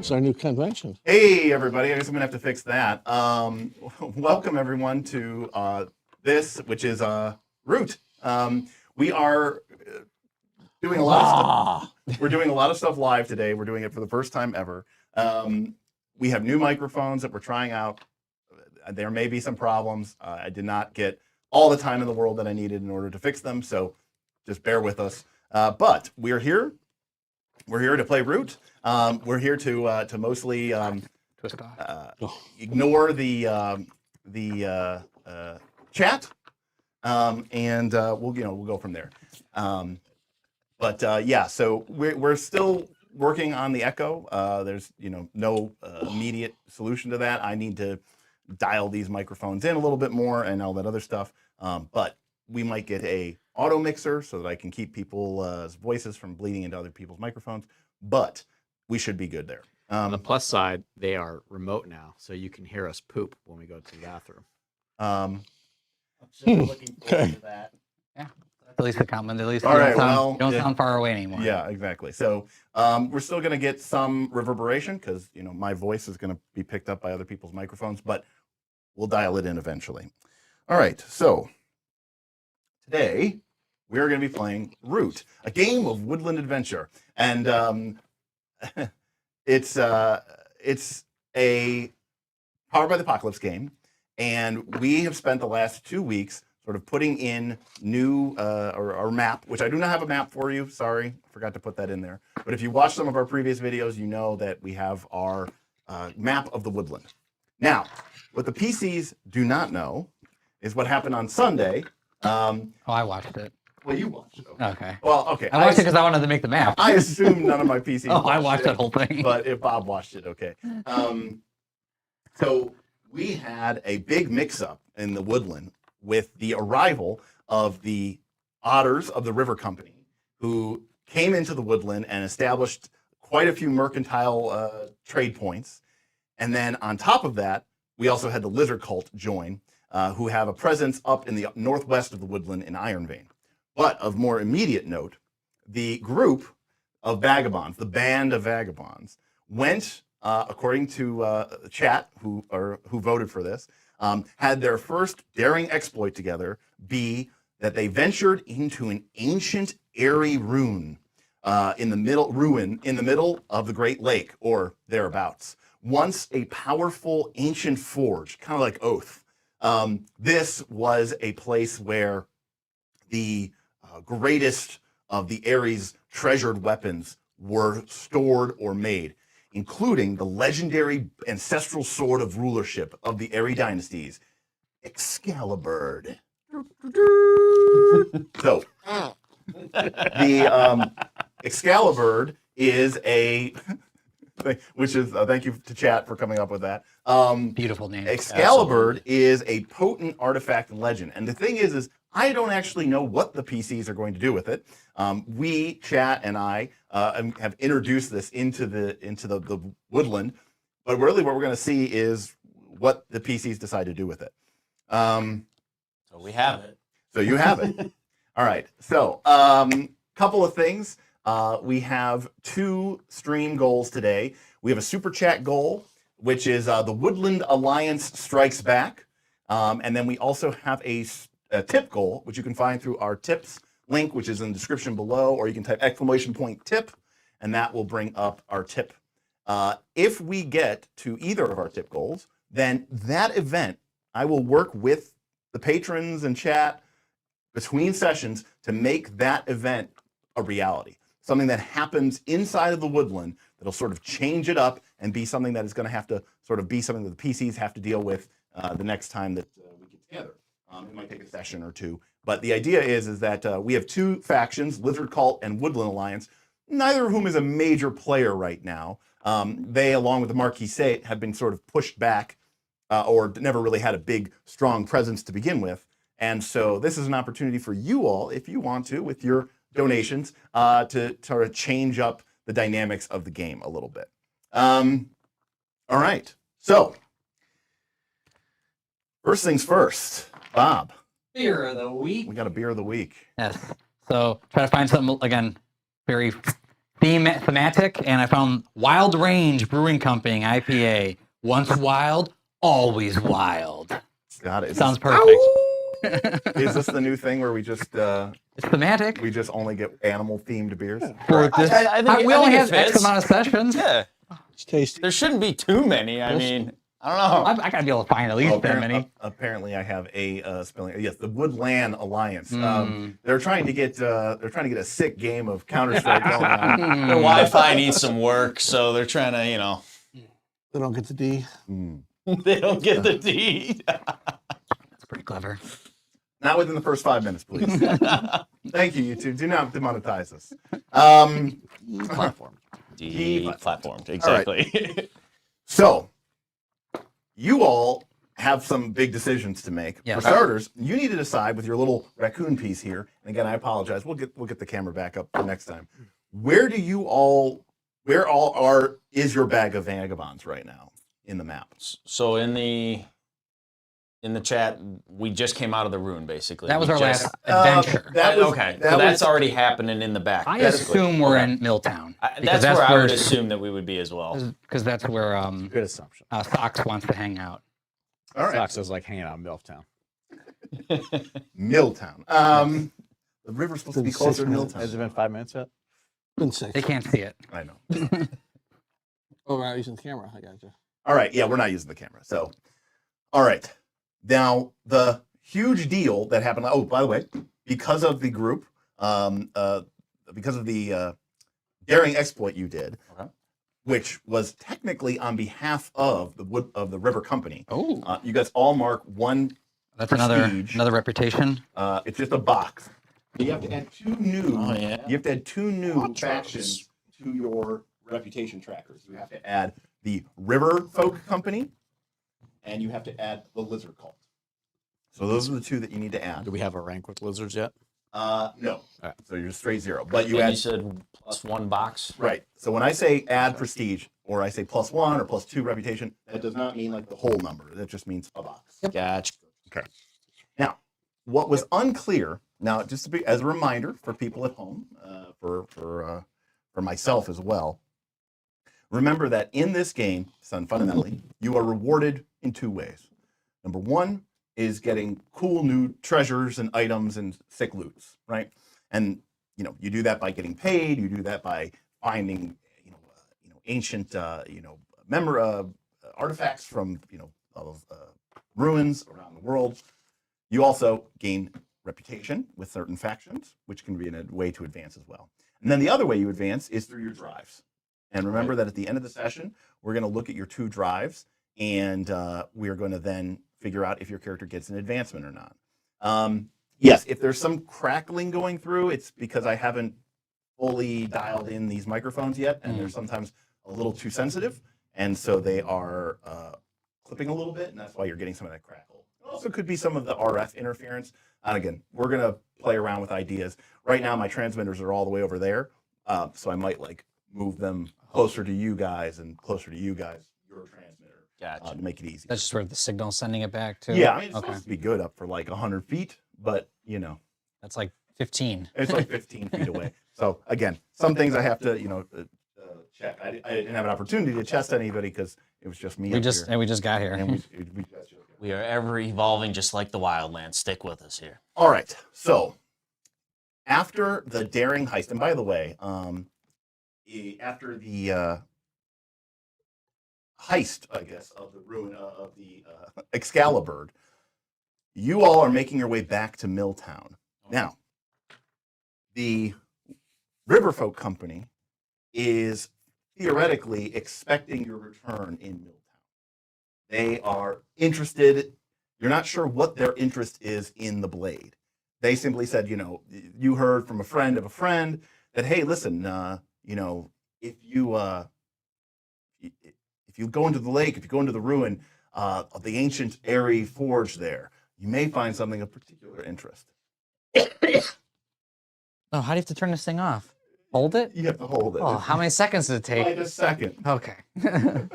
It's our new convention. Hey, everybody. I guess I'm going to have to fix that. Welcome, everyone, to this, which is Root. We are doing a lot of stuff. We're doing a lot of stuff live today. We're doing it for the first time ever. We have new microphones that we're trying out. There may be some problems. I did not get all the time in the world that I needed in order to fix them, so just bear with us. But we're here. We're here to play Root. We're here to mostly ignore the chat, and we'll go from there. Yeah, so we're still working on the echo. There's no immediate solution to that. I need to dial these microphones in a little bit more and all that other stuff. But we might get a auto mixer so that I can keep people's voices from bleeding into other people's microphones. But we should be good there. On the plus side, they are remote now, so you can hear us poop when we go to the bathroom. I'm still looking forward to that. Yeah, at least the comment. At least all right, you don't sound far away anymore. Yeah, exactly. So we're still going to get some reverberation because my voice is going to be picked up by other people's microphones, but we'll dial it in eventually. All right, so today we're going to be playing Root, a game of woodland adventure, and it's a Powered by the Apocalypse game, and we have spent the last 2 weeks sort of putting in new our map, which I do not have a map for you. Sorry, I forgot to put that in there. But if you watch some of our previous videos, you know that we have our map of the woodland. Now, what the PCs do not know is what happened on Sunday. Oh, I watched it. Well, you watched it. Okay. Well, okay. I watched it because I wanted to make the map. I assume none of my PCs. Oh, I watched that whole thing. But if Bob watched it, okay. So we had a big mix-up in the woodland with the arrival of the otters of the River Company, who came into the woodland and established quite a few mercantile trade points. And then on top of that, we also had the lizard cult join, who have a presence up in the northwest of the woodland in Iron Vein. But of more immediate note, the group of Vagabonds, the band of Vagabonds, went, according to the chat, who voted for this, had their first daring exploit together be that they ventured into an ancient airy ruin in the middle of the Great Lake, or thereabouts. Once a powerful ancient forge, kind of like Oath. This was a place where the greatest of the Ares treasured weapons were stored or made, including the legendary ancestral sword of rulership of the Ares dynasties, Excalibur. So, the Excalibur is a, which is, thank you to chat for coming up with that. Beautiful name. Excalibur is a potent artifact and legend. And the thing is I don't actually know what the PCs are going to do with it. We, chat, and I have introduced this into the woodland, but really what we're going to see is what the PCs decide to do with it. So we have it. So you have it. All right. So couple of things. We have 2 stream goals today. We have a super chat goal, which is the Woodland Alliance Strikes Back. And then we also have a tip goal, which you can find through our tips link, which is in the description below, or you can type !tip, and that will bring up our tip. If we get to either of our tip goals, then that event, I will work with the patrons and chat between sessions to make that event a reality. Something that happens inside of the woodland that'll sort of change it up and be something that is going to have to sort of be something that the PCs have to deal with the next time that we get together. It might take a session or 2. But the idea is that we have 2 factions, Lizard Cult and Woodland Alliance, neither of whom is a major player right now. They, along with the Marquis, have been sort of pushed back or never really had a big, strong presence to begin with. And so this is an opportunity for you all, if you want to, with your donations, to sort of change up the dynamics of the game a little bit. All right. So, first things first, Bob. Beer of the week. We got a beer of the week. Yes. So try to find something, again, very thematic, and I found Wild Range Brewing Company IPA. Once wild, always wild. Got it. Sounds perfect. Is this the new thing where we just It's thematic. we just only get animal themed beers? For this, I think- we I only think it have X fits. amount of sessions. Yeah. It's tasty. There shouldn't be too many. I mean, I don't know. I gotta be able to find at least that many. Apparently, I have a spelling. Yes, the Woodland Alliance. They're trying to get a sick game of Counter-Strike going on. Their Wi-Fi needs some work, so they're trying to, They don't get the D. they don't get the D. That's pretty clever. Not within the first 5 minutes, please. Thank you, YouTube. Do not demonetize us. Platform. Platformed, exactly. So, you all have some big decisions to make. Yes. For starters, you need to decide with your little raccoon piece here. And again, I apologize. We'll get the camera back up for next time. Where is your bag of vagabonds right now in the map? So in the chat, we just came out of the ruin, basically. That was We our just- last adventure. Okay, so that's already happening in the back. I basically. assume we're in Milltown. That's where I would assume that we would be as well. Because that's where Good assumption. Sox wants to hang out. All right. Sox is like hanging out in Milftown. Milltown. The river's supposed to be Been closer 6 to minutes. Has it Milltown. been 5 minutes yet? Been 6. They can't see it. I know. Oh, we're not using the camera. I got you. All right. Yeah, we're not using the camera. So, all right. Now, the huge deal that happened. Oh, by the way, because of the group, because of the daring exploit you did, which was technically on behalf of the River Company. Oh, You guys all mark 1. that's prestige. another reputation. It's just a box. You have to add 2 new. Oh, yeah. You have to add 2 new factions to your reputation trackers. You have to add the River Folk Company, and you have to add the Lizard Cult. So those are the 2 that you need to add. Do we have a rank with lizards yet? No. right. So you're straight 0. But you And add you said +1 box. right. So when I say add prestige, or I say +1 or +2 reputation, that does not mean like the whole number. That just means a box. Gotcha. Okay. Now, what was unclear, now just to be, as a reminder for people at home, for myself as well, remember that in this game, fundamentally, you are rewarded in 2 ways. Number 1 is getting cool new treasures and items and sick loots, right? And you do that by getting paid. You do that by finding ancient artifacts from ruins around the world. You also gain reputation with certain factions, which can be a way to advance as well. And then the other way you advance is through your drives. And remember that at the end of the session, we're going to look at your 2 drives, and we are going to then figure out if your character gets an advancement or not. Yes, if there's some crackling going through, it's because I haven't fully dialed in these microphones yet, and they're sometimes a little too sensitive, and so they are clipping a little bit, and that's why you're getting some of that crackle. It also could be some of the RF interference. And again, we're going to play around with ideas. Right now, my transmitters are all the way over there, so I might move them closer to you guys and closer to you guys, your transmitter, Gotcha. to make it easy. That's just where the signal sending it back to. Yeah, I mean, it's okay. supposed to be good up for 100 feet, but That's like 15. it's 15 feet away. So again, some things I have to, check. I didn't have an opportunity to test anybody because it was just me. We up just here. and we just got here. And we just We are ever evolving just like the wildlands. Stick with us here. All right. So after the daring heist, and by the way, after the heist, I guess, of the ruin of the Excalibur, you all are making your way back to Milltown. Now, the Riverfolk Company is theoretically expecting your return in Milltown. They are interested. You're not sure what their interest is in the blade. They simply said, you heard from a friend of a friend that, hey, listen, if you go into the lake, if you go into the ruin of the ancient Airy Forge there, you may find something of particular interest. Oh, how do you have to turn this thing off? Hold it? You have to hold it. Oh, how many seconds did it take? Wait a second. Okay. I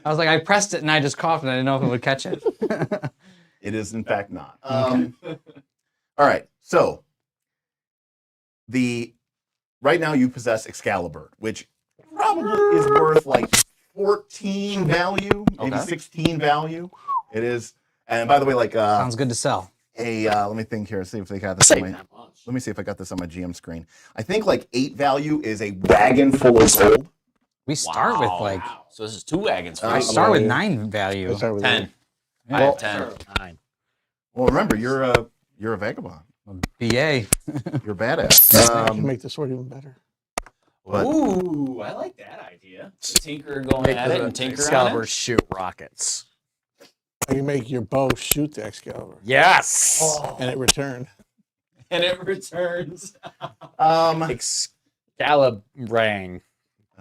was like, I pressed it and I just coughed and I didn't know if it would catch it. It is, in fact, not. All right. So the right now you possess Excalibur, which probably is worth like 14 value, maybe Okay. 16 value. It is. And by the way, like Sounds good to sell. let me think here, see if they got this on my. Let me see if I got this on my GM screen. I think like 8 value is a wagon full of gold. We start with like So this is 2 wagons for I you. start with yeah. 9 value. Let's start with 10. I Well- have 10. 9. Well, remember you're a vagabond. BA. You're a badass. I can make the sword even better. But Ooh, I like that idea. Tinker going at it and tinker on Excalibur it. shoot rockets. I can make your bow shoot the Excalibur, Yes. and it return. And it returns. Excalibrang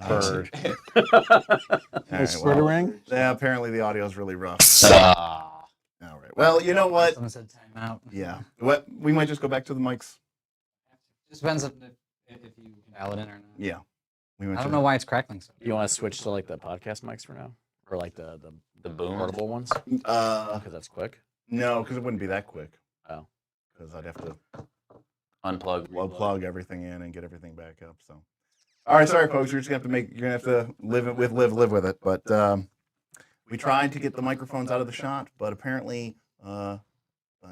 bird. all right, Spurterang? yeah, apparently the audio is really rough. Ah. All right. Well, you know what? Someone said timeout. Yeah. What we might just go back to the mics. Just depends if you can dial it in or not. Yeah. We might I don't know why it's crackling so. You want to switch to like the podcast mics for now, or like the boom. portable ones? Because that's quick. No, because it wouldn't be that quick. Oh. Because I'd have to Unplug. plug everything in and get everything back up. So, all right, sorry, folks. You're just gonna have to live with it. But we tried to get the microphones out of the shot, but apparently I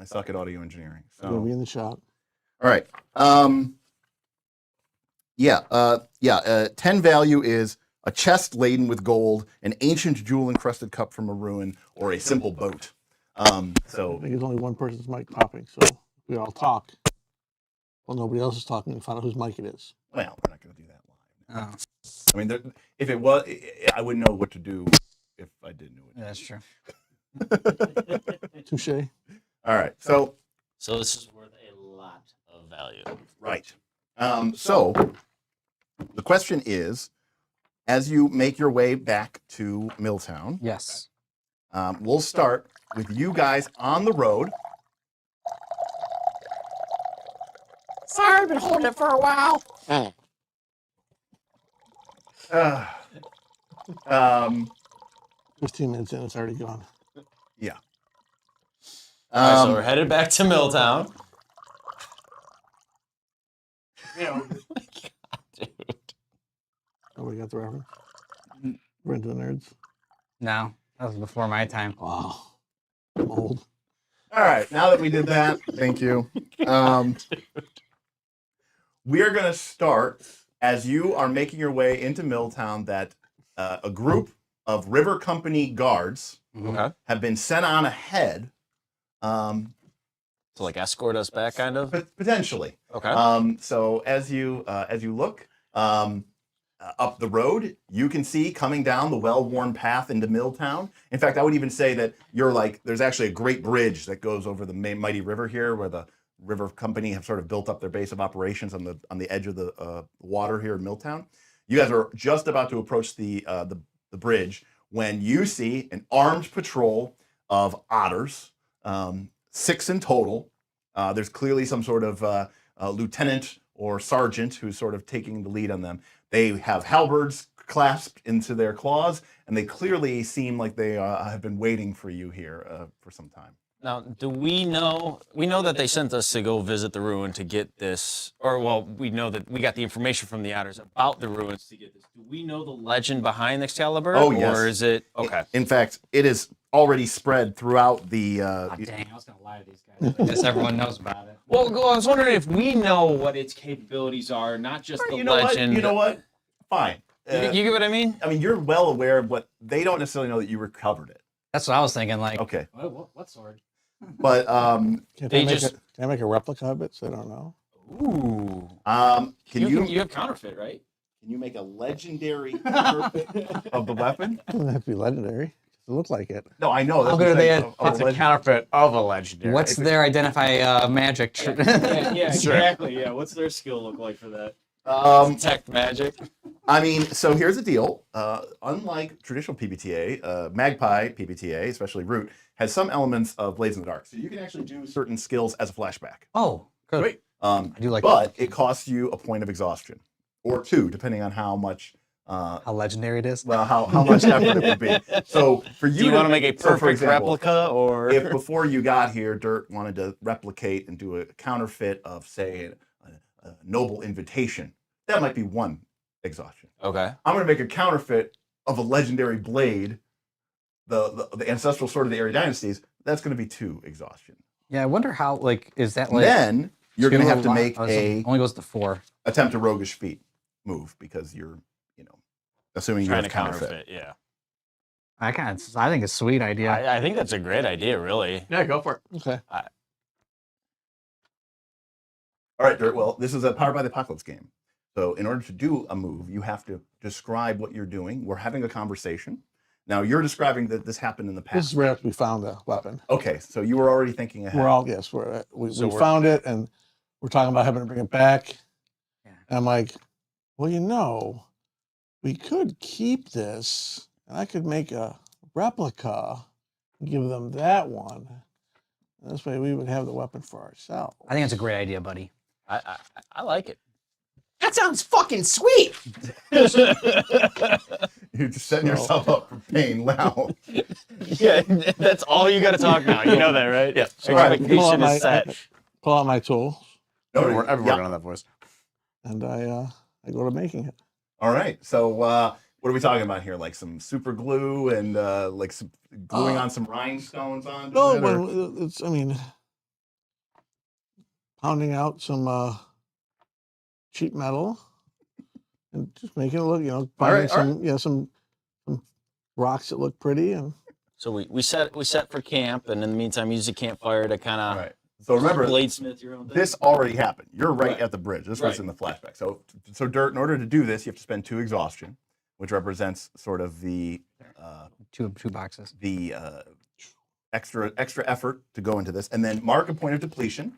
suck at audio engineering. It's gonna be So, in the shot. all right. 10 value is a chest laden with gold, an ancient jewel-encrusted cup from a ruin, or a simple boat. I think there's only one person's mic popping, so if we all talk. Well, nobody else is talking. Find out whose mic it is. Well, we're not going to do that live. Oh, I mean, if it was, I wouldn't know what to do if I didn't know yeah, that's true. it. Touche. All right. So, So this is worth a lot of value. right. So, the question is, as you make your way back to Milltown, Yes. we'll start with you guys on the road. Sorry, I've been holding it for a while. Uh, um, 15 minutes in, it's already gone. All right, so we're headed back to Milltown. Nobody got the reference. We're into the nerds. No, that was before my time. Wow. I'm old. All right, now that we did that, thank you. We are going to start as you are making your way into Milltown. That a group of River Company guards Okay. have been sent on ahead, To like escort us back, kind of. potentially. Okay. So as you look up the road, you can see coming down the well-worn path into Milltown. In fact, I would even say that there's actually a great bridge that goes over the mighty river here, where the River Company have sort of built up their base of operations on the edge of the water here in Milltown. You guys are just about to approach the bridge when you see an armed patrol of otters, 6 in total. There's clearly some sort of lieutenant or sergeant who's sort of taking the lead on them. They have halberds clasped into their claws, and they clearly seem like they have been waiting for you here for some time. Now, do we know? We know that they sent us to go visit the ruin to get this, or well, we know that we got the information from the otters about the ruins to get this. Do we know the legend behind Excalibur? Oh, yes. Or is it okay? In fact, it is already spread throughout the. Oh, dang, I was going to lie to these guys. I guess everyone knows about it. Well, I was wondering if we know what its capabilities are, not just the You know what? legend. You know what? Fine. You get what I mean? I mean, you're well aware of what they don't necessarily know that you recovered it. That's what I was thinking. Like, Okay, what sword? but Can They I make just- can I make a replica of it so they don't know? Ooh. can you have counterfeit, right? can you make a legendary counterfeit of the weapon? It doesn't have to be legendary. Just look like it. No, I know. How That's good are what I'm they saying, at- of a It's a legend- counterfeit of a legendary. What's their identify magic? exactly. Yeah, what's their skill look like for that? Detect magic. I mean, so here's the deal. Unlike traditional PbtA, Magpie PbtA, especially Root, has some elements of Blades in the Dark. So you can actually do certain skills as a flashback. Oh, good. Great. I do like But it costs you a point of exhaustion, or 2, depending on how much. how legendary it is. Well, how much effort it would be. So for you, Do you want to make a so for perfect example, replica, or if before you got here, Dirt wanted to replicate and do a counterfeit of, say, a noble invitation that might be 1 exhaustion. Okay. I'm going to make a counterfeit of a legendary blade, the ancestral sword of the Arya dynasties. That's going to be 2 exhaustion. Yeah, I wonder how. Like, is that And like? then you're going to have to lot- make oh, so a only goes to 4. attempt a roguish feat move because you're, assuming you're Trying to counterfeit. Yeah. I think it's a sweet idea. I think that's a great idea, really. Yeah, go for it. Okay. All right, Dirt. Well, this is a Powered by the Apocalypse game. So in order to do a move, you have to describe what you're doing. We're having a conversation. Now, you're describing that this happened in the past. This is right after we found the weapon. Okay, so you were already thinking ahead. We're all we found it, and we're talking about having to bring it back. Yeah. And I'm like, well, we could keep this, and I could make a replica and give them that one. And this way, we would have the weapon for ourselves. I think it's a great idea, buddy. I like it. That sounds fucking sweet. You're just setting yourself up for pain now. Yeah, that's all you got to talk now. You know that, right? Yeah. Expectation is set. Pull out my tools, No, I've been yeah. working on that voice. and I go to making it. All right. So what are we talking about here? Like some super glue and like some gluing on some rhinestones on? No, well, it's pounding out some cheap metal and just making it look, finding right, some rocks that look pretty, and So we set for camp, and in the meantime, use the campfire to kind All of right. So remember, bladesmith your own thing. this already happened. You're right, Right. at the bridge. This was Right. in the flashback. So Dirt, in order to do this, you have to spend 2 exhaustion, which represents sort of the Two boxes. extra effort to go into this, and then mark a point of depletion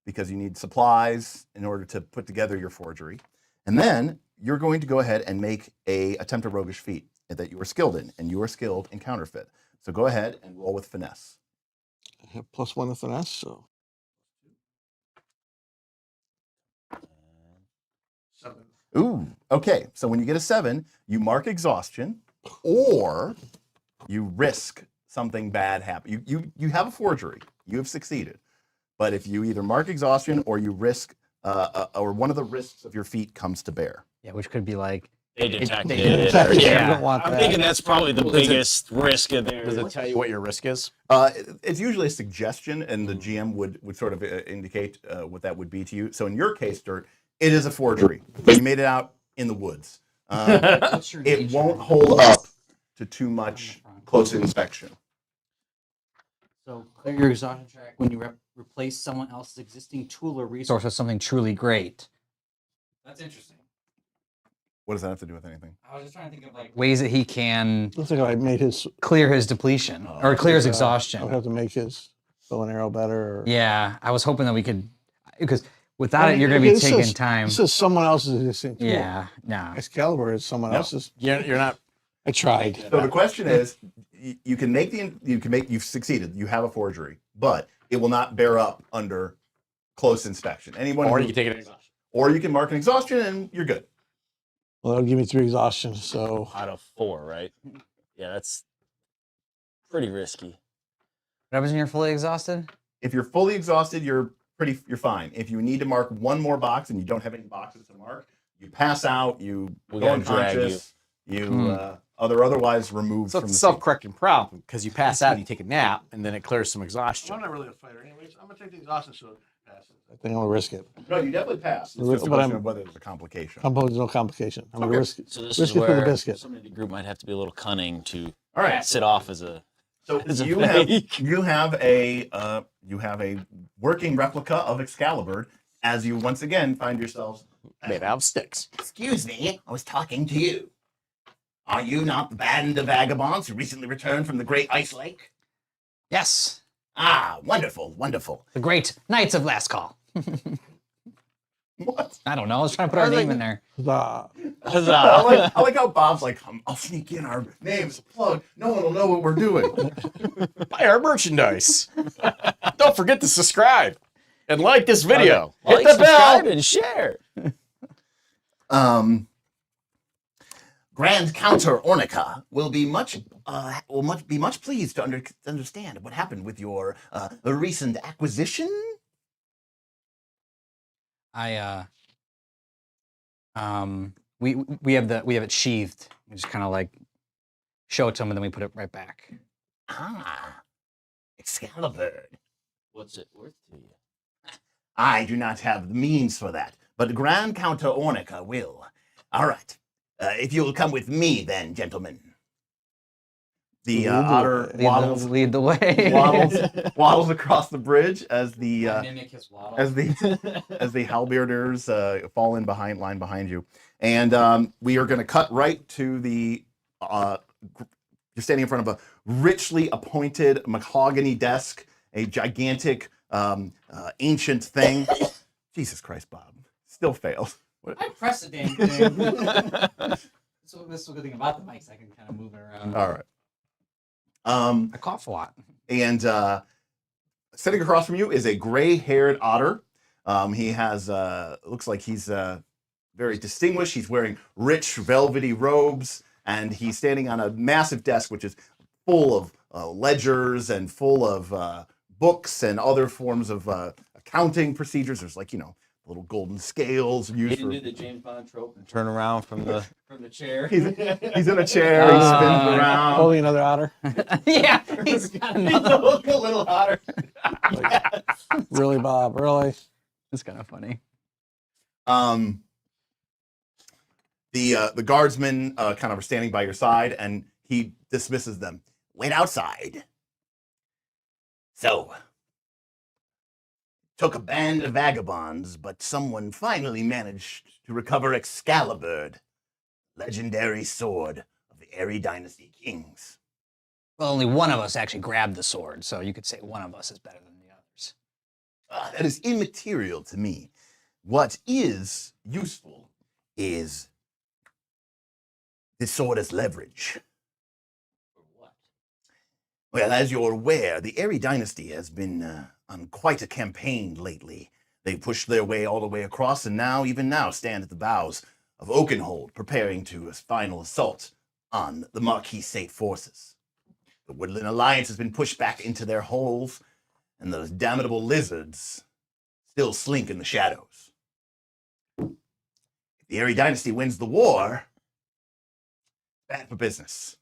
because you need supplies in order to put together your forgery, and then you're going to go ahead and make a attempt a roguish feat that you are skilled in, and you are skilled in counterfeit. So go ahead and roll with finesse. I have +1 to finesse. So 7. Ooh. Okay. So when you get a 7, you mark exhaustion, or you risk something bad happen. You have a forgery. You have succeeded. But if you either mark exhaustion or you risk, or one of the risks of your feat comes to bear. Yeah, which could be like. They detected they it. detected it. I Yeah. don't want I'm that. thinking that's probably the biggest risk of Does there. it tell you what your risk is? It's usually a suggestion, and the GM would sort of indicate what that would be to you. So in your case, Dirt, it is a forgery. You made it out in the woods. What's your It nature? won't hold up to too much close inspection. So clear your exhaustion track when you replace someone else's existing tool or resource with something truly great. That's interesting. What does that have to do with anything? I was just trying to think of like ways that he can looks like I made his. clear his depletion or clear his I would exhaustion. have to make his bow and arrow better. Or, Yeah, I was hoping that we could, because without I it, mean, you're going to be this taking is- time. This is someone else's existing tool. Yeah, no. Excalibur is someone No. else's. You're not. I tried. So the question is, you can make you've succeeded. You have a forgery, but it will not bear up under close inspection. Anyone, Or who- you can take an exhaustion. or you can mark an exhaustion and you're good. Well, that'll give me 3 exhaustion. So Out of 4, right? Yeah, that's pretty risky. What happens when you're fully exhausted? If you're fully exhausted, you're fine. If you need to mark one more box and you don't have any boxes to mark, you pass out, you We go gotta drag you. unconscious, you otherwise removed So from it's a the self-correcting problem because you pass out and you take a nap and then it clears some exhaustion. I'm not really a fighter, anyways. I'm gonna take the exhaustion, so pass it. I think I'm gonna risk it. scene. No, you definitely pass. It's But just a I'm- question of whether there's a complication. There's no complication. I'm gonna Okay. risk it. So this Risk is it for the where biscuit. somebody in the group might have to be a little cunning to All right. sit off as a. So As a you have fake. you have a working replica of Excalibur as you once again find yourselves. Made out of sticks. Excuse me, I was talking to you. Are you not the band of vagabonds who recently returned from the Great Ice Lake? Yes, Ah, wonderful, wonderful. the great Knights of Last Call. What? I don't know. I was trying to put our name in there. Huzzah. I like how Bob's like, I'll sneak in our names, plug. No one will know what we're doing. Buy our merchandise. Don't forget to subscribe and like this video. Like, Hit the subscribe, bell. and share. Grand Counter Ornica will be much pleased to understand what happened with your recent acquisition. We have it sheathed. We just kind of like show it to him, and then we put it right back. Ah, Excalibur. What's it worth to you? I do not have the means for that, but Grand Counter Ornica will. All right. If you'll come with me, then, gentlemen. The otter Lead the way. waddles across the bridge as the Mimic his waddle. as the halberders fall in line behind you, and we are going to cut right to the. You're standing in front of a richly appointed mahogany desk, a gigantic, ancient thing. Jesus Christ, Bob, still failed. I press the damn thing. So this is the good thing about the mics. I can kind of move it around. All right. I cough a lot. And sitting across from you is a gray-haired otter. He has looks like he's very distinguished. He's wearing rich, velvety robes, and he's standing on a massive desk, which is full of ledgers and full of books and other forms of accounting procedures. There's like, little golden scales used You for. didn't do the James Bond trope and turn around from the chair. He's in a chair. He spins around. Holding another otter. Yeah, he's got another. Look a little hotter. Really, Bob? Really? It's kind of funny. The guardsmen kind of are standing by your side, and he dismisses them. Wait outside. So, took a band of vagabonds, but someone finally managed to recover Excalibur, legendary sword of the Aerie Dynasty kings. Well, only one of us actually grabbed the sword, so you could say one of us is better than the others. That is immaterial to me. What is useful is this sword as leverage. For what? Well, as you're aware, the Aerie Dynasty has been on quite a campaign lately. They pushed their way all the way across, and even now, stand at the bows of Oakenhold, preparing to a final assault on the Marquis State forces. The Woodland Alliance has been pushed back into their holes, and those damnable lizards still slink in the shadows. If the Aerie Dynasty wins the war, bad for business.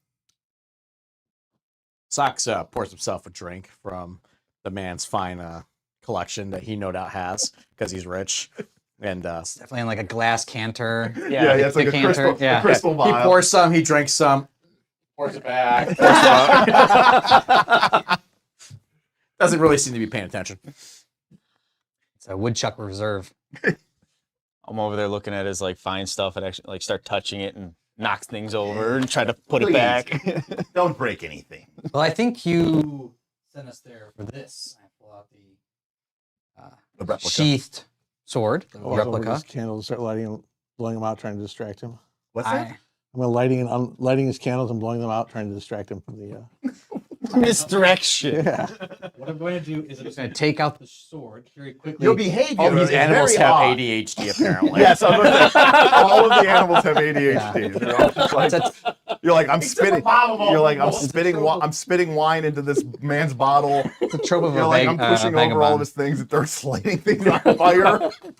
Socks pours himself a drink from the man's fine collection that he no doubt has because he's rich. And It's definitely in like a glass canter. Yeah, it's like a decanter. crystal he vial. pours some, he drinks some, pours it back. Doesn't really seem to be paying attention. It's a woodchuck reserve. I'm over there looking at his like fine stuff and actually like start touching it and knocks things over and try to put Please. it back. Don't break anything. Well, I think you sent us there for this. I pull out The replica. sheathed sword, the Walk over to replica. his candles, start blowing them out, trying to distract him. What's that? I'm gonna lighting his candles and blowing them out, trying to distract him from the. Misdirection. Yeah. What I'm going to do is I'm just going to take out the sword very quickly. Your behavior All these is animals very have odd. ADHD apparently. Yes, I was gonna say, all of the animals have ADHD. They're all just like, you're like, I'm spitting. You're like, I'm spitting wine into this man's bottle. It's a trope of You're a like, I'm pushing over all of his things and they're lighting things on fire.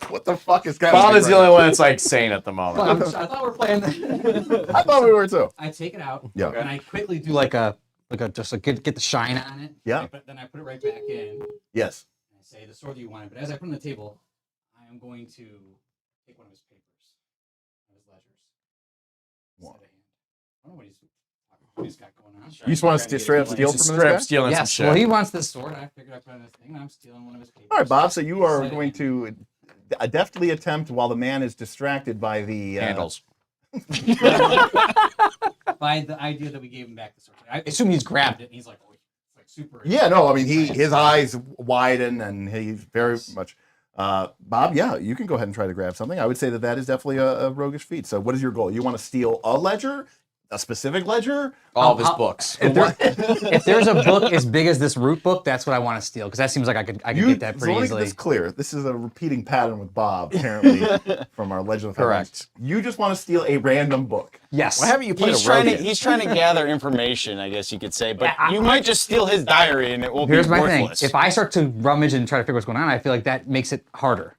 What the fuck is going on? Bob is the only one that's like sane at the moment. I thought we were playing. I thought we were too. I take it out. Yeah. And I quickly do like a get the shine on it. Yeah. But then I put it right back in. Yes. I say the sword that you wanted, but as I put it on the table, I am going to take one of his papers, one of his ledgers. What? Set a hand. I don't know what he's got going on. You just want to straight up steal Just from straight this up guy? stealing some Yes. shit. Well, he wants this sword. I figured I put it on this thing, and I'm stealing one of his papers. All right, Bob. So you are Set a going hand. to deftly attempt while the man is distracted by the Handles. By the idea that we gave him back the sword. I assume he's grabbed it, and he's like, oh, it's like super. Yeah, no, I mean his eyes widen and he's very much. Bob, yeah, you can go ahead and try to grab something. I would say that is definitely a roguish feat. So, what is your goal? You want to steal a ledger, a specific ledger? All of his books. If there's a book as big as this root book, that's what I want to steal because that seems like I could get that so pretty let me easily. get this clear. This is a repeating pattern with Bob, apparently, from our Legend of the Correct. You just want to steal a random book. Yes. Why haven't you played He's a rogue trying to yet? he's trying to gather information, I guess you could say. But you might just steal his diary and it will Here's be my worthless. thing. If I start to rummage and try to figure what's going on, I feel like that makes it harder.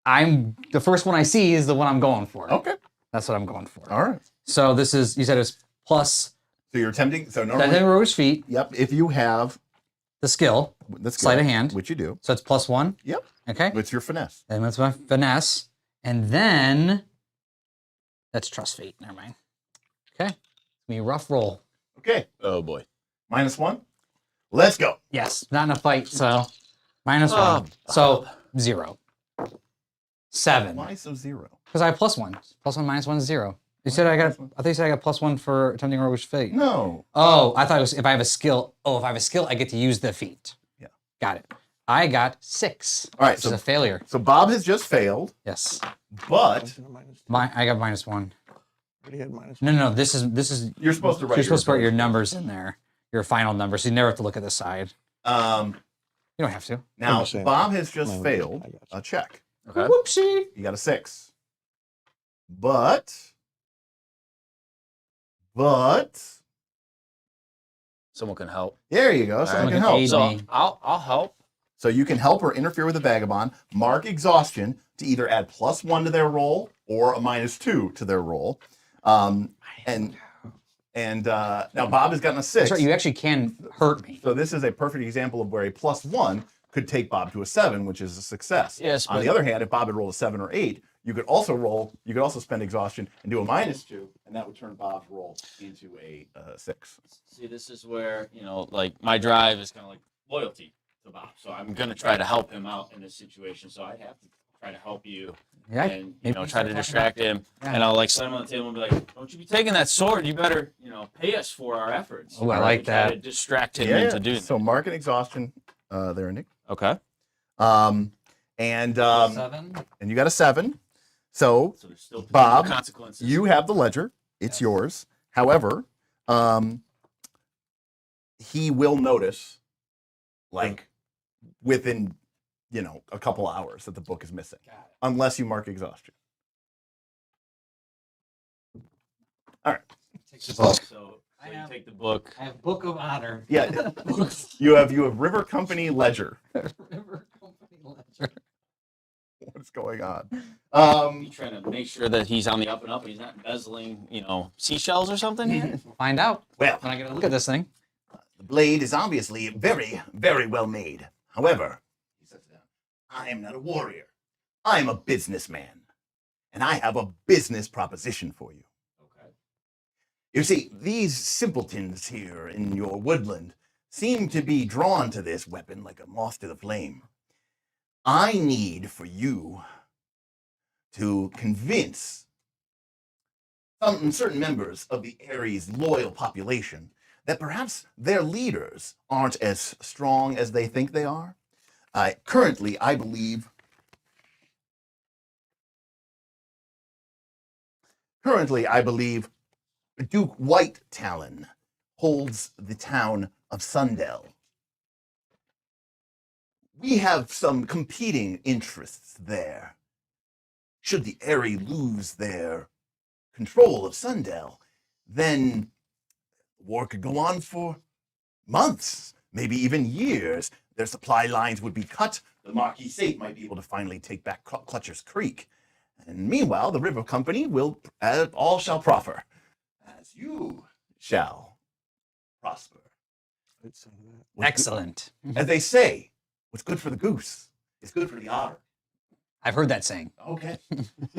the first one I see is the one I'm going for. Okay. That's what I'm going for. All right. So this is, you said it was plus So you're attempting. So that normally, rogue's feet, yep. If you have the skill, the skill, sleight of hand. which you do, So it's plus 1. yep. Okay. It's your finesse. And that's my finesse. And then that's trust fate. Never mind. Okay. It's gonna be a rough roll. Okay. Oh boy. -1. Let's go. Yes. Not in a fight. So -1. So 0. 7. Why so 0? Because I have +1. +1 -1 is 0. You said I got. I think you said I got +1 for attempting roguish fate. No. Oh, I thought it was if I have a skill. Oh, if I have a skill, I get to use the feat. Yeah. Got it. I got 6. All right. Which is a failure. So Bob has just failed, Yes. but I got -1. Already had -1. No. This is. you're supposed to write. You're supposed to put your numbers. numbers in there. Your final numbers. So you never have to look at the side. You don't have to. Now just saying. Bob has just Mine- failed I got you. a check. Okay. Whoopsie. You got a 6. But Someone can help. there you go. Someone Alright. can help. Aid So me. I'll help. So you can help or interfere with a vagabond, mark exhaustion to either add +1 to their roll or a -2 to their roll. And now Bob has gotten a 6. That's right. You actually can hurt me. So this is a perfect example of where a +1 could take Bob to a 7, which is a success. Yes, On but- the other hand, if Bob had rolled a 7 or 8, you could also spend exhaustion and do a -2, and that would turn Bob's roll into a 6. See, this is where, like my drive is kind of like loyalty to Bob. So I'm going to try to help him out in this situation. So I'd have to try to help you Yeah. and, maybe try to start talking distract him. Yeah. And I'll like slam on the table and be like, don't you be taking that sword. You better, pay us for our efforts. Oh, I Right? like Try that. to distract him Yeah. into doing So mark an exhaustion there, Nick. that. Okay. And 7. you got a 7. So So there's still Bob, consequences. you have the ledger. It's yours. However, he will notice, like, within, a couple hours that the book is missing, unless you mark exhaustion. Take the book. So I you have- take the book. I have Book of Honor. Yeah, you have River Company ledger. River Company Ledger. What's going on? You trying to make sure that he's on the up and up. He's not embezzling, seashells or something here. We'll find out Well, when I get a look at this thing. the blade is obviously very, very well made. However, he sets it down, I am not a warrior. I am a businessman. And I have a business proposition for you. Okay. You see, these simpletons here in your woodland seem to be drawn to this weapon like a moth to the flame. I need for you to convince certain members of the Ares loyal population that perhaps their leaders aren't as strong as they think they are. Currently, I believe Duke White Talon holds the town of Sundell. We have some competing interests there. Should the Aerie lose their control of Sundell, then the war could go on for months, maybe even years. Their supply lines would be cut. The Marquis Saint might be able to finally take back Clutcher's Creek. And meanwhile, the River Company will, all shall proffer, as you shall prosper. Excellent. As they say, what's good for the goose is good for the otter. I've heard that saying. Okay.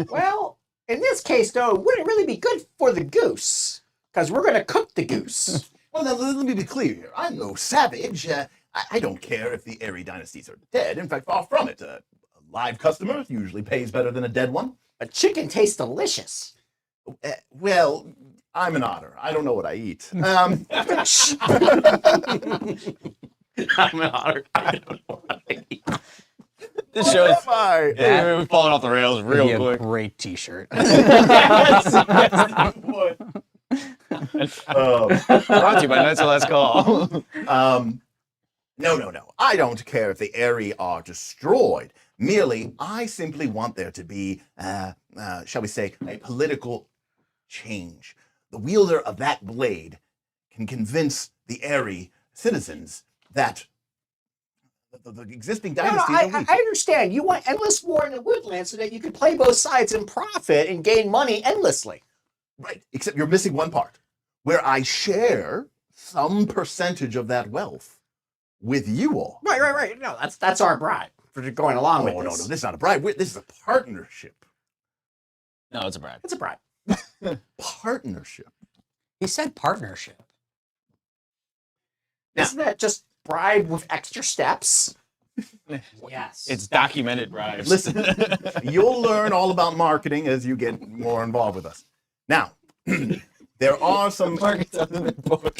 Well, in this case, though, it wouldn't really be good for the goose, because we're going to cook the goose. Well, now, let me be clear here. I'm no savage. I don't care if the Aerie dynasties are dead. In fact, far from it. A live customer usually pays better than a dead one. But chicken tastes delicious. Well, I'm an otter. I don't know what I eat. I'm an otter. I don't know what I eat. This show is we're falling off the rails real Be a quick. great T-shirt. Brought to you by Night's Last Call. No. I don't care if the Aerie are destroyed. Merely, I simply want there to be, shall we say, a political change. The wielder of that blade can convince the Aerie citizens that the existing No, no, dynasties I, are weak. I understand. You want endless war in the woodland so that you can play both sides and profit and gain money endlessly. Right, except you're missing one part, where I share some percentage of that wealth with you all. Right. No, that's our bribe for going along with Oh, no, this. this is not a bribe. This is a partnership. No, it's a bribe. It's a bribe. Partnership. He said partnership. Now- Isn't that just bribe with extra steps? Yes. It's documented bribes. Listen, you'll learn all about marketing as you get more involved with us. Now, there are some. Market's out of the book.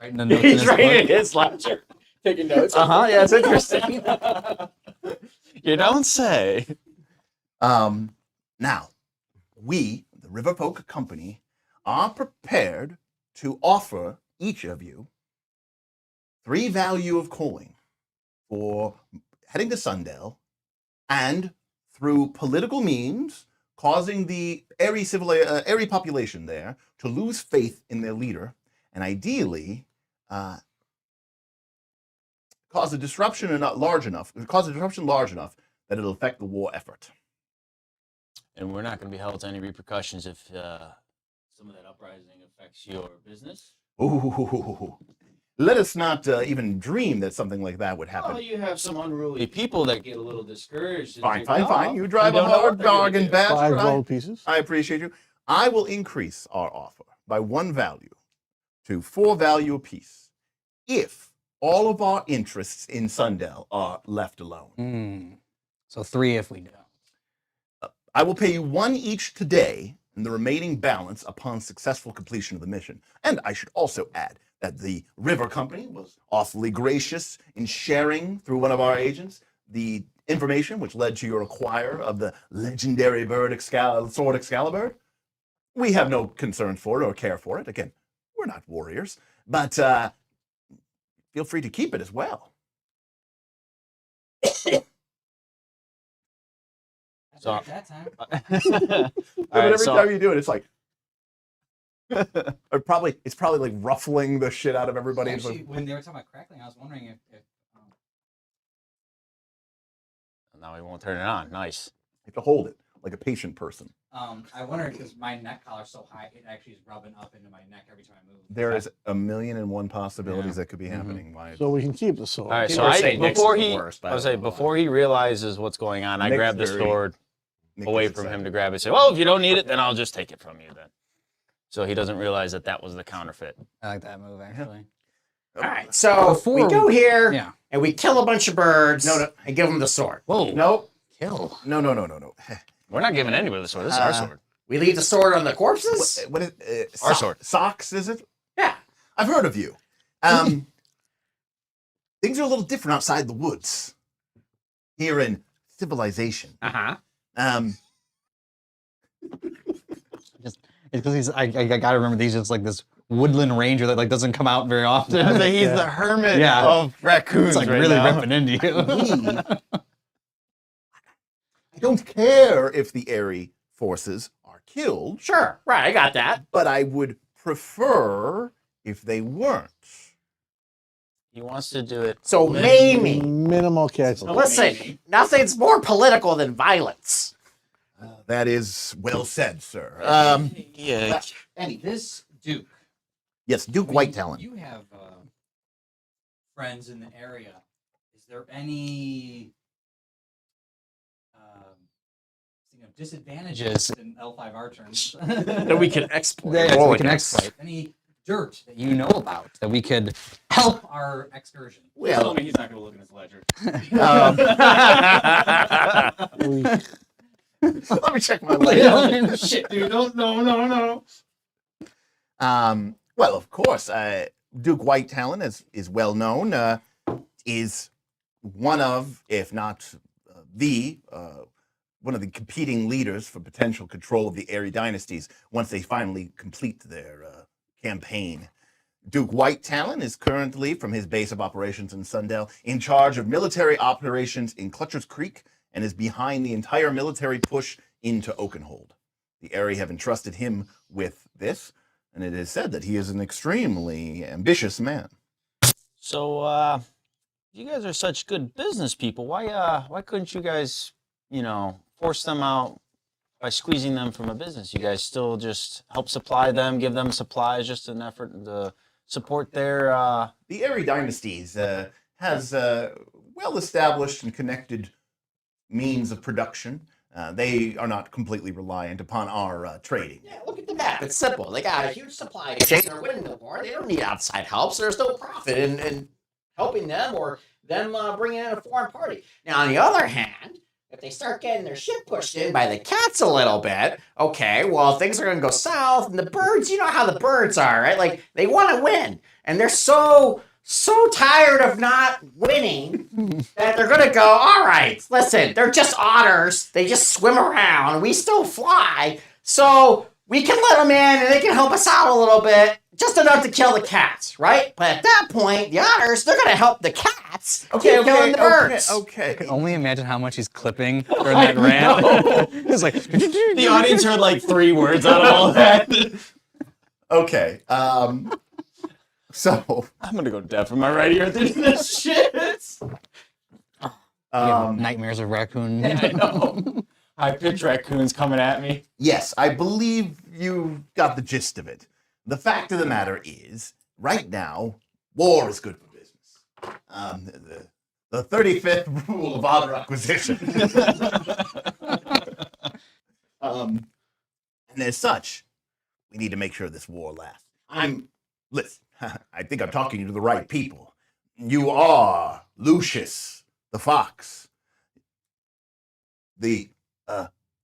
Writing the notes in his book. his lecture, taking notes. Yeah, it's interesting. You don't say. Now, we, the Riverfolk Company, are prepared to offer each of you 3 value of coin for heading to Sundale and through political means causing the Airy population there to lose faith in their leader and ideally cause a disruption large enough that it'll affect the war effort. And we're not going to be held to any repercussions if some of that uprising affects your business. Ooh, let us not even dream that something like that would happen. Well, you have some unruly people that get a little discouraged. and Fine. take off. You drive a don't know what hard they're gonna bargain, do. Bachelor. 5 gold pieces. I appreciate you. I will increase our offer by 1 value to 4 value apiece if all of our interests in Sundell are left alone. So 3 if we do. I will pay you 1 each today and the remaining balance upon successful completion of the mission. And I should also add that the River Company was awfully gracious in sharing through one of our agents the information which led to your acquire of the legendary sword Excalibur. We have no concern for it or care for it. Again, we're not warriors, but feel free to keep it as well. So- that time. All But right, every so time you do it, it's like it's probably like ruffling the shit out of everybody. It's Actually, like, when they were talking about crackling, I was wondering if now we won't turn it on. Nice. you have to hold it like a patient person. I wonder because my neck collar's so high, it actually is rubbing up into my neck every time I move. There is 1,000,001 possibilities Yeah. that could be happening. Why? So we can keep the sword. All right, so People are saying Nick's before the he, worst, but I I was don't say know why. before he realizes what's going on, I Nick's grab the very- sword Nick away gets from him excited. to grab it. Say, well, if you don't need it, then I'll just take it from you then. So he doesn't realize that that was the counterfeit. I like that move actually. All right, so Before we go here Yeah. and we kill a bunch of birds No. and give them the sword. Whoa. Nope. Kill. No. We're not giving anybody the sword. This is our sword. We leave the sword on the corpses? What is Our sword. Socks, is it? Yeah. I've heard of you. Things are a little different outside the woods. Here in civilization. Uh-huh. It's because I gotta remember these just like this woodland ranger that like doesn't come out very often. He's the hermit Yeah. of raccoons It's like right really now. ripping into you. I don't care if the Airy forces are killed, Sure. Right, I got that. but I would prefer if they weren't. He wants to do it. So maybe. Minimal casualties. Listen, nothing's more political than violence. That is well said, sir. Yeah. Eddie, this Duke. Yes, Duke White Talon. You have friends in the area. Is there any disadvantages in L5R terms That we can exploit. that Oh, we can yes. exploit? Any dirt that you know about that we could help our excursion? Well, he's not going to look in his ledger. let me check my ledger. Shit, dude. No. Well, of course, Duke White Talon is well known. Is one of, if not one of the competing leaders for potential control of the Airy dynasties once they finally complete their campaign. Duke White Talon is currently, from his base of operations in Sundell, in charge of military operations in Clutcher's Creek and is behind the entire military push into Oakenhold. The Airy have entrusted him with this, and it is said that he is an extremely ambitious man. So, you guys are such good business people. Why couldn't you guys, force them out by squeezing them from a business? You guys still just help supply them, give them supplies, just an effort to support their. The Airy Dynasties has well-established and connected means of production. They are not completely reliant upon our trading. Yeah, look at the map. It's simple. They got a huge supply chain. They're winning the war. They don't need outside help, so there's no profit in helping them or them bringing in a foreign party. Now, on the other hand, if they start getting their shit pushed in by the cats a little bit, okay, well, things are going to go south. And the birds, you know how the birds are, right? Like, they want to win. And they're so tired of not winning that they're going to go, all right, listen, they're just otters. They just swim around. We still fly. So we can let them in and they can help us out a little bit, just enough to kill the cats, right? But at that point, the otters, they're going to help the cats keep killing the birds. Okay. I can only imagine how much he's clipping during that rant. He's like, The audience heard like 3 words out of all that. Okay. So, I'm gonna go deaf in my right ear through this shit. nightmares of raccoon. I know. High-pitched raccoons coming at me. yes, I believe you got the gist of it. The fact of the matter is, right now, war is good for business. The 35th rule of otter acquisition. And as such, we need to make sure this war lasts. Listen, I think I'm talking to the right people. You are Lucius, the fox.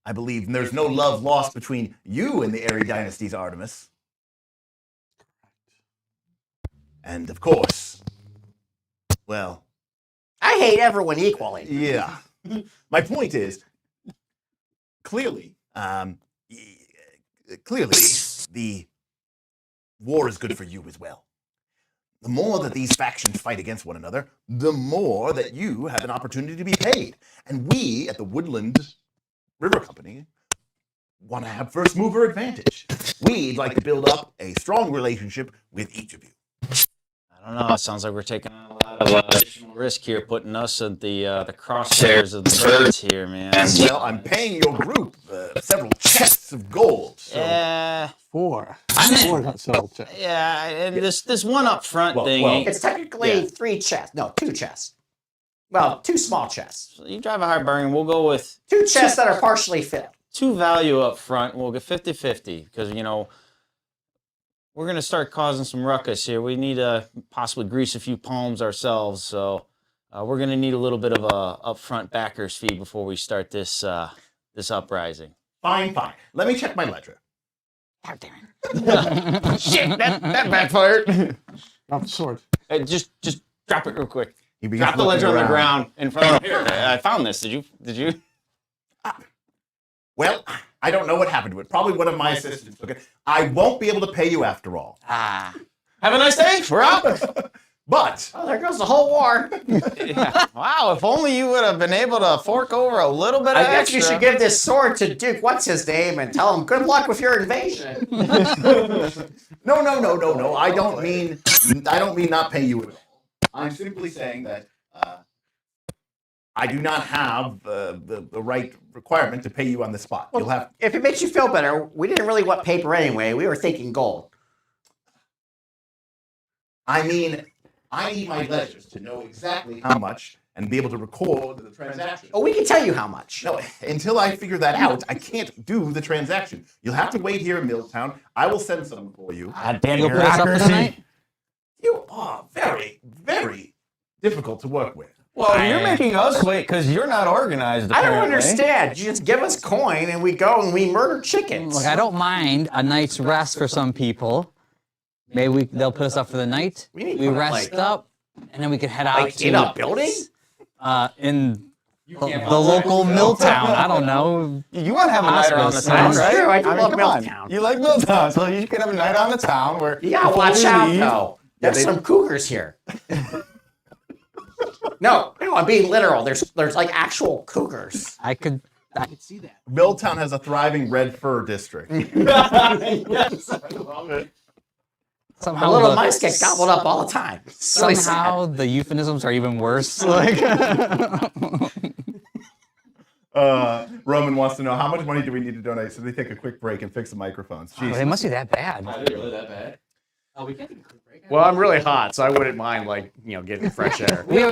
I believe there's no love lost between you and the Airy Dynasty's Artemis. And of course, well, I hate everyone equally. yeah. My point is, clearly, the war is good for you as well. The more that these factions fight against one another, the more that you have an opportunity to be paid. And we at the Woodland River Company want to have first mover advantage. We'd like to build up a strong relationship with each of you. I don't know. It sounds like we're taking on a lot of additional risk here, putting us at the crosshairs of the birds here, man. Well, I'm paying your group several chests of gold. So. Yeah, 4. I'm- 4 got settled check. yeah, and this one up front thing. well, It's technically 3 chests. No, 2 chests. Well, 2 small chests. You drive a hard bargain. We'll go with 2 chests that are partially filled. 2 value up front. We'll get 50-50 because we're gonna start causing some ruckus here. We need to possibly grease a few palms ourselves, so we're gonna need a little bit of a upfront backers fee before we start this uprising. Fine. Let me check my ledger. God damn it. Shit, that backfired. Drop the sword. Hey, just drop it real quick. He begins Drop the looking ledger on the around. ground in front of here. I found this. Did you? Well, I don't know what happened to it. Probably one of my assistants took it. I won't be able to pay you after all. Have a nice day. We're out. But Oh, there goes the whole war. Yeah. Wow, if only you would have been able to fork over a little bit of I guess extra. you should give this sword to Duke, what's his name, and tell him good luck with your invasion. no. I don't mean not pay you at all. I'm simply saying that I do not have the right requirement to pay you on the spot. You'll have. If it makes you feel better, we didn't really want paper anyway. We were thinking gold. I mean, I need my ledgers to know exactly how much and be able to record the transaction. Oh, we can tell you how much. No, until I figure that out, I can't do the transaction. You'll have to wait here in Milltown. I will send some for you. God damn You'll put us up for the night? You are very, very difficult to work with. Well, you're making us wait because you're not organized. I don't apparently. understand. You just give us coin and we go and we murder chickens. Look, I don't mind a night's rest for some people. Maybe they'll put us up for the night. We need We to put, rest like- up, and then we could head out Like to in a building? in the local mill town. I don't know. You want to have a night around the Hospice. town, That's right? true. I do love come on. Milltown. You like Milltown, so you can have a night on the town where You gotta before watch we out, leave- though. There's some cougars here. No, I'm being literal. There's like actual cougars. I could See that? Milltown has a thriving red fur district. Yes, I love it. Somehow The little the- mice get gobbled up all the time. It's really sad. Somehow the euphemisms are even worse. Like, Roman wants to know how much money do we need to donate so they take a quick break and fix the microphones. they Jeez. must be that bad. Really that bad? Oh, we can't take a quick break. Well, I'm really hot, so I wouldn't mind, like, getting fresh air. We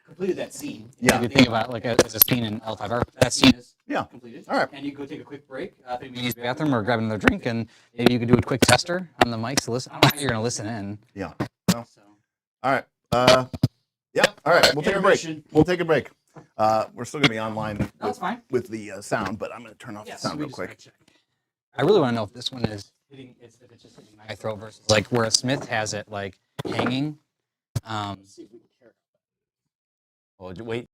completed that scene. Yeah. If you think about it, like as a scene in L5R, that scene is Yeah. Completed. All right. And you go take a quick break. maybe use the bathroom or grab another drink, and maybe you could do a quick tester on the mics to listen. I don't know how you're gonna listen in. Yeah. So, All right. Yeah. All right. We'll take a break. Intermission. We'll take a break. We're still gonna be online that's fine. with the sound, but I'm gonna turn off the Yes, sound we real just quick. gotta check. I really want to know if this one is Hitting, if it's just hitting my throat versus like where a Smith has it like hanging. Let's see if we can care. Oh, wait.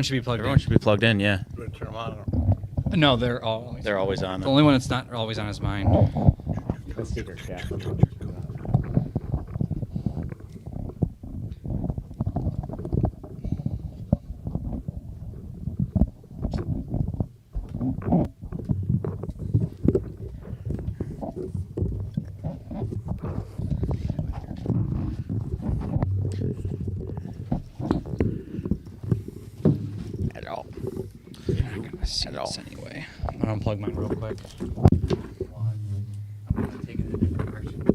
should be plugged Everyone should be plugged in. Yeah, Turn them on. in. No, they're all. they're always on. The only one that's not always on is mine. The secret chat. You're not gonna see this anyway. I'm gonna unplug mine real quick. I'm gonna take it in a different direction.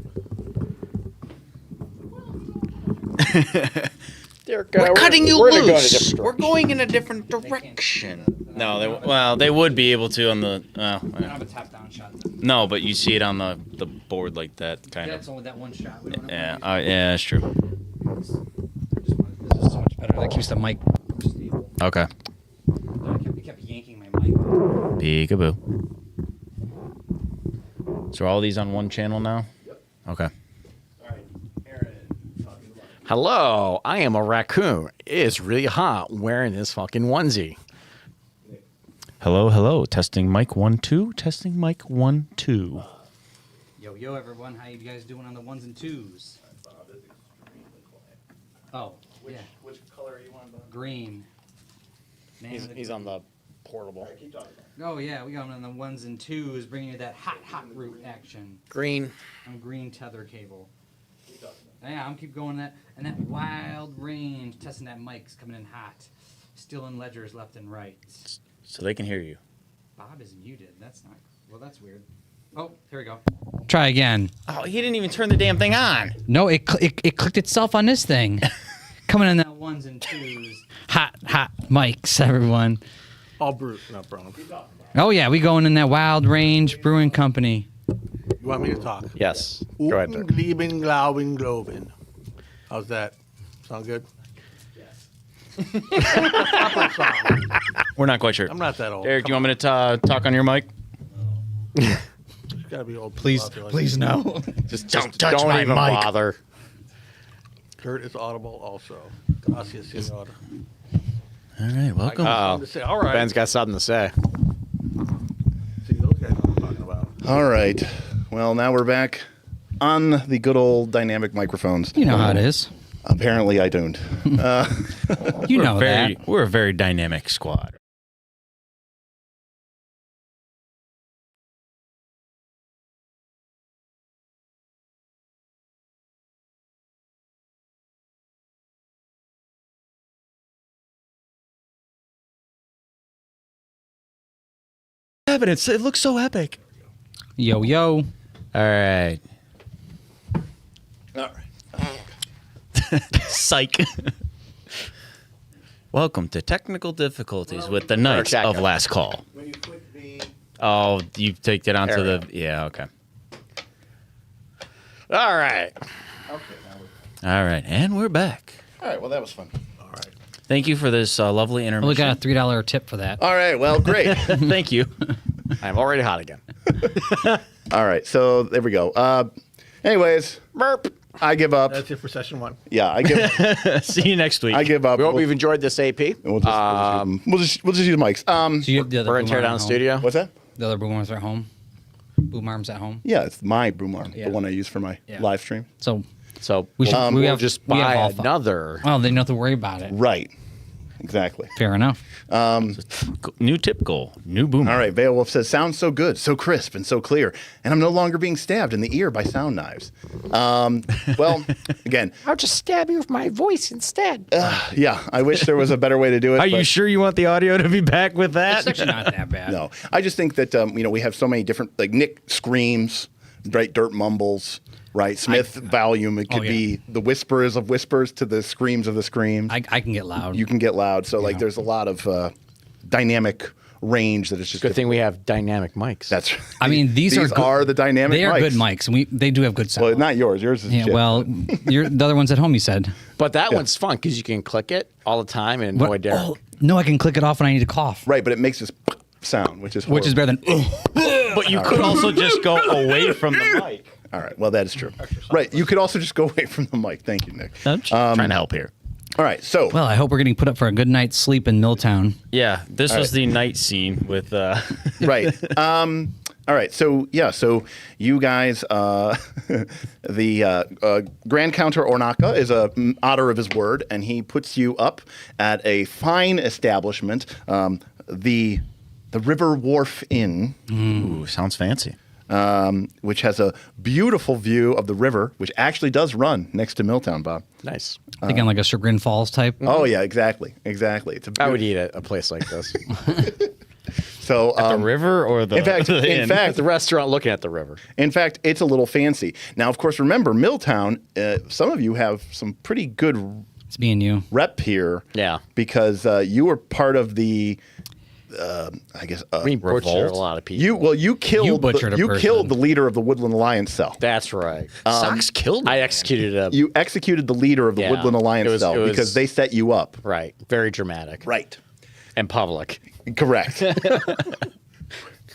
We're cutting you loose. We're going in a different direction. No, they would be able to on the. I don't have a tap down shot. No, but you see it on the board like that kind That's of. only that one shot. We don't Yeah, have yeah, that's true. this is so much better. That keeps the mic stable. Okay. It kept yanking my mic. Peekaboo. So are all these on one channel now? Yep. Okay. Hello, I am a raccoon. It's really hot wearing this fucking onesie. Hello. Testing mic 1 2. Testing mic 1 2. Yo, everyone. How you guys doing on the ones and twos? Oh, yeah. Which color are you on? Green. He's on the portable. Oh, yeah. We got him on the ones and twos, bringing you that hot root action. Green. On green tether cable. Yeah, I'm keep going that and that wild range, testing that mic's coming in hot, stealing ledgers left and right. So they can hear you. Bob is muted. That's not. Well, that's weird. Oh, here we go. Try again. Oh, he didn't even turn the damn thing on. No, it clicked itself on this thing. Coming in that ones and twos. Hot mics, everyone. All brute, not brown. Oh yeah, we going in that wild range brewing company. You want me to talk? Yes. Go ahead, Uten, Dirk. Gleben, Glauben, Globen. How's that? Sound good? We're not quite sure. I'm not that old. Eric, do you want me to talk on your mic? It's gotta be old. people out there like no. Just Don't touch don't my even mic. bother. Kurt is audible also. Gracias, senor. All right, welcome. Oh, To say, all right. Ben's got something to say. See, those guys know what I'm talking about. All right. Well, now we're back on the good old dynamic microphones. You know how it is. Apparently, I don't. You know that. We're a very dynamic squad. Evidence. It looks so epic. Yo. All right. All right. Psych. Welcome to technical difficulties with the Knights Check of it. Last Call. When you click the... Oh, you take it onto There the. we Yeah, okay. All right. Okay, now we're... All right, and we're back. All right, well, that was fun. Thank you for this lovely We intermission. got a $3 tip for that. All right, well, great. Thank you. I'm already hot again. All right, so there we go. Anyways, Burp. I give up. That's it for session one. Yeah, I give. See you next week. I give up. We hope you've enjoyed this AP. We'll just use the mics. So you have the other We're boom gonna tear arm down at the home? studio. What's that? The other boom arms are at home. Boom arms at home. Yeah, it's my boom arm, Yeah. the one I use for my Yeah. live stream. So So we should. we we'll have just we have buy all five. another. Well, they don't have to worry about it. Right. Exactly. Fair enough. New tip goal. New boomer. All right, Beowulf says, sounds so good, so crisp, and so clear, and I'm no longer being stabbed in the ear by sound knives. Well, again, I'll just stab you with my voice instead. yeah, I wish there was a better way to do it. Are you but sure you want the audio to be back with that? It's actually not that bad. No, I just think that, we have so many different, like Nick screams, right? Dirt mumbles, right? Smith volume, it could yeah. be the whispers of whispers to the screams of the screams. I can get loud. You can get loud. So, like, Yeah. there's a lot of dynamic range that is just Good thing we have dynamic mics. That's I mean, these are good, the dynamic They are mics. good mics. They do have good sound. Well, not yours. Yours is yeah. shit. Well, the other one's at home. You said. But that one's fun because you can click it all the time and annoy Derek. Oh, no, I can click it off when I need to cough. Right, but it makes this sound, which is Which is horrible. better than. But you could also just go away from the mic. All right, well, that is true. Right, you could also just go away from the mic. Thank you, Nick. I'm just trying to help here. All right, so Well, I hope we're getting put up for a good night's sleep in Milltown. Yeah, this was the night scene with. right. All right. So yeah. So you guys, the Grand Counter Ornaka is a otter of his word, and he puts you up at a fine establishment, the River Wharf Inn. Ooh, sounds fancy. Which has a beautiful view of the river, which actually does run next to Milltown, Bob. Nice. Thinking like a Chagrin Falls type. Oh yeah, exactly. It's I would eat at a place like this. so The river or the in fact, the in inn? fact, The restaurant looking at the river. in fact, it's a little fancy. Now, of course, remember Milltown. Some of you have some pretty good It's me and you. rep here. Yeah. because you were part of the, I guess, We butchered revolt? a lot of people. you killed butchered a you person. killed the leader of the Woodland Alliance cell. That's right. Sox killed. I me. executed a You executed the leader of the Yeah. Woodland Alliance It was- cell it was- because they set you up. right. Very dramatic. Right. And public. Correct.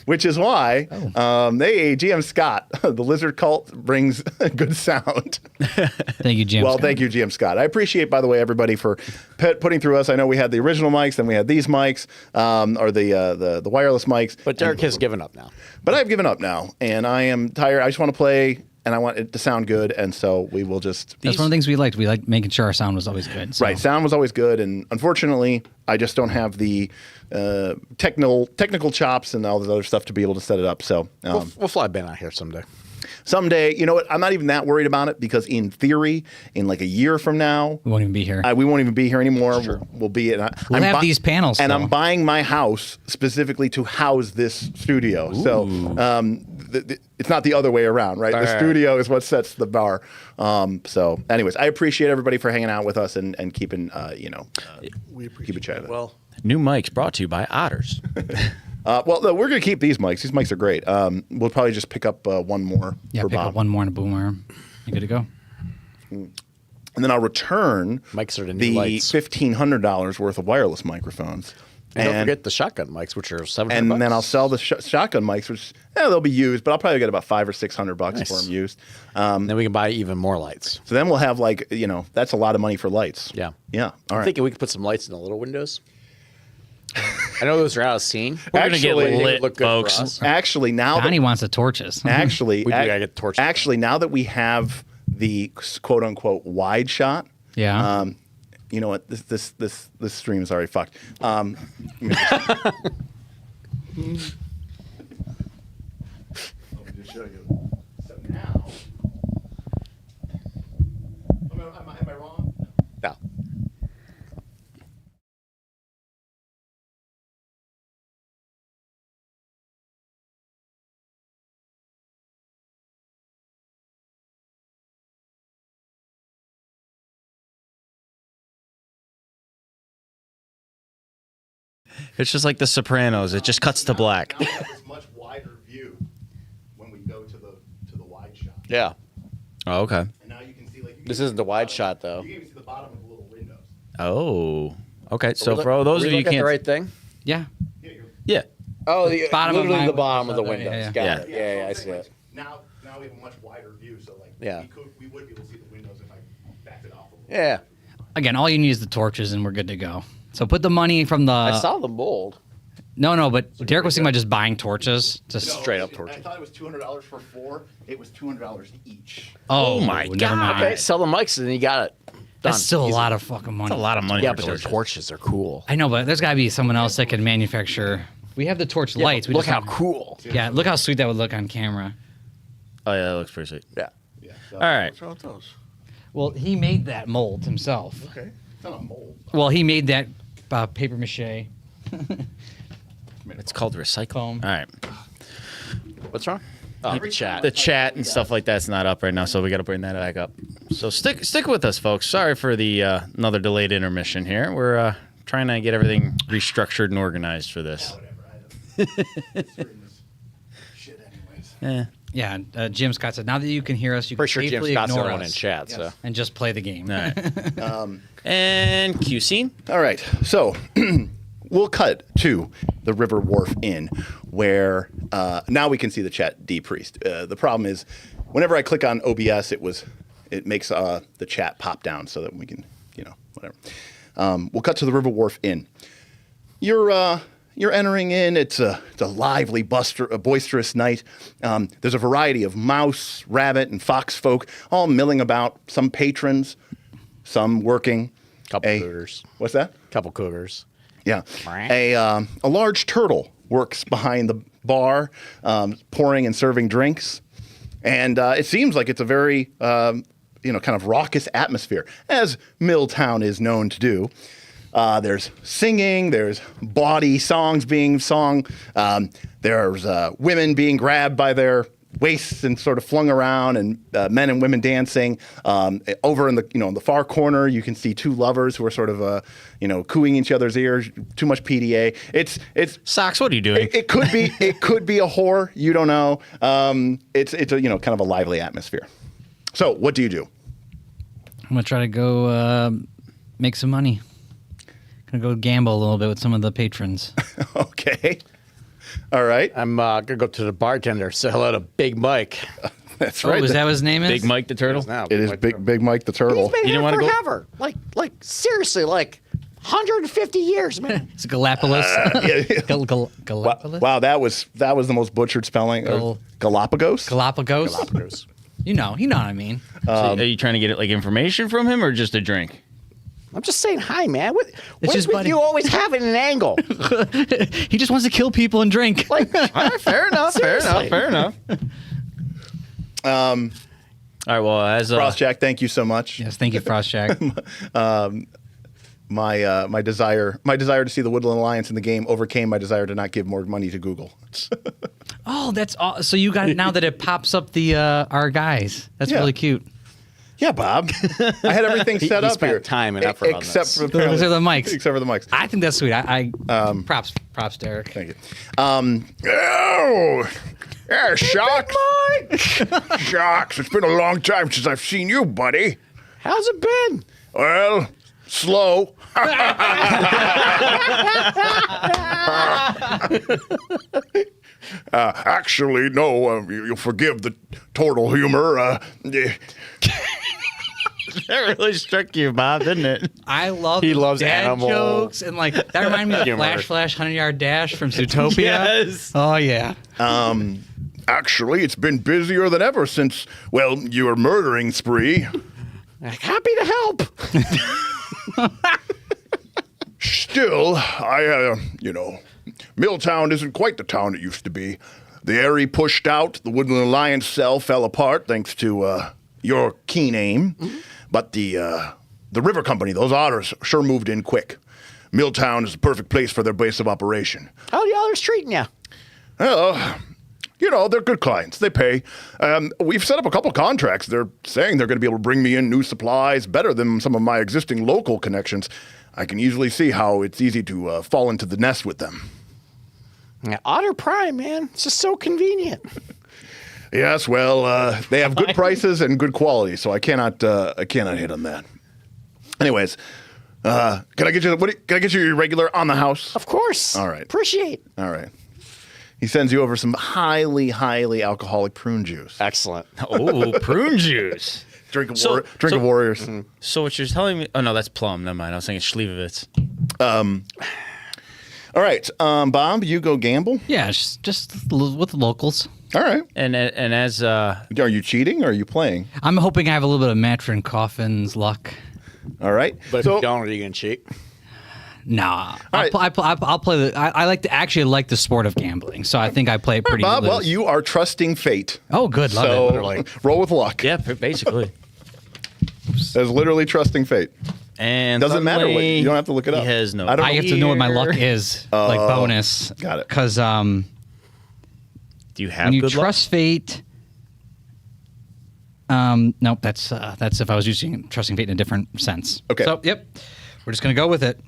Which is why GM Scott, the lizard cult brings good sound. Thank you, Jim. Well, Scott. thank you, GM Scott. I appreciate, by the way, everybody for putting through us. I know we had the original mics, then we had these mics, or the wireless mics. But Derek has given up now. But I've given up now, and I am tired. I just want to play, and I want it to sound good, and so we will just. That's one of the things we liked. We liked making sure our sound was always good. So. Right, sound was always good, and unfortunately, I just don't have the technical chops and all this other stuff to be able to set it up. So We'll fly Ben out here someday. someday, you know what? I'm not even that worried about it because in theory, in like a year from now, We won't even be here. we won't even be here anymore. We'll be in. We'll have these panels and still. I'm buying my house specifically to house this studio. So it's not the other way around, right? The studio is what sets the bar. So, anyways, I appreciate everybody for hanging out with us and keeping, we keep it chatting. Well, New mics brought to you by Otters. Well, no, we're going to keep these mics. These mics are great. We'll probably just pick up one more Yeah, for pick Bob. up one more and a boomer. You good to go? And then I'll return mics are the new the lights. $1,500 worth of wireless microphones. And don't forget the shotgun mics, which are $700. And then I'll sell the shotgun mics, which they'll be used, but I'll probably get about $500 or $600 Nice. for them used. then we can buy even more lights. So then we'll have that's a lot of money for lights. Yeah. Yeah. All I'm right. thinking we could put some lights in the little windows. I know those are out of scene. We're gonna get Actually, They would lit, look good for folks. us. Actually, now Donnie that, wants the torches. actually, We gotta get the torches. actually, now that we have the quote unquote wide shot, Yeah. you know what? This stream is already fucked. So now, am I wrong? No. It's just like The Sopranos. It just cuts to black. Now we have this much wider view when we go to the wide shot. Yeah. Oh, okay. And now you can see This isn't the wide shot, though. You can even see the bottom of the little windows. Oh, okay. So Are for all those we of you who looking at can't, the right thing? yeah. Yeah. Oh, the Bottom of literally my the bottom window. of the windows. Yeah. Got Yeah. it. Yeah, I see it. Now we have a much wider view, so Yeah. we would be able to see the windows if I backed it off a little. Yeah. Again, all you need is the torches and we're good to go. So put the money from the. I saw the mold. No, but Derek was thinking about just buying torches. Just Straight up I torches. thought it was $200 for 4. It was $200 each. oh my never God. mind. Okay, sell the mics and you got it. Done. That's still Easy. a lot of fucking money. That's a lot of money. Yeah, for but their torches. torches are cool. I know, but there's got to be someone else that can manufacture. We have the torch lights. We Look just how don't- cool. Yeah, look how sweet that would look on camera. Oh yeah, that looks pretty sweet. Yeah. Yeah. All right. What's wrong with those? Well, he made that mold himself. Okay. It's not a mold. Well, he made that paper mache It's called recycle. foam. All right. What's wrong? Oh, the chat. The chat and stuff like that's not up right now, so we got to bring that back up. So stick with us, folks. Sorry for the another delayed intermission here. We're trying to get everything restructured and organized for this. Whatever. I don't. Shit, anyways. Yeah, Jim Scott said, now that you can hear us, you can Pretty sure Jim safely Scott's ignore the one in us chat. So and just play the game. All right. And Q scene. All right. So we'll cut to the River Wharf Inn, where now we can see the chat decreased. The problem is, whenever I click on OBS, it makes the chat pop down so that we can, whatever. We'll cut to the River Wharf Inn. You're entering in. It's a lively, boisterous night. There's a variety of mouse, rabbit, and fox folk all milling about. Some patrons, some working. Couple cougars. What's that? Couple cougars. Yeah. A large turtle works behind the bar, pouring and serving drinks. And it seems like it's a very, kind of raucous atmosphere, as Milltown is known to do. There's singing, there's bawdy songs being sung, there's women being grabbed by their waists and sort of flung around, and men and women dancing. Over in the far corner, you can see two lovers who are sort of cooing each other's ears. Too much PdA. It's Socks, what are you doing? it could be a whore. You don't know. It's a kind of a lively atmosphere. So what do you do? I'm gonna try to go make some money. Gonna go gamble a little bit with some of the patrons. Okay. All right. I'm gonna go to the bartender, say hello to Big Mike. That's Oh, right. is that what his name is? Big Mike the Turtle? Now, It is Big Mike the Turtle. He's been You here didn't wanna go- forever. Like seriously, like 150 years, man. It's Galapagos. Galapagos. Wow, that was the most butchered spelling. Galapagos. Galapagos. Galapagos. You know what I mean. So are you trying to get like information from him or just a drink? I'm just saying hi, man. What's just with buddy. you always having an angle? He just wants to kill people and drink. Like, Fair enough. Seriously. Fair enough. All right. Well, as Frostjack, thank you so much. Yes, thank you, Frostjack. My desire to see the Woodland Alliance in the game overcame my desire to not give more money to Google. Oh, that's all. So you got it now that it pops up the our guys. That's Yeah. really cute. Yeah, Bob. I had everything set he up spent here. time and effort on except this. for Those are the mics. Except for the mics. I think that's sweet. Props, Derek. Thank you. Yeah, Shocks. Shocks. It's been a long time since I've seen you, buddy. how's it been? Well, slow. Actually, no. You'll forgive the turtle humor. that really struck you, Bob, didn't it? I love He those loves dad animal jokes and like that reminded me of humor. Flash 100-yard dash from Zootopia. Yes. Oh yeah. Actually, it's been busier than ever since, well, your murdering spree. Happy to help. Still, Milltown isn't quite the town it used to be. The area pushed out, the Woodland Alliance cell fell apart thanks to your keen aim. Mm-hmm. But the river company, those otters, sure moved in quick. Milltown is the perfect place for their base of operation. How the others treating you? Well, they're good clients. They pay. We've set up a couple contracts. They're saying they're going to be able to bring me in new supplies better than some of my existing local connections. I can easily see how it's easy to fall into the nest with them. Yeah, Otter Prime, man. It's just so convenient. Yes, well, they have good prices and good quality, so I cannot hit on that. Anyways, can I get you your regular on the house? Of course. All right. Appreciate. All right. He sends you over some highly, highly alcoholic prune juice. Excellent. Oh, prune juice. Drink of So- warriors. So what you're telling me? Oh no, that's plum. Never mind. I was thinking Schlevovitz. All right, Bob, you go gamble. Yeah, just with the locals. All right. And as Are you cheating or are you playing? I'm hoping I have a little bit of Matron Coffin's luck. All right. But if you don't, are you gonna cheat? Nah, right. I'll play the. I like the sport of gambling, so I think I play it pretty. Bob, well, loose. you are trusting fate. Oh, good, love So it. literally. roll with luck. yeah, basically. That's literally trusting fate. And Doesn't matter what you don't have to look it up. He has no. I don't I have to know what my luck is, like bonus. Got it. Because Do you have when you good luck? trust fate. Nope, that's if I was using trusting fate in a different sense. Okay. So yep, we're just gonna go with it.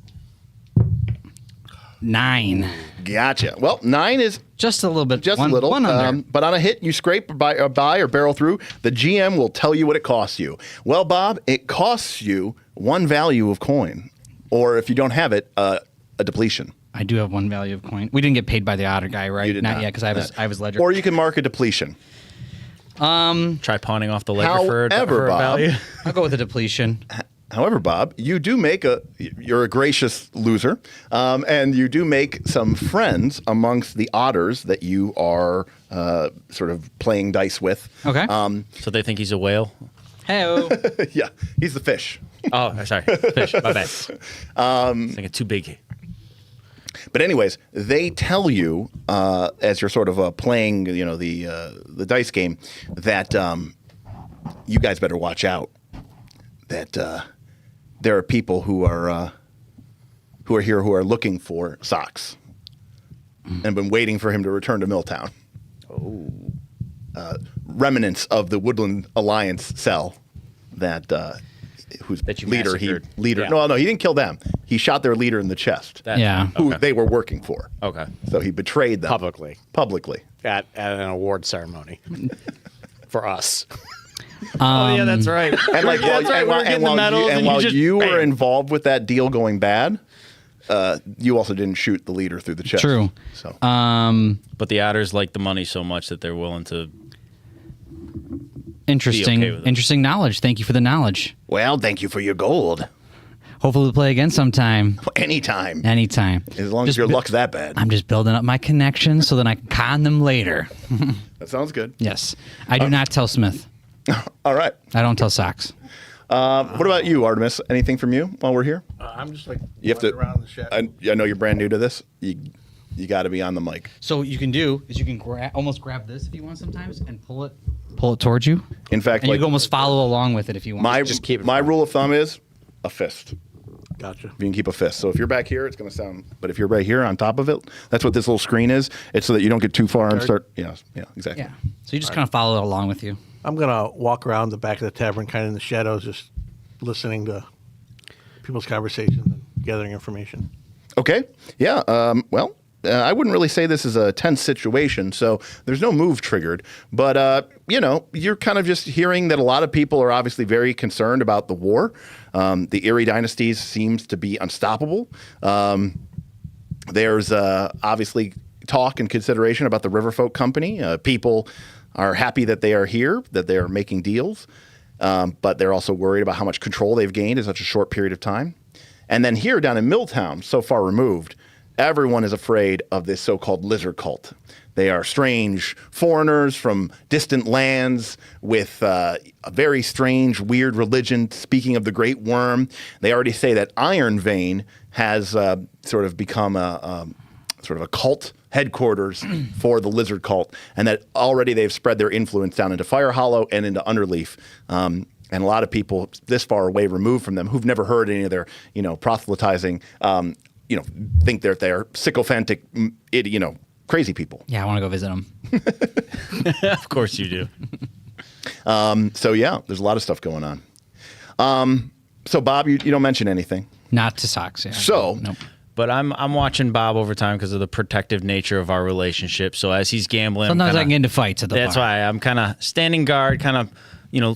9, Gotcha. Well, 9 is just a little bit, just one, a little. one under. But on a hit, you scrape by or barrel through. The GM will tell you what it costs you. Well, Bob, it costs you 1 value of coin, or if you don't have it, a depletion. I do have 1 value of coin. We didn't get paid by the otter guy, right? You did not. yet, because I was ledger. Or you can mark a depletion. Try pawning off the ledger for However, a Bob, value. I'll go with a depletion. However, Bob, you're a gracious loser, and you do make some friends amongst the otters that you are sort of playing dice with. Okay. So they think he's a whale? Hey. Yeah, he's the fish. Oh, sorry. Fish. My bad. Thinking too big. But anyways, they tell you as you're sort of playing, the dice game, that you guys better watch out. That there are people who are here who are looking for Socks, and been waiting for him to return to Milltown. Oh, remnants of the Woodland Alliance cell whose That you leader massacred. leader. Yeah. No, he didn't kill them. He shot their leader in the chest. Yeah. Who they were working for. Okay. So he betrayed them Publicly at an award ceremony for us. Oh, yeah, that's right. And like, that's right. We were getting the medals, and while just you were bam. involved with that deal going bad, you also didn't shoot the leader through the chest. True. So But the otters like the money so much that they're willing to. Interesting. Be okay with it. Interesting knowledge. Thank you for the knowledge. well, thank you for your gold. Hopefully we'll play again sometime. Anytime, Anytime. as long as Just your bu- luck's that bad. I'm just building up my connections so that I can con them later. That sounds good. Yes. I do not tell Smith. All right. I don't tell Socks. What about you, Artemis? Anything from you while we're here? I'm just like You have to. around the shed. I know you're brand new to this. You got to be on the mic. So you can do is you can almost grab this if you want sometimes and pull it towards you. In fact, And you like can almost follow along with it if you want. my Just keep it my from- rule of thumb is a fist. Gotcha. You can keep a fist. So if you're back here, it's going to sound. But if you're right here on top of it, that's what this little screen is. It's so that you don't get too far and start. Yeah, exactly. Yeah. So you just kind of follow it along with you. I'm gonna walk around the back of the tavern, kind of in the shadows, just listening to people's conversations and gathering information. Okay. Yeah. Well, I wouldn't really say this is a tense situation, so there's no move triggered. But you're kind of just hearing that a lot of people are obviously very concerned about the war. The Erie dynasties seems to be unstoppable. There's obviously talk and consideration about the Riverfolk Company. People are happy that they are here, that they are making deals, but they're also worried about how much control they've gained in such a short period of time. And then here down in Milltown, so far removed, everyone is afraid of this so-called lizard cult. They are strange foreigners from distant lands with a very strange, weird religion, speaking of the Great Worm. They already say that Iron Vein has sort of become a cult headquarters for the lizard cult, and that already they've spread their influence down into Fire Hollow and into Underleaf. And a lot of people this far away removed from them who've never heard any of their, proselytizing, think they're sycophantic, crazy people. Yeah, I want to go visit them. Of course you do. So yeah, there's a lot of stuff going on. So Bob, you don't mention anything. Not to Socks. Yeah. So- nope. But I'm watching Bob over time because of the protective nature of our relationship. So as he's gambling, I'm Sometimes I kinda- can get into fights at the That's bar. why I'm kind of standing guard, kind of,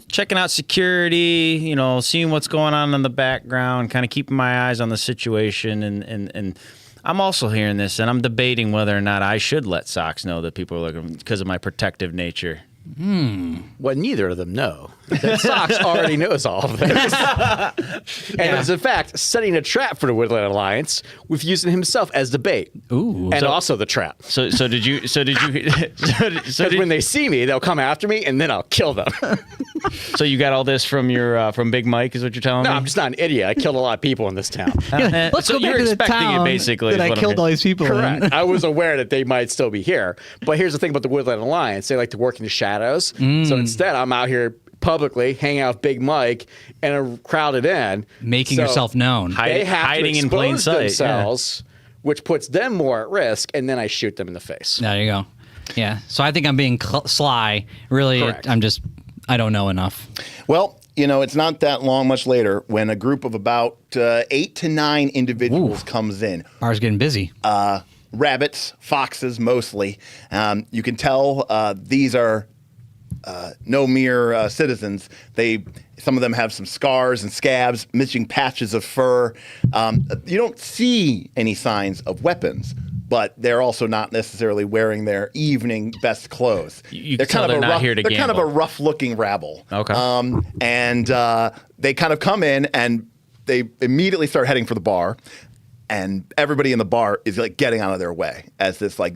checking out security, seeing what's going on in the background, kind of keeping my eyes on the situation. And I'm also hearing this, and I'm debating whether or not I should let Socks know that people are looking because of my protective nature. What neither of them know. That Socks already knows all of this. And is in fact setting a trap for the Woodland Alliance with using himself as the bait. Ooh. And also the trap. So did you? Because when they see me, they'll come after me, and then I'll kill them. So you got all this from your from Big Mike, is what you're telling No, me? I'm just not an idiot. I killed a lot of people in this town. Let's so go back you're to the expecting town it basically. that is I what I'm killed hearing. all these people in. Correct. I was aware that they might still be here. But here's the thing about the Woodland Alliance. They like to work in the shadows. So instead, I'm out here publicly hanging out with Big Mike and a crowded in. Making So yourself known. They have Hiding to in plain expose sight, yeah. themselves, which puts them more at risk, and then I shoot them in the face. There you go. Yeah. So I think I'm being sly. Really, Correct. I don't know enough. Well, it's not that much later when a group of about 8 to 9 individuals comes in. Bar's getting busy. Rabbits, foxes mostly. You can tell these are no mere citizens. Some of them have some scars and scabs, missing patches of fur. You don't see any signs of weapons, but they're also not necessarily wearing their evening best clothes. You they're can tell they're not here to they're kind of a gamble. rough-looking rabble. Okay. And they kind of come in and they immediately start heading for the bar. And everybody in the bar is like getting out of their way as this like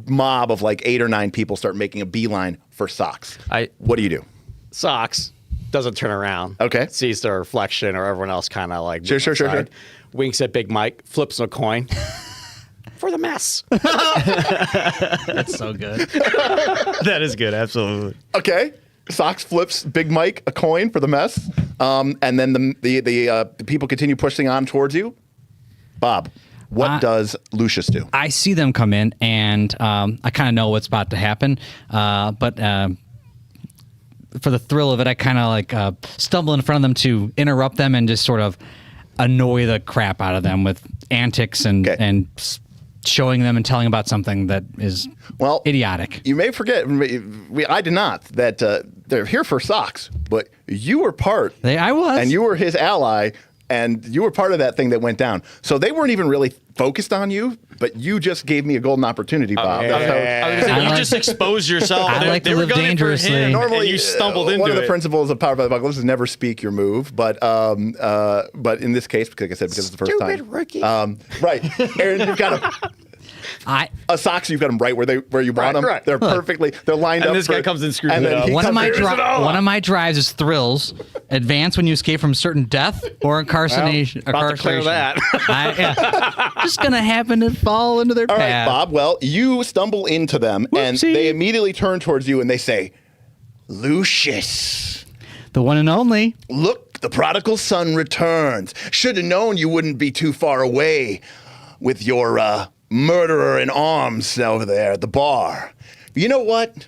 mob of like 8 or 9 people start making a beeline for Socks. What do you do? Socks doesn't turn around. Okay. Sees the reflection or everyone else kind of like Sure. winks at Big Mike, flips him a coin for the mess. That's so good. That is good, absolutely. Okay. Socks flips Big Mike a coin for the mess. And then the people continue pushing on towards you. Bob, what does Lucius do? I see them come in, and I kind of know what's about to happen. But for the thrill of it, I kind of like stumble in front of them to interrupt them and just sort of annoy the crap out of them with antics and showing them and telling about something that is idiotic. You may forget, I did not, that they're here for Socks, but you were part. I was. And you were his ally. And you were part of that thing that went down. So they weren't even really focused on you, but you just gave me a golden opportunity, Bob. I was gonna say, you just exposed yourself. I like they to were live going dangerously. For him, Normally, and you stumbled into one of the it. principles of Powered by the Apocalypse is never speak your move. But in this case, like I said, because it's the first time. rookie. Right. Aaron, you've got them. Socks, you've got them right where you want them. right. They're perfectly, they're lined And up. this guy comes and screws and it then up. he One of comes- my drives is thrills. Advance when you escape from certain death or incarceration. About to clear that. Just gonna happen to fall into their All right, path. Bob. Well, you stumble into them, and they immediately turn towards you, and they say, Lucius. The one and only. Look, the prodigal son returns. Should have known you wouldn't be too far away with your murderer in arms over there at the bar. You know what?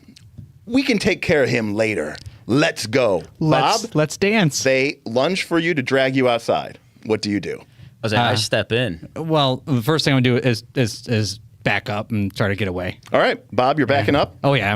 We can take care of him later. Let's go. Bob, Let's dance. they lunge for you to drag you outside. What do you do? I step in. Well, the first thing I'm gonna do is back up and try to get away. All right, Bob, you're backing up. Oh yeah,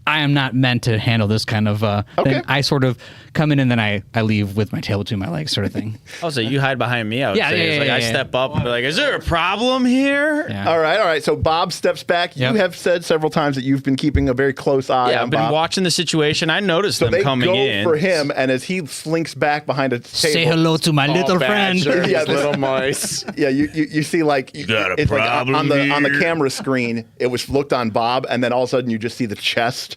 I am not meant to handle this kind of thing. I sort of come in and then I leave with my tail between my legs, sort of thing. Oh, so you hide behind me? I would say. It's like I yeah. step up and be like, "Is there a problem here?" Yeah. All right. So Bob steps back. Yep. You have said several times that you've been keeping a very close eye Yeah, on I've been Bob. watching the situation. I noticed So them they coming go in. for him, and as he slinks back behind a table, Say hello to my little friend. Badger, Yeah, this- little mice. Yeah, you see like got a it's like problem on the here? camera screen. It was looked on Bob, and then all of a sudden you just see the chest.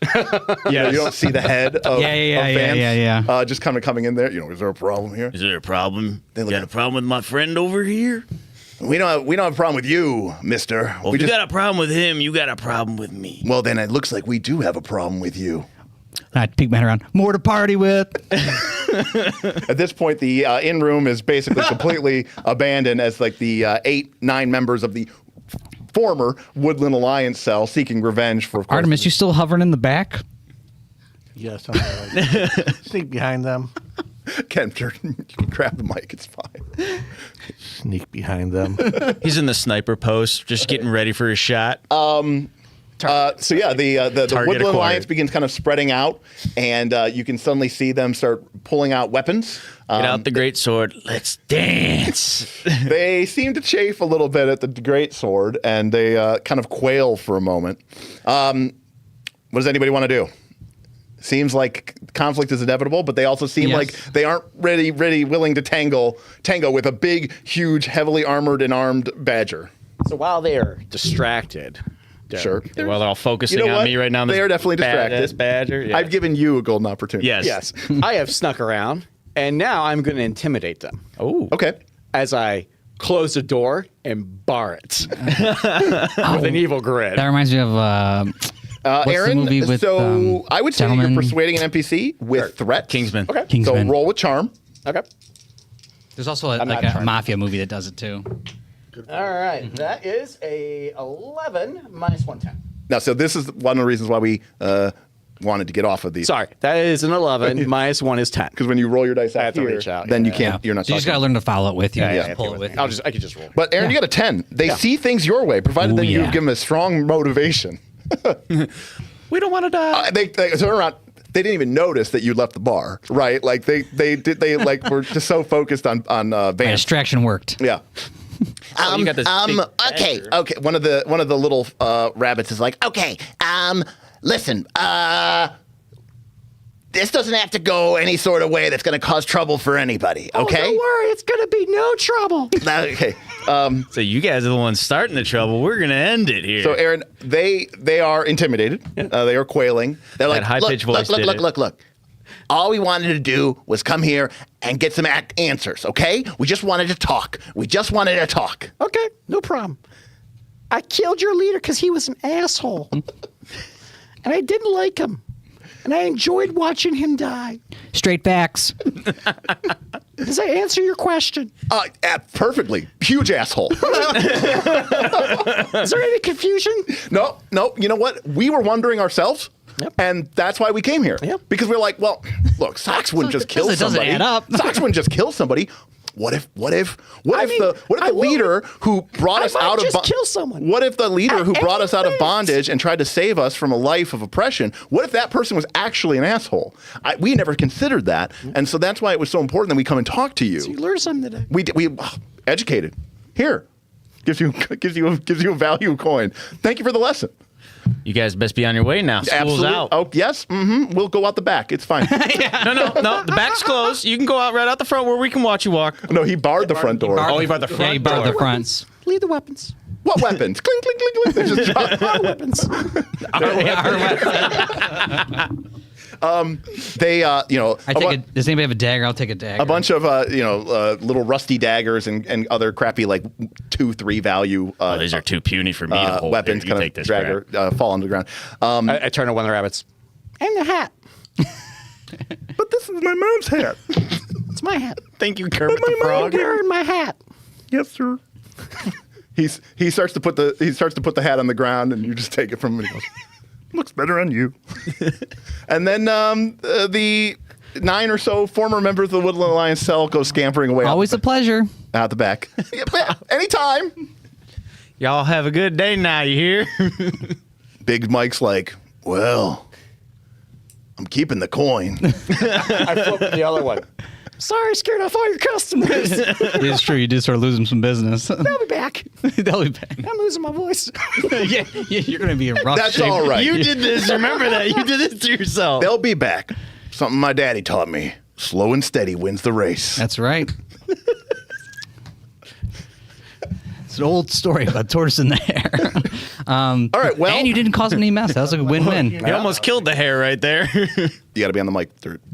Yes. You don't see the head of, Yeah, of Vance. yeah. Just kind of coming in there. Is there a problem here? Is there a problem? They You look got a problem with my friend over here? We don't have a problem with you, Mister. Well, if you got a problem with him, you got a problem with me. Well, then it looks like we do have a problem with you. I peek my head around. More to party with. At this point, the in room is basically completely abandoned as like the 8-9 members of the former Woodland Alliance cell seeking revenge for. Of course, Artemis, you still hovering in the back? Yes, I'm all right. Sneak behind them. Ken, you can grab the mic. It's fine. Sneak behind them. He's in the sniper post, just getting ready for his shot. So yeah, the Target Woodland acquired. Alliance begins kind of spreading out, and you can suddenly see them start pulling out weapons. Get out the great sword. Let's dance. They seem to chafe a little bit at the great sword, and they kind of quail for a moment. What does anybody want to do? Seems like conflict is inevitable, but they also seem like they aren't really willing to tango with a big, huge, heavily armored and armed badger. So while they are distracted, Sure. Well, they're all focusing You know on what? me right now. They are definitely distracted. This badger. Yeah. I've given you a golden opportunity. Yes. yes, I have snuck around, and now I'm going to intimidate them Oh. Okay. as I close the door and bar it with an evil grin. That reminds me of what's the Aaron, movie with, so I would say Gentleman- you're persuading an NPC with threat. Kingsman. Okay. Kingsman. So roll with charm. Okay. There's also not a trying. mafia movie that does it too. All right, that is a 11 minus 110. Now, so this is one of the reasons why we wanted to get off of these. Sorry, that is an 11. Minus 1 is 10. Because when you roll your dice I out have to here, reach out, then you yeah. can't. You're not. So you just talking. gotta learn to follow it with you. Yeah, Just yeah, pull it with you. I could just roll. But Aaron, you got a 10. They see things your way, provided Ooh, that you yeah. give them a strong motivation. We don't want to die. They turn around. They didn't even notice that you left the bar, right? Like they like were just so focused on My Vance. distraction worked. Yeah. you got this big okay, badger. okay. One of the little rabbits is like, okay, listen, this doesn't have to go any sort of way that's going to cause trouble for anybody. Okay, Don't worry, it's gonna be no trouble. okay. So you guys are the ones starting the trouble. We're gonna end it here. So Aaron, they are intimidated. They are quailing. They're like, high-pitched voice did it. look. All we wanted to do was come here and get some answers. Okay, we just wanted to talk. Okay, no problem. I killed your leader because he was an asshole, and I didn't like him, and I enjoyed watching him die. Straight facts. Does that answer your question? Perfectly. Huge asshole. Is there any confusion? No. You know what? We were wondering ourselves. Yep. And that's why we came here. Yep. Because we're like, well, look, Sox wouldn't just kill It doesn't somebody. add up. Sox wouldn't just kill somebody. What if the leader who brought us out of kill someone. What if the leader who brought us out of Anything. bondage and tried to save us from a life of oppression? What if that person was actually an asshole? We never considered that, and so that's why it was so important that we come and talk to you. You learned something today. We educated. Here, gives you a value coin. Thank you for the lesson. You guys best be on your way now. School's Absolutely. out. Oh yes. Mm-hmm. We'll go out the back. It's fine. No. The back's closed. You can go out right out the front where we can watch you walk. No, he barred the front door. Oh, you brought the front Yeah, he brought the door. fronts. Leave the weapons. What weapons? Clink, clink, clink, clink. They just drop Our weapons. They, I take does anybody have a dagger? I'll take a dagger. a bunch of little rusty daggers and other crappy like 2-3 value These are too puny for me to hold. weapons Here, you kind take of this drag crap. fall on the ground. I turn to one of the rabbits. And the hat. But this is my mom's hat. It's my hat. Thank you, Kermit the Frog. Wearing my hat. Yes, sir. He starts to put the hat on the ground, and you just take it from him. And he goes, "Looks better on you." And then the 9 or so former members of the Woodland Alliance cell go scampering away. Always a pleasure. out the back. Yeah, anytime. Y'all have a good day now, you hear? Big Mike's like, well, I'm keeping the coin. I flipped the other one. Sorry, scared off all your customers. It's true. You did start losing some business. They'll be back. They'll be back. I'm losing my voice. yeah, you're going to be in rough That's shape. all right. You did this. Remember that. You did this to yourself. They'll be back. Something my daddy taught me. Slow and steady wins the race. That's right. It's an old story about tortoise in the hare. All right, well. And you didn't cause any mess. That was a win-win. You almost killed the hare right there. You got to be on the mic.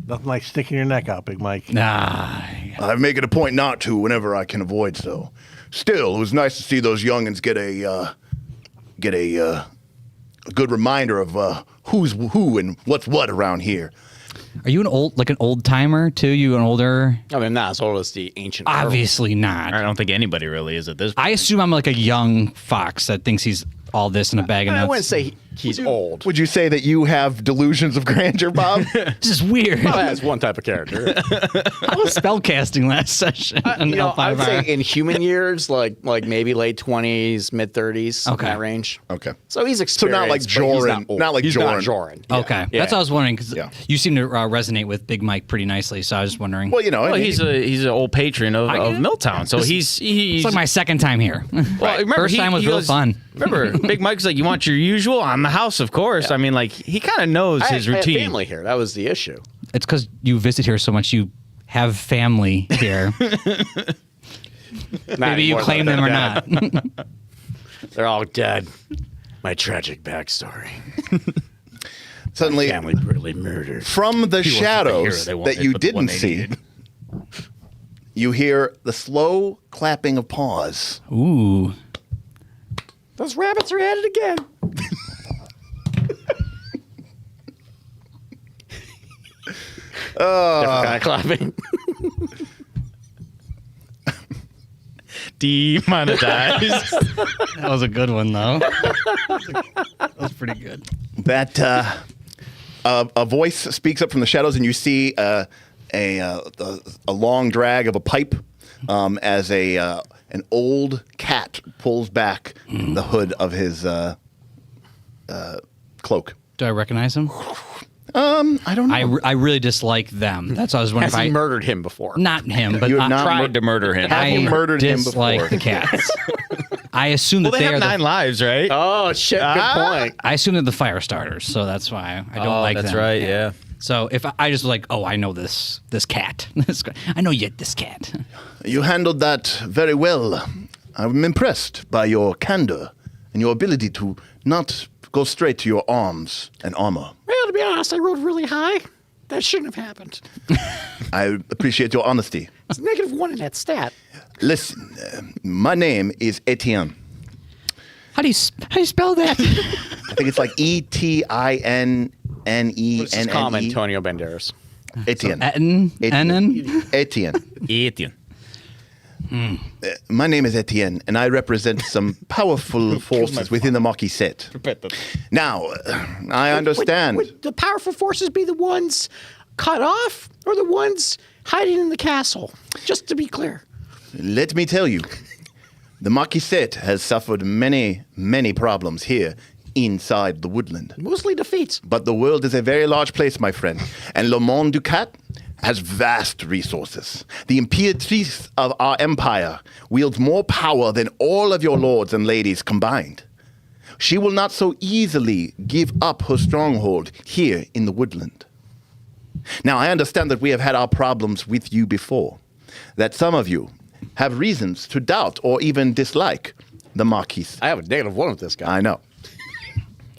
Nothing like sticking your neck out, Big Mike. Nah. I make it a point not to whenever I can avoid so. Still, it was nice to see those youngins get a good reminder of who's who and what's what around here. Are you an old timer too? You an older? I mean, not as old as the ancient. Obviously not. I don't think anybody really is at this point. I assume I'm like a young fox that thinks he's all this in a bag of I nuts. wouldn't say he's old. Would you say that you have delusions of grandeur, Bob? This is weird. Well, that's one type of character. I was spellcasting last session. on You know, I L5R. would say in human years, like maybe late 20s, mid 30s, Okay. in that range. Okay. So he's So experienced. not like but he's Joran. old. Not like he's Joran. Not Joran. Yeah. Okay, Yeah. that's what I was wondering because Yeah. you seem to resonate with Big Mike pretty nicely. So I was just wondering. Well, you know, Well, I mean, he's an old patron of Milltown, so he's it's like my second time here. well, remember, First time was real fun. Remember, Big Mike's like, you want your usual? I'm the house, of course. I mean, like, he kind of knows his I had routine. family here. That was the issue. It's because you visit here so much. You have family here. Maybe you anymore, claim though. them or They're not. They're all dead. My tragic backstory. suddenly Family brutally murdered. from the hero shadows they wanted, that you but the one didn't they see, needed. you hear the slow clapping of paws. Ooh. Those rabbits are at it again. Different kind of clapping. Demonetized. That was a good one, though. That was pretty good. That a voice speaks up from the shadows, and you see a long drag of a pipe as an old cat pulls back the hood of his cloak. Do I recognize him? I don't know. I really dislike them. That's what I was wondering. Has he if I, murdered him before? not him, but You have not Tried to murder him. Have you murdered him dislike before? the cats. I assume that Well, they they are have 9 the, lives, right? Oh shit! Good point. I assume they're the fire starters, so that's why I don't like that's them. right. Yeah. So if I just was like, oh, I know this cat. I know you, this cat. You handled that very well. I'm impressed by your candor and your ability to not go straight to your arms and armor. Well, to be honest, I rolled really high. That shouldn't have happened. I appreciate your honesty. It's -1 in that stat. Listen, my name is Etienne. How do you spell that? I think it's like Etienne. Let's just call him Antonio Banderas. Etienne. Etienne? Etienne. Etienne. My name is Etienne, and I represent some powerful forces within the Marquisette. Now, I understand. Would the powerful forces be the ones cut off or the ones hiding in the castle? Just to be clear. Let me tell you, the Marquisette has suffered many, many problems here inside the Woodland. Mostly defeats. But the world is a very large place, my friend, and Le Monde Ducat has vast resources. The imperatrice of our empire wields more power than all of your lords and ladies combined. She will not so easily give up her stronghold here in the Woodland. Now, I understand that we have had our problems with you before, that some of you have reasons to doubt or even dislike the Marquis. I have a -1 with this guy. I know.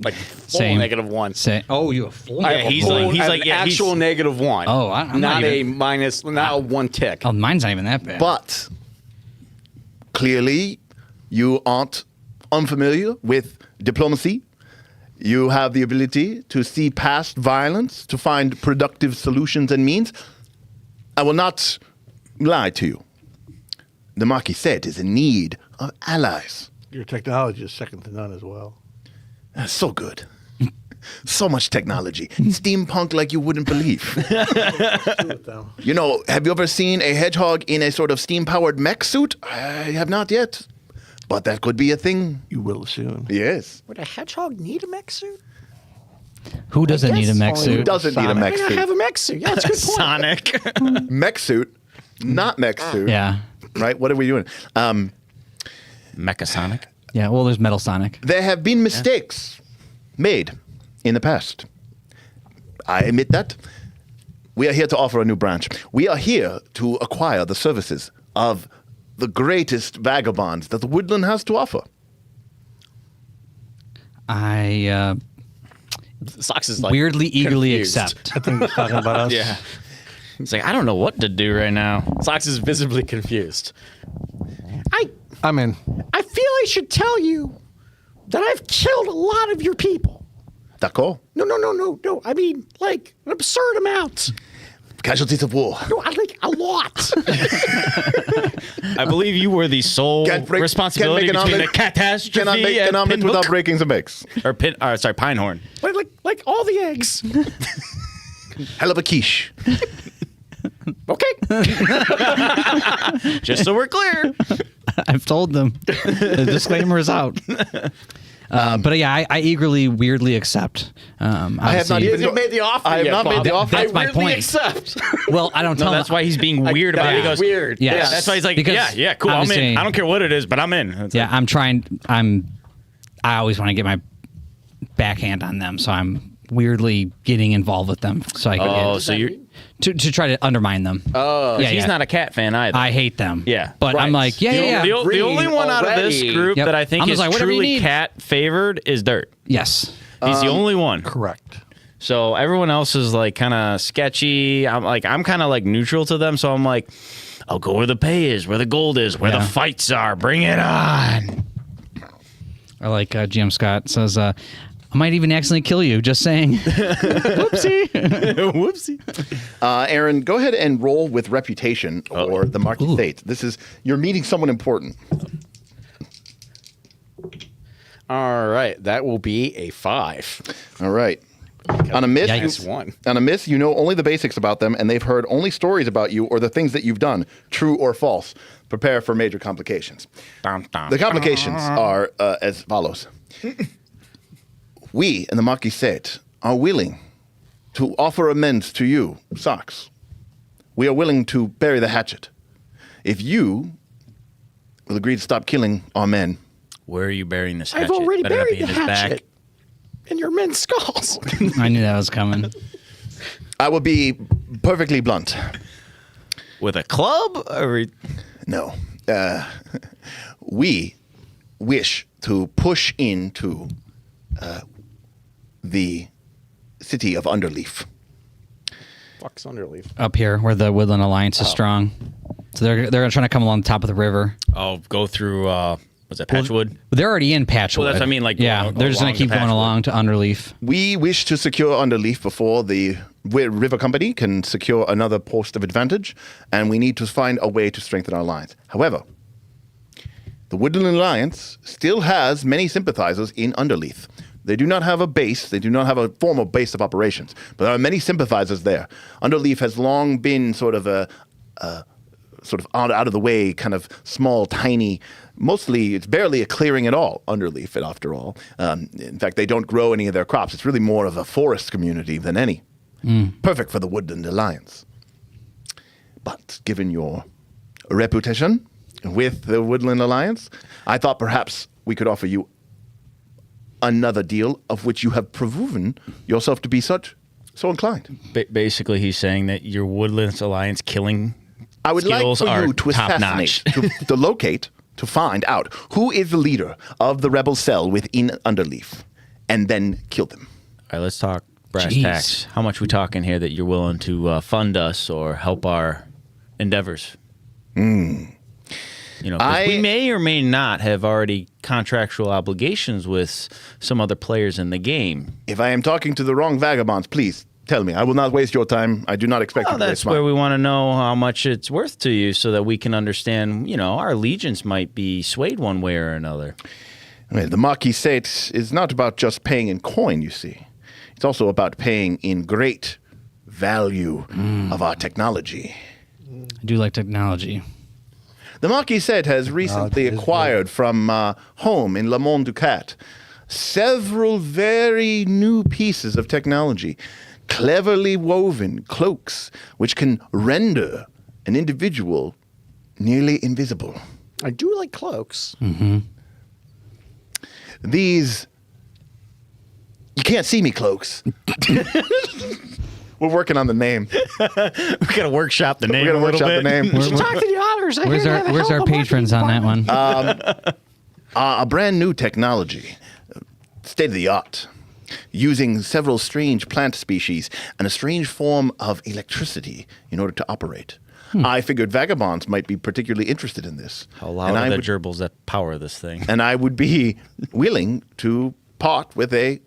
Like full Same. -1. Say, oh, you have full. I have he's a full- like- he's I have like- an yeah, he's- actual -1. Oh, I'm not not a even- minus, not a 1 tick. Oh, mine's not even that bad. But clearly, you aren't unfamiliar with diplomacy. You have the ability to see past violence, to find productive solutions and means. I will not lie to you. The Marquisette is in need of allies. Your technology is second to none as well. That's so good. So much technology. Steampunk like you wouldn't believe. With them. You know, have you ever seen a hedgehog in a sort of steam-powered mech suit? I have not yet. But that could be a thing. You will soon. Yes. Would a hedgehog need a mech suit? Who doesn't need a mech only Who suit? doesn't need a mech I suit? have a mech suit. Yeah, that's a good point. Sonic. Mech suit, not mech suit. Yeah. Right? What are we doing? Mechasonic. Yeah. Well, there's Metal Sonic. There have been mistakes made in the past. I admit that. We are here to offer a new branch. We are here to acquire the services of the greatest vagabonds that the Woodland has to offer. I Socks is like weirdly, eagerly confused. accept. I think he's talking about us. Yeah. It's like I don't know what to do right now. Socks is visibly confused. I'm in. I feel I should tell you that I've killed a lot of your people. D'accord? No. I mean, like an absurd amount. Casualties of war. No, I like a lot. I believe you were the sole Can't break- responsibility can't make an between the omelet- catastrophe Cannot make and an omelet Pinhook. without breaking some eggs. Or Pinehorn. like all the eggs. Hell of a quiche. Okay. Just so we're clear. I've told them. The disclaimer is out. But yeah, I eagerly, weirdly accept. I have not obviously- even You made the offer. I have yet, not made Bob. the offer. That's I my weirdly point. accept. Well, I don't No, tell that's them. why he's being weird about it. He That is goes, weird. Yeah. yeah, that's why he's like, Because yeah, cool, I'm obviously- in. I don't care what it is, but I'm in. It's Yeah, like, I'm trying. I always want to get my backhand on them, so I'm weirdly getting involved with them, so I can oh, so you're. to try to undermine them. Oh, Yeah, He's yeah. not a cat fan either. I hate them. Yeah. but I'm Right. like, yeah. The only one out of this already. group Yep. that I think I'm is just like, whatever you truly need. cat favored is Dirt. Yes. He's the only one. Correct. So everyone else is like kind of sketchy. I'm kind of like neutral to them. So I'm like, I'll go where the pay is, where the gold is, where Yeah. the fights are. Bring it on. Or like GM Scott says, I might even accidentally kill you. Just saying. Whoopsie. Whoopsie. Aaron, go ahead and roll with reputation or the Marquisette. You're meeting someone important. All right, that will be a 5. All right. On a miss, Yikes. on a miss, you know only the basics about them, and they've heard only stories about you or the things that you've done, true or false. Prepare for major complications. The complications are as follows. We in the Marquisette are willing to offer amends to you, Socks. We are willing to bury the hatchet. If you will agree to stop killing our men. Where are you burying this hatchet? I've already Better not be buried in the his back. hatchet in your men's skulls. I knew that was coming. I will be perfectly blunt. With a club? Or... No. We wish to push into the city of Underleaf. Fuck's Underleaf. Up here, where the Woodland Alliance is strong. So they're trying to come along the top of the river. Oh, go through, was it Patchwood? They're already in Patchwood. Well, that's what I mean, like, yeah, they're just going to keep going along to Underleaf. We wish to secure Underleaf before the River Company can secure another post of advantage, and we need to find a way to strengthen our alliance. However, the Woodland Alliance still has many sympathizers in Underleaf. They do not have a base. They do not have a formal base of operations, but there are many sympathizers there. Underleaf has long been sort of a sort of out of the way, kind of small, tiny. Mostly, it's barely a clearing at all. Underleaf, after all. In fact, they don't grow any of their crops. It's really more of a forest community than any. Perfect for the Woodland Alliance. But given your reputation with the Woodland Alliance, I thought perhaps we could offer you another deal of which you have proven yourself to be so inclined. Basically, he's saying that your Woodlands Alliance killing I would like skills for are you to assassinate, top-notch. to locate, to find out who is the leader of the rebel cell within Underleaf, and then kill them. All right, let's talk brass Jeez. tacks. How much we talking here that you're willing to fund us or help our endeavors? You know, 'cause we may or may not have already contractual obligations with some other players in the game. If I am talking to the wrong vagabonds, please tell me. I will not waste your time. I do not expect you to That's waste where mine. we want to know how much it's worth to you so that we can understand, you know, our allegiance might be swayed one way or another. Well, the Marquis Sate is not about just paying in coin, you see. It's also about paying in great value of our technology. I do like technology. The Marquis Sate has recently acquired from home in Le Monde Ducat several very new pieces of technology, cleverly woven cloaks which can render an individual nearly invisible. I do like cloaks. These, you can't see me cloaks. We're working on the name. We got to workshop the name We're going to workshop the name. Talk to the otters. Where's our patrons on that one? A brand new technology, state of the art, using several strange plant species and a strange form of electricity in order to operate. I figured vagabonds might be particularly interested in this. How loud are the gerbils that power this thing? And I would be willing to part with a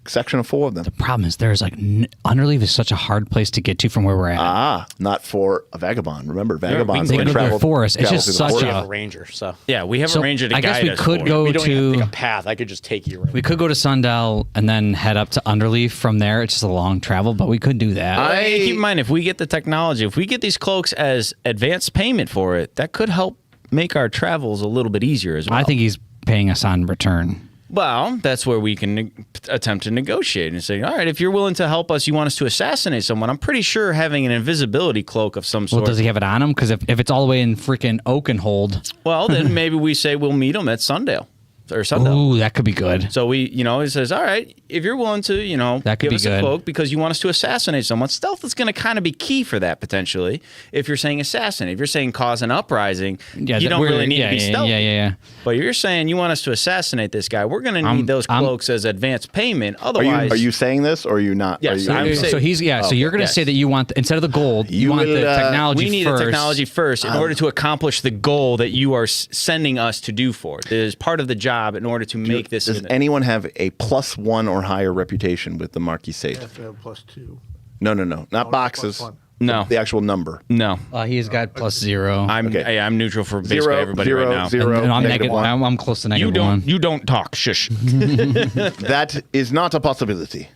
section of 4 of them. The problem is there's like Underleaf is such a hard place to get to from where we're at. Not for a vagabond. Remember, vagabonds they can go to the travel forest. It's travel just through the such forest. We a- have a ranger, so Yeah, we have So a ranger to I guess guide we us could for go it. we don't even have to to take a path. I could just take you. we could go to Sundell and then head up to Underleaf from there. It's just a long travel, but we could do that. Hey, keep in mind, if we get the technology, if we get these cloaks as advance payment for it, that could help make our travels a little bit easier as well. I think he's paying us on return. Well, that's where we can attempt to negotiate and say, all right, if you're willing to help us, you want us to assassinate someone. I'm pretty sure having an invisibility cloak of some sort. Well, does he have it on him? Because if it's all the way in freaking Oakenhold, Well, then maybe we say we'll meet him at Sundale. Or Sundale. ooh, that could be good. So we, you know, it says, all right, if you're willing to, you know, That could give be us a good. cloak because you want us to assassinate someone, stealth is going to kind of be key for that potentially. If you're saying assassinate, if you're saying cause an uprising, you don't really need to be stealthy. Yeah. But you're saying you want us to assassinate this guy, we're going to need those cloaks as advance payment. Otherwise, Are you saying this or are you not? Yes, Are you, I'm saying- So he's So you're going to yes. say that you want instead of the gold, you want will, the technology. we need first. the technology first in order to accomplish the goal that you are sending us to do for it. It is part of the job in order to make this. Does anyone have a +1 or higher reputation with the Marquis Sate? Have to have +2. No. Not boxes. +1. No, The actual number. no. He's got +0. I'm neutral for basically everybody right now. Zero, and I'm negative negative. 1. I'm close to You -1. don't talk. Shush. That is not a possibility.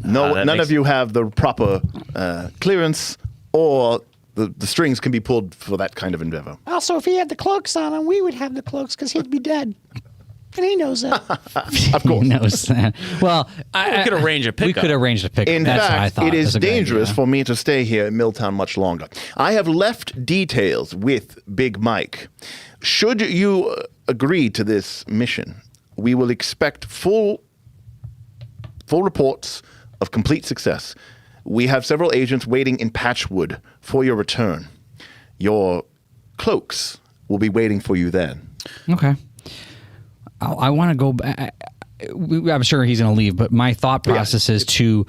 No, that none makes- of you have the proper clearance, or the strings can be pulled for that kind of endeavor. Also, if he had the cloaks on him, we would have the cloaks because he'd be dead. And he knows that. Of course. He knows that. Well, We could arrange a we pickup. could arrange a pickup. In That's what I fact, thought it is was a good dangerous idea. for me to stay here in Milltown much longer. I have left details with Big Mike. Should you agree to this mission, we will expect full reports of complete success. We have several agents waiting in Patchwood for your return. Your cloaks will be waiting for you then. Okay. I want to go back. I'm sure he's going to leave, but my thought process is to.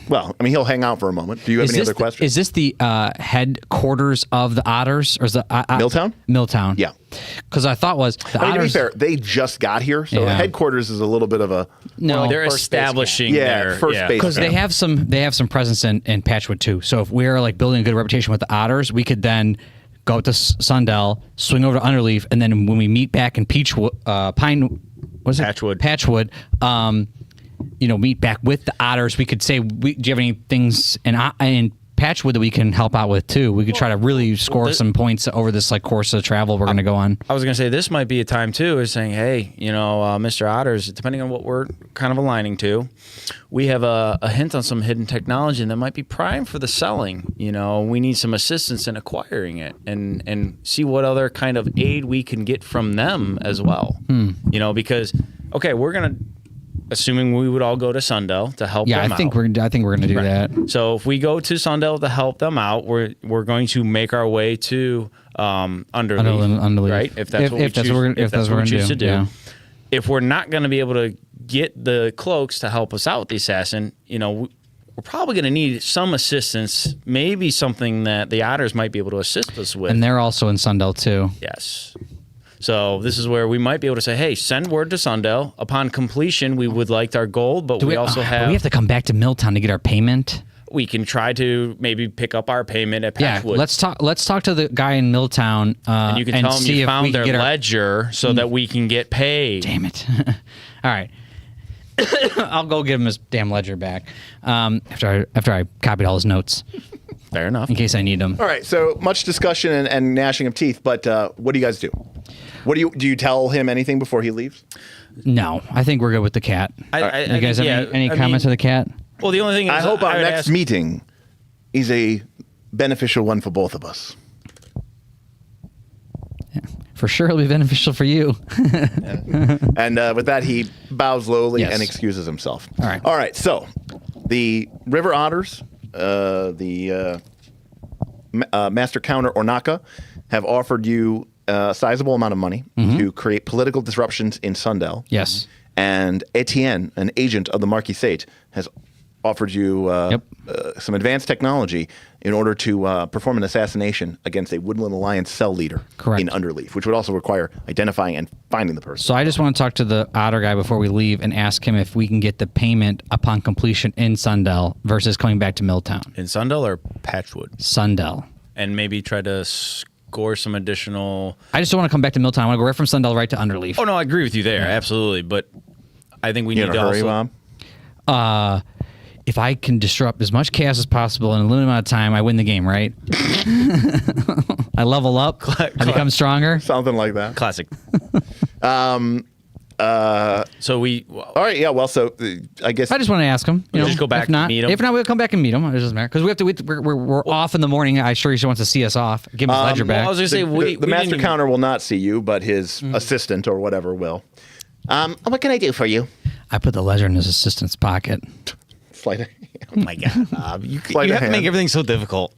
Well, I mean, he'll hang out for a moment. Do you have any other questions? Is this the headquarters of the Otters, or is the Milltown? Milltown? Yeah. Because I thought was the I mean, to be Otters. fair, they just got here, so Yeah. headquarters is a little bit of a No, They're First base establishing their first base because they have some presence in Patchwood too. So if we're like building a good reputation with the Otters, we could then go to Sundell, swing over to Underleaf, and then when we meet back in Patchwood, meet back with the Otters, we could say, do you have any things in Patchwood that we can help out with too? We could try to really score some points over this like course of travel we're going to go on. I was going to say this might be a time too, is saying, hey, Mr. Otters, depending on what we're kind of aligning to, we have a hint on some hidden technology that might be prime for the selling. We need some assistance in acquiring it and see what other kind of aid we can get from them as well. Because, okay, we're going to, assuming we would all go to Sundell to help them out. I think we're going to do that. So if we go to Sundell to help them out, we're going to make our way to Underleaf, right? If that's what we choose to do. Yeah. If we're not going to be able to get the cloaks to help us out with the assassin, we're probably going to need some assistance, maybe something that the Otters might be able to assist us with. And they're also in Sundell too. Yes. So this is where we might be able to say, hey, send word to Sundell. Upon completion, we would like our gold, but we also we have to come back to Milltown to get our payment. We can try to maybe pick up our payment at Patchwood. Yeah, let's talk to the guy in Milltown and you can tell them see you if we found can their get ledger so that we can get paid. Damn it. All right. I'll go give him his damn ledger back after I copied all his notes Fair enough. in case I need them. All right, so much discussion and gnashing of teeth, but what do you guys do? Do you tell him anything before he leaves? No, I think we're good with the cat. You guys have any comments on the cat? Well, the only thing is, I hope our would next ask- meeting is a beneficial one for both of us. For sure, it'll be beneficial for you. And with that, he bows lowly Yes. and excuses himself. All right. All right. So the River Otters, the Master Counter Ornaka, have offered you a sizable amount of money to create political disruptions in Sundell. Yes. And Etienne, an agent of the Marquis Sate, has offered you some advanced technology in order to perform an assassination against a Woodland Alliance cell leader Correct. in Underleaf, which would also require identifying and finding the person. So I just want to talk to the Otter guy before we leave and ask him if we can get the payment upon completion in Sundell versus coming back to Milltown. in Sundell or Patchwood, Sundell. and maybe try to score some additional. I just don't want to come back to Milltown. I want to go right from Sundell right to Underleaf. Oh no, I agree with you there, absolutely. But I think we You need in to a hurry, also. Bob? If I can disrupt as much chaos as possible in a limited amount of time, I win the game, right? I level up, I become stronger. Something like that. Classic. So we. All right, yeah. Well, so I guess I just want to ask him. You know, just go back if not, and meet him? If not, we'll come back and meet him. It doesn't matter because we have to. We're off in the morning. I'm sure he wants to see us off. Give him his ledger back. I was gonna say the Master Counter will not see you, but his assistant or whatever will. What can I do for you? I put the ledger in his assistant's pocket. Slight. Oh my God, Bob. You Sleight of have to make hand. everything so difficult.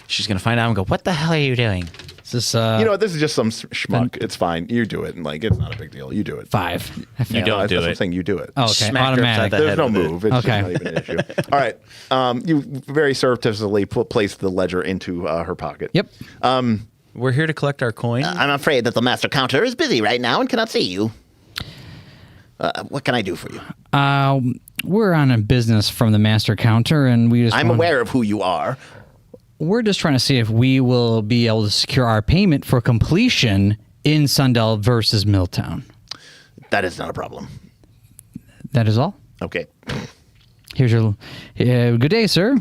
She's gonna find out and go, "What the hell are you doing?" Is this You know what? This is just some schmuck. It's fine. You do it, and like it's not a big deal. You do it. 5? You don't that's do what I'm it. saying. You do it. Oh, okay. Smacked her Automatic. upside the There's head no with it. move. It's Okay. just not even an issue. All right. You very surreptitiously placed the ledger into her pocket. Yep. We're here to collect our coin. I'm afraid that the master counter is busy right now and cannot see you. What can I do for you? We're on a business from the master counter, and we just I'm want- aware of who you are. We're just trying to see if we will be able to secure our payment for completion in Sundell versus Milltown. That is not a problem. That is all. Okay. Here's your good day, sir,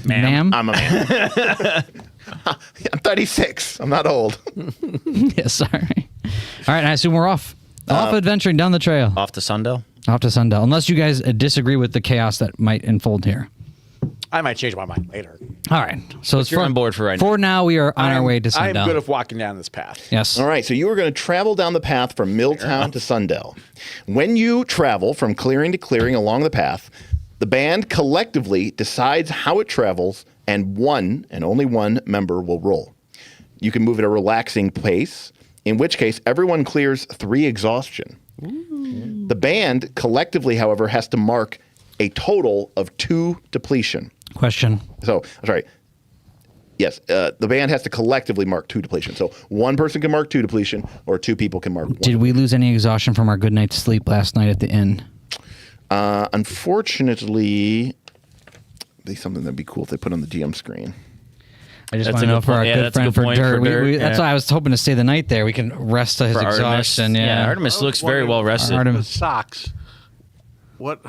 ma'am. I'm a man. I'm 36. I'm not old. Yeah, sorry. All right, and I assume we're off. Off adventuring down the trail. Off to Sundell. Off to Sundell. Unless you guys disagree with the chaos that might unfold here. I might change my mind later. All right. So it's you're on board for right now. For now, we are on our way to Sundell. I'm good at walking down this path. Yes. All right, so you are going to travel down the path from Milltown to Sundell. When you travel from clearing to clearing along the path, the band collectively decides how it travels, and one and only one member will roll. You can move at a relaxing pace, in which case everyone clears 3 exhaustion. Ooh. The band collectively, however, has to mark a total of 2 depletion. Question. So, I'm sorry. Yes, the band has to collectively mark 2 depletion. So one person can mark 2 depletion, or 2 people can mark 1. Did we lose any exhaustion from our good night's sleep last night at the inn? Unfortunately, be something that'd be cool if they put on the DM screen. I just That's want a to know good for our point. Yeah, good that's a friend good for point Dirt. for Dirt, That's yeah. why I was hoping to stay the night there. We can rest his For exhaustion. Artemis. Yeah. Artemis looks very well rested. Artemis. Socks. What?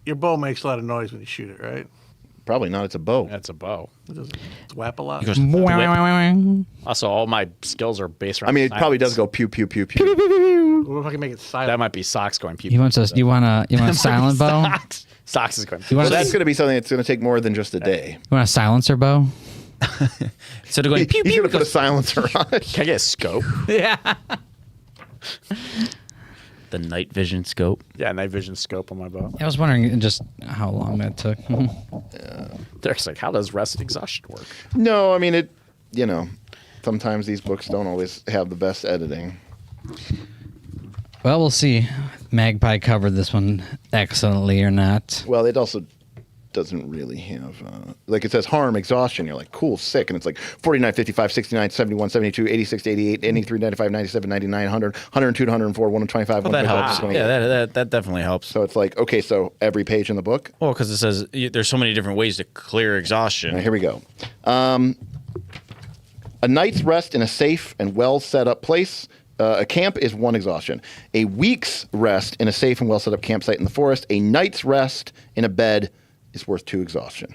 Your bow makes a lot of noise when you shoot it, right? Probably not. It's a bow. That's a bow. It doesn't whap a lot. He goes, Also, all my skills are based around I mean, it probably does silence. go pew, pew, pew, pew. What if I can make it silent? That might be socks going pew. You want a silent bow? Socks is going. You want So a, that's going to be something that's going to take more than just a day. you want a silencer bow? Instead of going pew He's pew, going to put a silencer on it. Can I get a scope? Yeah. the night vision scope. Yeah, night vision scope on my bow. I was wondering just how long that took. Derek's like, how does rest and exhaustion work? No, I mean, it, you know, sometimes these books don't always have the best editing. Well, we'll see. Magpie covered this one excellently or not. Well, it also doesn't really have, like it says harm, exhaustion. You're like, cool, sick. And it's like 49, 55, 69, 71, 72, 86 to 88, 83, 95, 97, 99, 100, 102 to 104, 125, Well, that 125, helps. 128. Yeah, that definitely helps. So it's like, okay, so every page in the book. Well, because it says there's so many different ways to clear exhaustion. All right, here we go. A night's rest in a safe and well set up place. A camp is 1 exhaustion. A week's rest in a safe and well set up campsite in the forest. A night's rest in a bed is worth 2 exhaustion.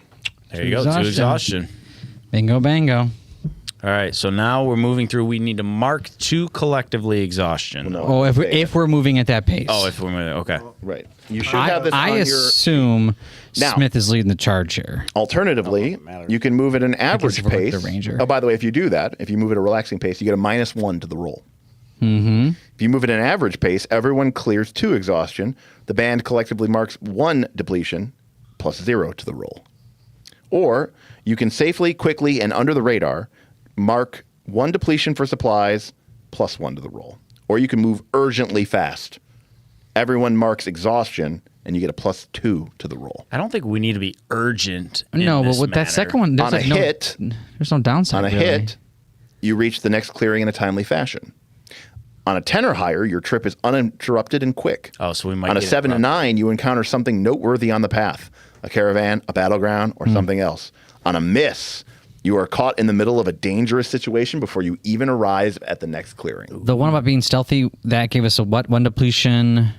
There you go, 2 exhaustion. Bingo, bango. All right, so now we're moving through. We need to mark 2 collectively exhaustion. No, Oh, okay. if we're moving at that pace. Oh, if we're moving, okay. Right. You should have this I on your... assume Now- Smith is leading the charge here. Alternatively, you can move at an average we're like pace. the ranger. Oh, by the way, if you do that, if you move at a relaxing pace, you get a -1 to the roll. Mm-hmm. If you move at an average pace, everyone clears 2 exhaustion. The band collectively marks 1 depletion, +0 to the roll. Or you can safely, quickly, and under the radar mark 1 depletion for supplies, +1 to the roll. Or you can move urgently fast. Everyone marks exhaustion, and you get a +2 to the roll. I don't think we need to be urgent. In No, but this with that matter. second one, there's On a like no, hit- there's no downside. On a really. hit, you reach the next clearing in a timely fashion. On a 10 or higher, your trip is uninterrupted and quick. Oh, so we might On a get it 7 to wrong. 9, you encounter something noteworthy on the path. A caravan, a battleground, or something else. On a miss, you are caught in the middle of a dangerous situation before you even arrive at the next clearing. The one about being stealthy, that gave us a what? 1 depletion.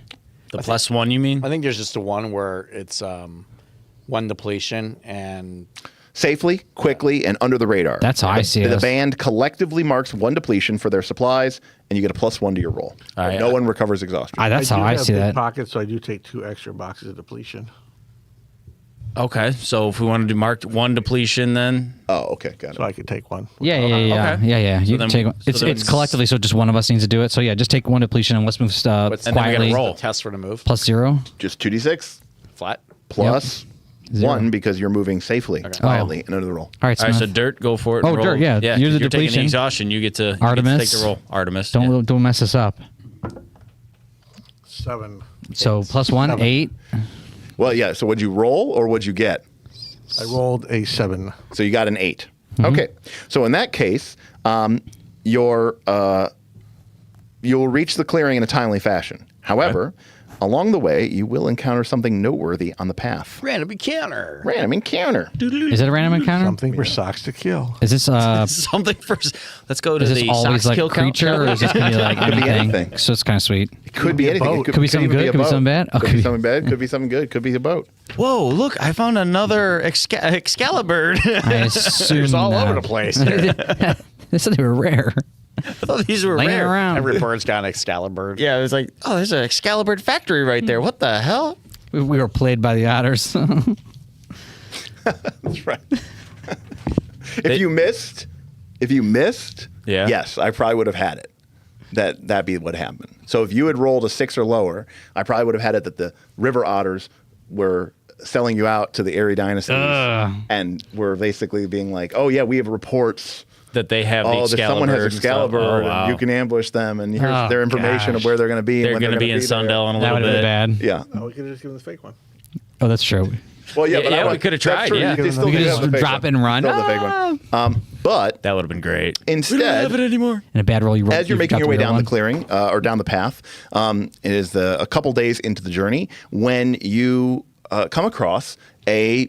The +1, you mean? I think there's just a one where it's 1 depletion and Safely, quickly, and under the radar. That's how I see it. The band collectively marks 1 depletion for their supplies, and you get a +1 to your roll. All right. No one recovers exhaustion. That's how do I have see big that. pockets, so I do take 2 extra boxes of depletion. Okay, so if we want to do marked 1 depletion, then Oh, okay, got it. So I could take 1. Yeah. Okay. Yeah. You then- can take. so It's then it's it's- collectively, so just one of us needs to do it. So yeah, just take 1 depletion and let's move what's And then we gotta quietly. roll. test for the move. +0. Just 2d6 Flat. plus 1 0. because you're moving safely, quietly, and under the roll. All right, all right. So Smith. Dirt, go for it. Oh, and roll. Dirt, yeah. Yeah, You're the taking depletion. the exhaustion. You get to Artemis. take the roll. Artemis. yeah. Don't mess us up. 7. So +1, 7. 8. Well, yeah. So would you roll or would you get? I rolled a 7. So you got an 8. Okay. So in that case, you'll reach the clearing in a timely fashion. However, Along the way, you will encounter something noteworthy on the path. Random encounter. Random encounter. Is it a random encounter? Something for socks to kill. Is this Something for. Let's go to is this the always socks like kill a creature, or is this gonna be like Could be anything? anything. So it's kind of sweet. It could be anything. Could be something even good, a could be boat. something bad. Could Okay. be something bad. Could be something good. Could be a boat. Whoa! Look, I found another Excalibur. I assume It's all not. over the place. They said they were rare. I thought these were Laying rare. around. Every bird's got an Excalibur. Yeah, it was like, oh, there's an Excalibur factory right there. What the hell? We were played by the otters. That's right. If you missed, Yeah. yes, I probably would have had it. That'd be what happened. So if you had rolled a 6 or lower, I probably would have had it that the river otters were selling you out to the Airy dynasties and were basically being like, oh yeah, we have reports. That they have the Oh, that Excalibur. someone has and stuff. Excalibur, Oh, and wow. you can ambush them, and here's Oh, their information gosh. of where they're going to be. They're and when going to be in there. Sundell in a That little would have bit. been bad. Yeah. Oh, we could have just given this fake one. Oh, that's true. Well, yeah, Yeah, but I yeah, want- we could have that's tried, true. yeah. They still We could do just have the fake drop one. and run. Still have the fake one. But That would have been great. instead, anymore. In a bad roll, you roll. as you're you making got your way real down one. the clearing or down the path, it is a couple days into the journey when you come across a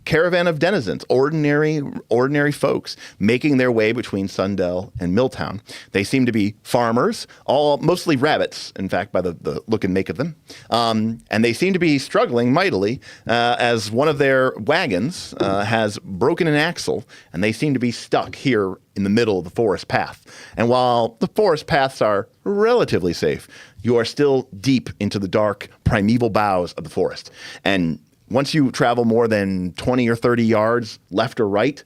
caravan of denizens, ordinary folks making their way between Sundell and Milltown. They seem to be farmers, all mostly rabbits, in fact, by the look and make of them. And they seem to be struggling mightily as one of their wagons has broken an axle, and they seem to be stuck here in the middle of the forest path. And while the forest paths are relatively safe, you are still deep into the dark, primeval boughs of the forest. And once you travel more than 20 or 30 yards left or right,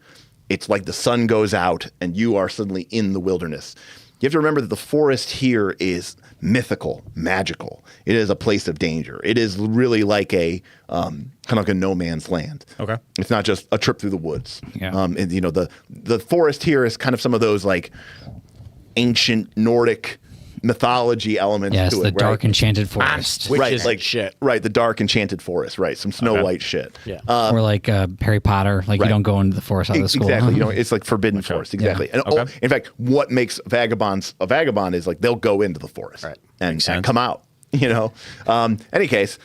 it's like the sun goes out and you are suddenly in the wilderness. You have to remember that the forest here is mythical, magical. It is a place of danger. It is really like a kind of like a no man's land. Okay. It's not just a trip through the woods. Yeah. And, you know, the forest here is kind of some of those like ancient Nordic mythology elements Yes, to the it, dark right? enchanted forest. Witches like and shit. Right, the dark enchanted forest, right? Some Snow White shit. Yeah. Or like Harry Potter, like right. you don't go into the forest out of the school. Exactly. You know, it's like forbidden forest. Exactly. And Okay. in fact, what makes vagabonds a vagabond is like they'll go into the forest and come out. You know. Any case,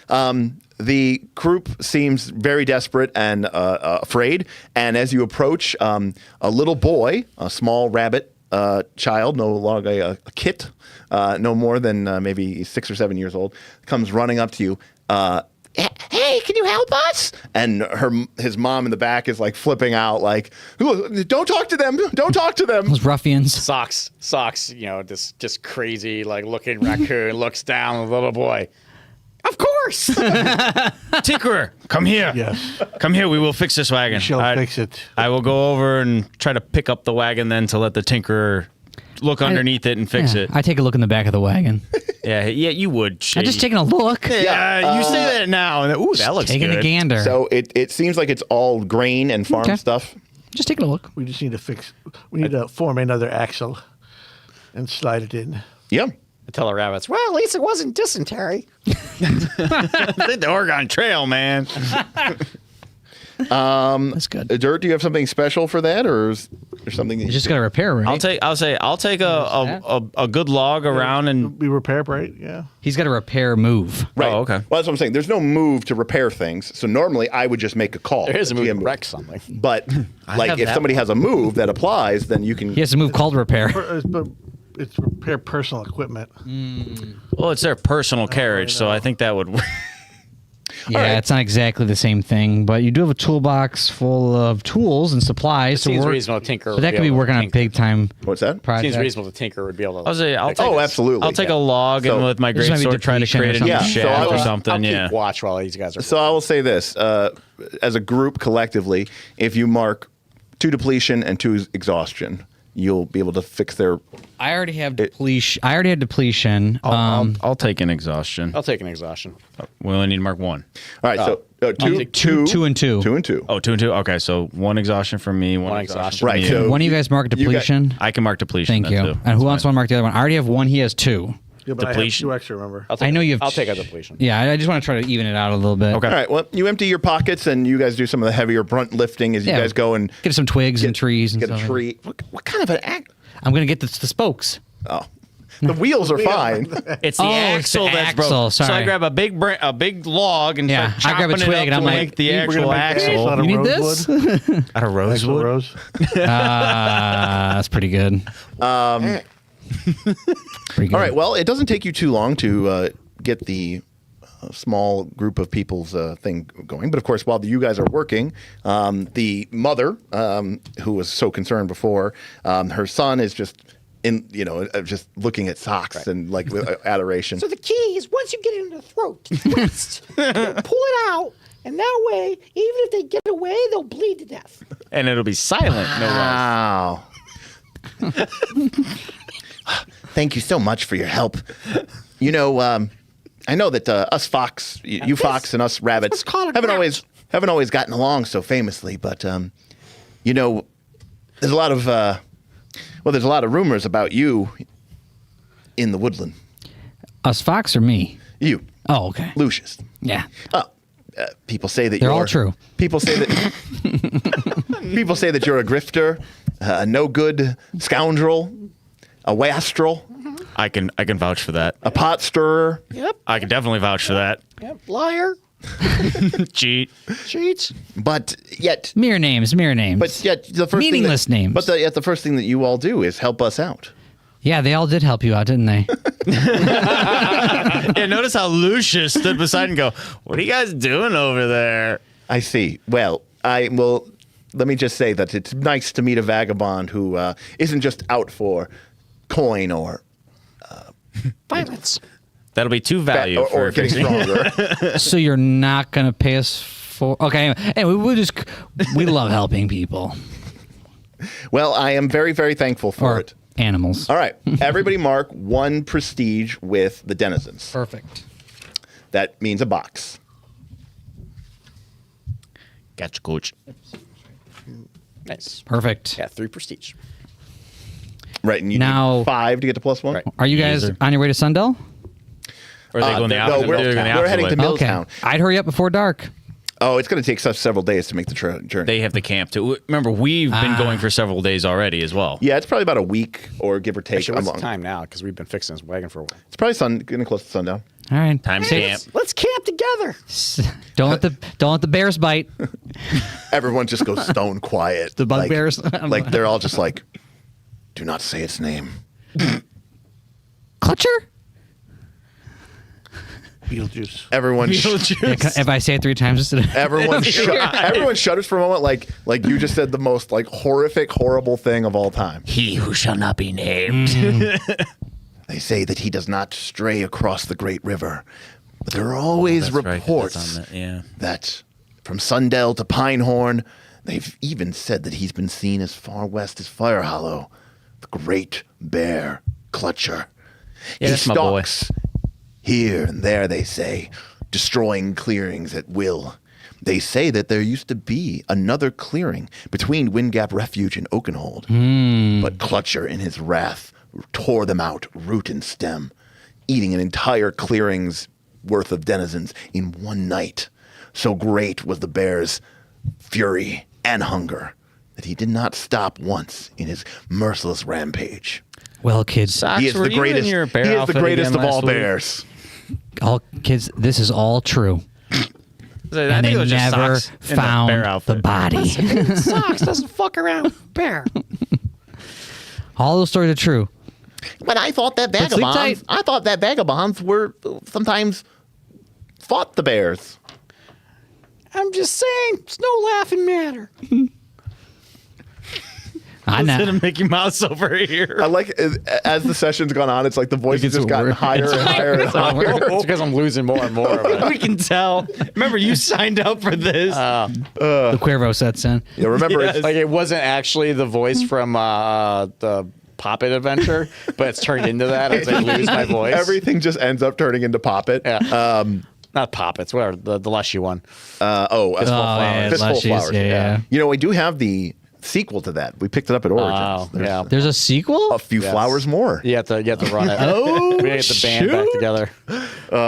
the group seems very desperate and afraid. And as you approach, a little boy, a small rabbit child, no longer a kit, no more than maybe 6 or 7 years old, comes running up to you. Hey, can you help us? And his mom in the back is like flipping out, like, don't talk to them, don't talk to them. Those ruffians. Socks, you know, this just crazy, like looking raccoon looks down at the little boy. Of course. Tinkerer, come here. Yes. Come here. We will fix this wagon. She'll fix it. I will go over and try to pick up the wagon then to let the Tinkerer look underneath it and fix Yeah, it. I take a look in the back of the wagon. Yeah, you would. I'm Shady. just taking a look. Yeah, you say that now. And ooh, that looks Taking good. a gander. So it seems like it's all grain and farm Okay. stuff. Just taking a look. We just need to fix. We need to form another axle and slide it in. Yeah. I tell the rabbits, well, at least it wasn't dysentery. The Oregon Trail, man. That's good. Dirt, do you have something special for that, or is there something? That You just got to repair, right? I'll take a good log around and. We repair, right? Yeah. He's got a repair move. Right. Oh, okay. Well, that's what I'm saying. There's no move to repair things. So normally I would just make a call. There is a move to GM wreck something. But like have if that somebody has a move that applies, then you can. He has a move called repair. But it's repair personal equipment. Well, it's their personal carriage, so I think that would work. Yeah, it's not exactly the same thing, but you do have a toolbox full of tools and supplies to Seems work. reasonable to tinker. But that could be working on a big time What's that? project. Seems reasonable to tinker would be able to. I'll take Oh, absolutely. I'll take yeah. a log So- and with my This great might be sword try to depletion or create a something. new Yeah, so shaft I'll- or something. I'll Yeah. keep watch while these guys are. So I will say this: as a group collectively, if you mark 2 depletion and 2 exhaustion, you'll be able to fix their. I already have depletion. I'll take an exhaustion. I'll take an exhaustion. We only need to mark one. All right, so take two and two. 2 and 2. Oh, 2 and 2. Okay, so 1 exhaustion from me, one exhaustion. Right, From you. so- One of you guys mark You got- depletion. I can mark depletion. Thank then, you. too. And That's who wants fine. to mark the other one? I already have one. He has 2. Yeah, but Depletion. I have 2 extra. Remember? I know you have. I'll take a depletion. Yeah, I just want to try to even it out a little bit. Okay. All right. Well, you empty your pockets and you guys do some of the heavier brunt lifting as you Yeah. guys go and Get some twigs and trees and get a stuff. tree. What kind of an act? I'm gonna get the spokes. Oh, The wheels are fine. It's the Oh, axle it's the that's broken. axle, So I sorry. grab a big log and Yeah, start I grab a chopping it twig up and I'm to like, make the We're gonna actual make the axle. out of You need rosewood. this? Out of Axle rosewood. rose. That's pretty good. Um, Pretty good. all right. Well, it doesn't take you too long to get the small group of people's thing going. But of course, while you guys are working, the mother, who was so concerned before, her son is just just looking at socks and like with adoration. So the key is once you get it in the throat, twist, pull it out, and that way, even if they get away, they'll bleed to death. And it'll be silent. No less. Wow. Thank you so much for your help. You know, I know that us fox, you fox and us rabbits haven't always gotten along so famously, but you know, there's a lot of rumors about you in the woodland. Us fox or me? You, Oh, okay. Lucius. Yeah. People say that They're you're all true. People say that people say that you're a grifter, a no good scoundrel, a wastrel, I can vouch for that. a pot stirrer. Yep, I can definitely vouch for that. yep. Liar, Cheat. cheats. But yet Mere names. the first Meaningless thing that, names. But yet the first thing that you all do is help us out. Yeah, they all did help you out, didn't they? Yeah, notice how Lucius stood beside and go, "What are you guys doing over there?" I see. Well, I will. Let me just say that it's nice to meet a vagabond who isn't just out for coin or Violence. That'll be too value or for getting fixing. stronger. So you're not gonna pay us for? Okay. Anyway, we love helping people Well, I am very, very thankful for or it. animals. All right, everybody mark 1 prestige with the denizens. Perfect. That means a box. Gotcha, coach. Nice. Perfect. Yeah, 3 prestige. Right, and you Now- need 5 to get to +1. Right. Are you guys User. on your way to Sundell? Or are they going the no, opposite? we're- They're going the we're opposite heading way. to Milltown. Okay. I'd hurry up before dark. Oh, it's going to take several days to make the journey. They have the camp too. Remember, we've been going for several days already as well. Yeah, it's probably about a week or give or take. Actually, what's along. the time now? Because we've been fixing this wagon for a while. It's probably getting close to sundown. All right. Time camp. Let's camp together. Don't let the bears bite. Everyone just goes stone quiet. The bugbears. Like they're all just like, do not say its name. Clutcher? Beetlejuice. Everyone, If I say it 3 times instead of everyone shudders for a moment. Like you just said the most like horrific, horrible thing of all time. He who shall not be named. They say that he does not stray across the great river, but there are always That's right, reports that's on the- yeah. that from Sundell to Pinehorn, they've even said that he's been seen as far west as Fire Hollow, the great bear Clutcher. Yeah, he that's my boy. stalks here and there, they say, destroying clearings at will. They say that there used to be another clearing between Windgap Refuge and Oakenhold, but Clutcher, in his wrath, tore them out root and stem, eating an entire clearing's worth of denizens in one night. So great was the bear's fury and hunger that he did not stop once in his merciless rampage. Well, kids, Socks, He is were the you in greatest. your bear He is the outfit greatest again of all last week? bears. kids, this is all true. I And think they it was just never socks in that bear found the outfit. body. Socks doesn't fuck around. Bear. All those stories are true. But I thought that sleep tight. vagabonds were sometimes Fought the bears. I'm just saying, it's no laughing matter. I Instead know. of Mickey Mouse over here. I like as the session's gone on. It's like the voice has just gotten higher and higher and higher. It's because I'm losing more and more of it. We can tell. Remember, you signed up for this. The Cuervo sets in. Yeah, remember, it's Like it wasn't actually the voice from the Poppet Adventure, but it's turned into that as I lose my voice. everything just ends up turning into Poppet. Yeah. Not Poppets, whatever, the Lushy one. Fistful of yeah, Fistful of Lushies, Flowers. yeah. You know, we do have the sequel to that. We picked it up at Origins. Oh, There's yeah. There's a sequel? a few Yes. flowers more. You have to run it. Oh, we gotta get the band back shoot. together.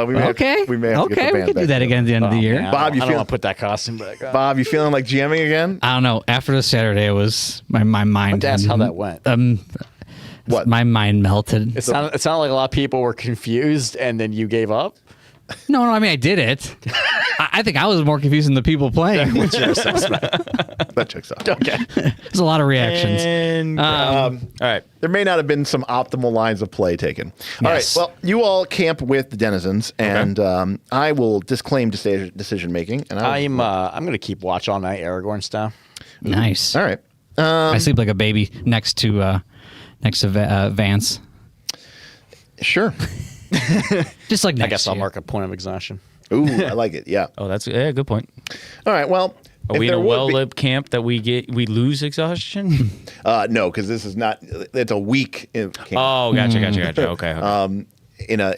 We may Okay. Have, we may have to get Okay, the we band can do back that together. again at the end of the year. Man, Bob, you I don't feel- want to put that costume back on. Bob, you feeling like jamming again? I don't know. After the Saturday, it was my mind. Let's ask how that went. What? My mind melted. It sounded like a lot of people were confused, and then you gave up. No, I mean I did it. I think I was more confused than the people playing. What's your assessment? That checks out. Okay. There's a lot of reactions. And all right. There may not have been some optimal lines of play taken. All right. Yes. Well, you all camp with the denizens, and I will disclaim decision making. And I'm gonna keep watch all night, Aragorn style. Nice. all right. I sleep like a baby next to Vance. Sure. Just like next I guess I'll year. mark a point of exhaustion. Ooh, I like it. Yeah. Oh, that's good point. All right. Well, Are if we in there a would be- well-lived camp that we lose exhaustion? No, because this is not. It's a week camp. Oh, gotcha. Okay.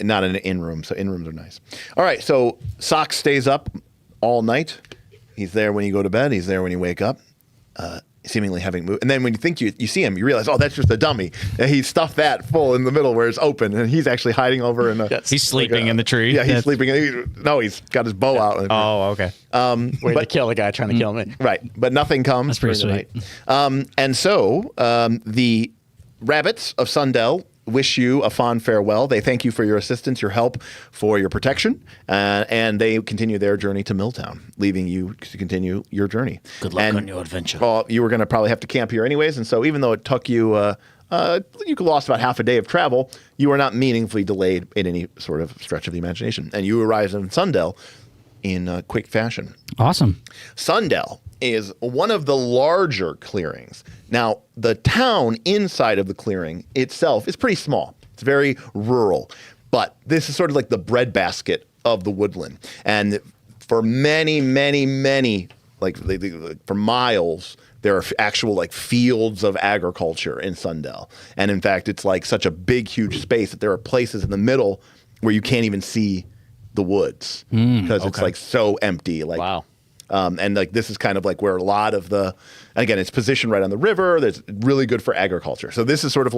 Not in an in room. So in rooms are nice. All right. So Sock stays up all night. He's there when you go to bed. He's there when you wake up. Seemingly having moved. And then when you think you see him, you realize, oh, that's just a dummy. And he stuffed that full in the middle where it's open, and he's actually hiding over in a. He's sleeping in the tree. Yeah, he's sleeping. He's got his bow out. Oh, okay. Waiting to kill the guy trying to kill me. Right, but nothing comes. That's pretty during the night. And so the rabbits of Sundell wish you a fond farewell. They thank you for your assistance, your help, for your protection, and they continue their journey to Milltown, leaving you to continue your journey. Good luck on your adventure. Well, you were going to probably have to camp here anyways, and so even though it took you, you lost about half a day of travel, you are not meaningfully delayed in any sort of stretch of the imagination, and you arrive in Sundell in quick fashion. Awesome. Sundell is one of the larger clearings. Now, the town inside of the clearing itself is pretty small. It's very rural. But this is sort of like the breadbasket of the woodland. And for many, for miles, there are actual fields of agriculture in Sundell. And in fact, it's like such a big, huge space that there are places in the middle where you can't even see the woods because it's so empty. Wow. And this is kind of where a lot of again, it's positioned right on the river. That's really good for agriculture. So this is sort of